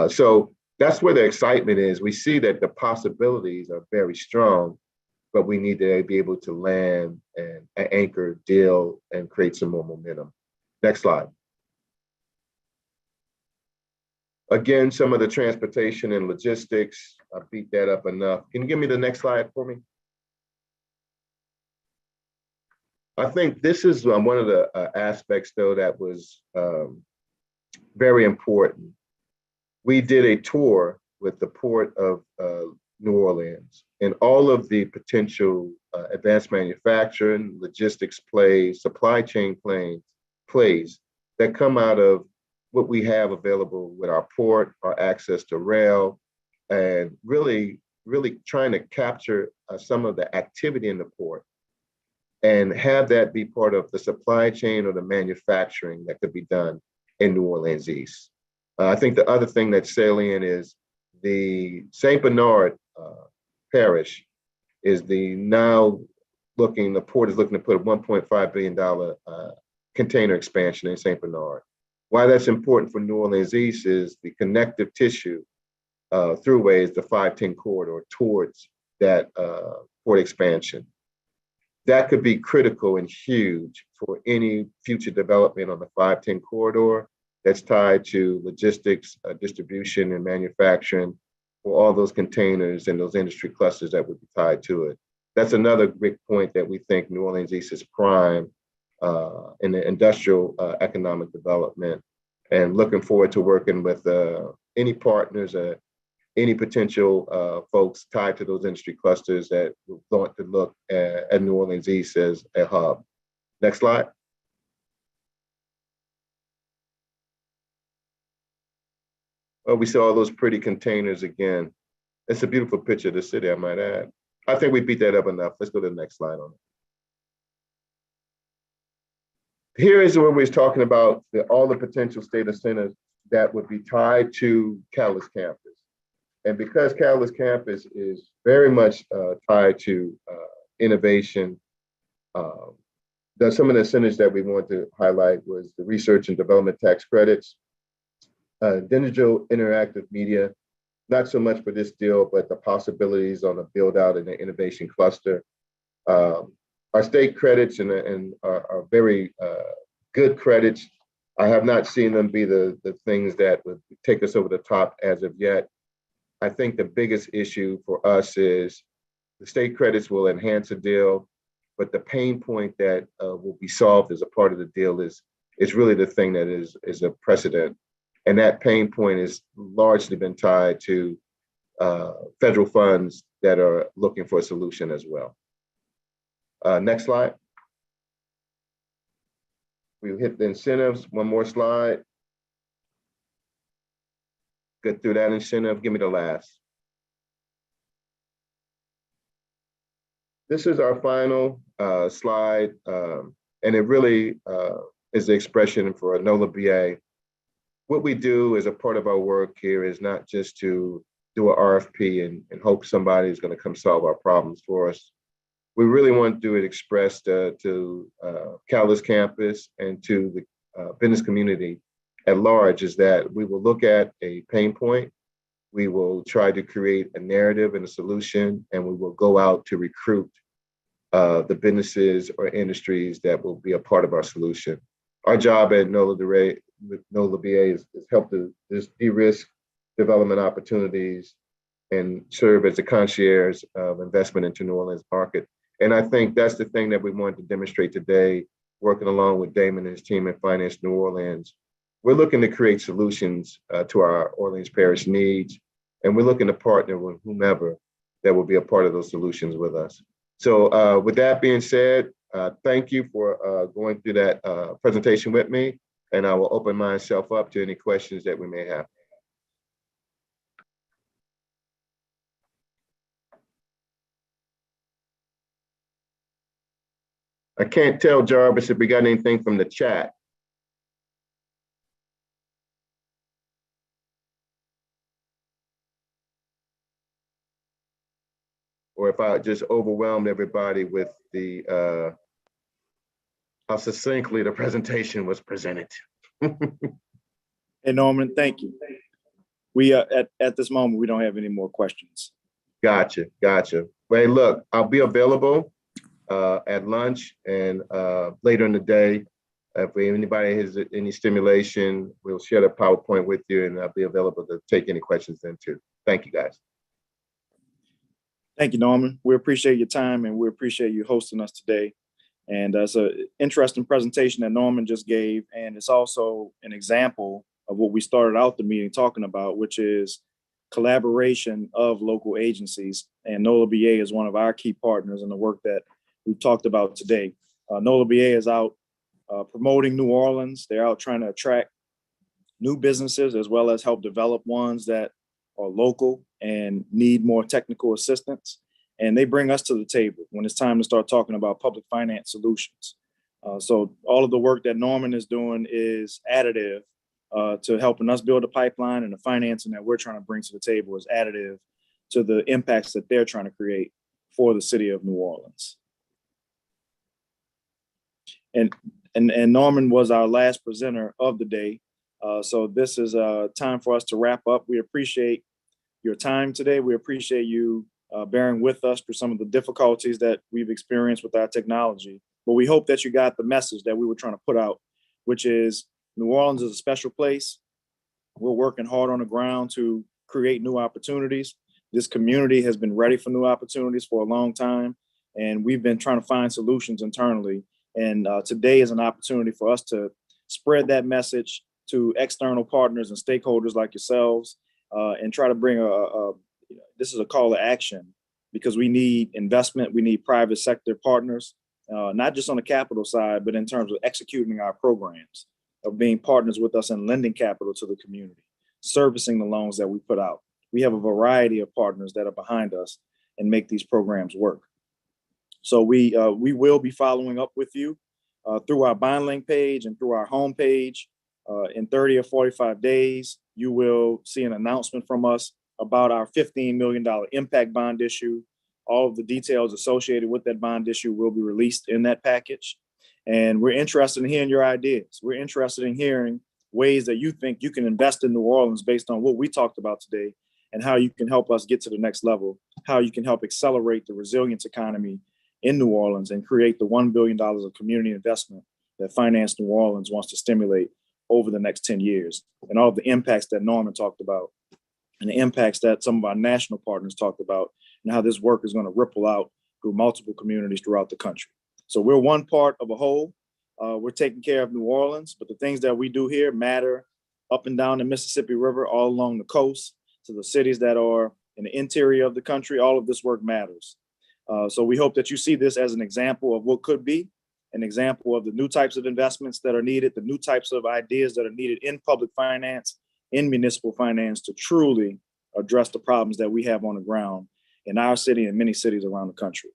So that's where the excitement is. We see that the possibilities are very strong, but we need to be able to land and anchor, deal, and create some more momentum. Next slide. Again, some of the transportation and logistics, I beat that up enough. Can you give me the next slide for me? I think this is one of the aspects, though, that was very important. We did a tour with the Port of New Orleans and all of the potential advanced manufacturing, logistics plays, supply chain plays that come out of what we have available with our port, our access to rail, and really trying to capture some of the activity in the port and have that be part of the supply chain or the manufacturing that could be done in New Orleans East. I think the other thing that's salient is the St. Bernard Parish is the port is looking to put a $1.5 billion container expansion in St. Bernard. Why that's important for New Orleans East is the connective tissue throughways, the 510 corridor towards that port expansion. That could be critical and huge for any future development on the 510 corridor that's tied to logistics, distribution, and manufacturing for all those containers and those industry clusters that would be tied to it. That's another big point that we think New Orleans East is prime in the industrial economic development, and looking forward to working with any partners, any potential folks tied to those industry clusters that want to look at New Orleans East as a hub. Next slide. Oh, we saw all those pretty containers again. It's a beautiful picture of the city, I might add. I think we beat that up enough. Let's go to the next slide on it. Here is where we're talking about all the potential data centers that would be tied to Catalyst Campus. And because Catalyst Campus is very much tied to innovation, some of the centers that we want to highlight was the research and development tax credits, digital interactive media, not so much for this deal, but the possibilities on a build out in the innovation cluster. Our state credits are very good credits. I have not seen them be the things that would take us over the top as of yet. I think the biggest issue for us is the state credits will enhance a deal, but the pain point that will be solved as a part of the deal is really the thing that is a precedent. And that pain point has largely been tied to federal funds that are looking for a solution as well. Next slide. We'll hit the incentives. One more slide. Get through that incentive. Give me the last. This is our final slide, and it really is the expression for NOLA BA. What we do as a part of our work here is not just to do an RFP and hope somebody is going to come solve our problems for us. We really want to do it expressed to Catalyst Campus and to the business community at large, is that we will look at a pain point, we will try to create a narrative and a solution, and we will go out to recruit the businesses or industries that will be a part of our solution. Our job at NOLA BA is help to de-risk development opportunities and serve as a concierge of investment into New Orleans market. And I think that's the thing that we wanted to demonstrate today, working along with Damon and his team at Finance New Orleans. We're looking to create solutions to our Orleans Parish needs, and we're looking to partner with whomever that will be a part of those solutions with us. So with that being said, thank you for going through that presentation with me, and I will open myself up to any questions that we may have. I can't tell, Jarvis, if we got anything from the chat. Or if I just overwhelmed everybody with the how succinctly the presentation was presented. Hey, Norman, thank you. We at this moment, we don't have any more questions. Gotcha. Well, look, I'll be available at lunch and later in the day. If anybody has any stimulation, we'll share the PowerPoint with you, and I'll be available to take any questions then too. Thank you, guys. Thank you, Norman. We appreciate your time, and we appreciate you hosting us today. And it's an interesting presentation that Norman just gave, and it's also an example of what we started out the meeting talking about, which is collaboration of local agencies. And NOLA BA is one of our key partners in the work that we've talked about today. NOLA BA is out promoting New Orleans. They're out trying to attract new businesses as well as help develop ones that are local and need more technical assistance. And they bring us to the table when it's time to start talking about public finance solutions. So all of the work that Norman is doing is additive to helping us build a pipeline, and the financing that we're trying to bring to the table is additive to the impacts that they're trying to create for the city of New Orleans. And Norman was our last presenter of the day. So this is time for us to wrap up. We appreciate your time today. We appreciate you bearing with us through some of the difficulties that we've experienced with our technology. But we hope that you got the message that we were trying to put out, which is New Orleans is a special place. We're working hard on the ground to create new opportunities. This community has been ready for new opportunities for a long time, and we've been trying to find solutions internally. And today is an opportunity for us to spread that message to external partners and stakeholders like yourselves, and try to bring this is a call to action, because we need investment. We need private sector partners, not just on the capital side, but in terms of executing our programs, of being partners with us and lending capital to the community, servicing the loans that we put out. We have a variety of partners that are behind us and make these programs work. So we will be following up with you through our bond link page and through our homepage. In 30 or 45 days, you will see an announcement from us about our $15 million impact bond issue. All of the details associated with that bond issue will be released in that package. And we're interested in hearing your ideas. We're interested in hearing ways that you think you can invest in New Orleans based on what we talked about today, and how you can help us get to the next level, how you can help accelerate the resilience economy in New Orleans and create the $1 billion of community investment that Finance New Orleans wants to stimulate over the next 10 years, and all of the impacts that Norman talked about, and the impacts that some of our national partners talked about, and how this work is going to ripple out through multiple communities throughout the country. So we're one part of a whole. We're taking care of New Orleans, but the things that we do here matter up and down the Mississippi River, all along the coast, to the cities that are in the interior of the country. All of this work matters. So we hope that you see this as an example of what could be, an example of the new types of investments that are needed, the new types of ideas that are needed in public finance, in municipal finance, to truly address the problems that we have on the ground in our city and many cities around the country.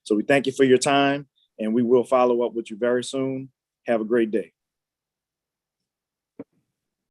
So we thank you for your time, and we will follow up with you very soon. Have a great day.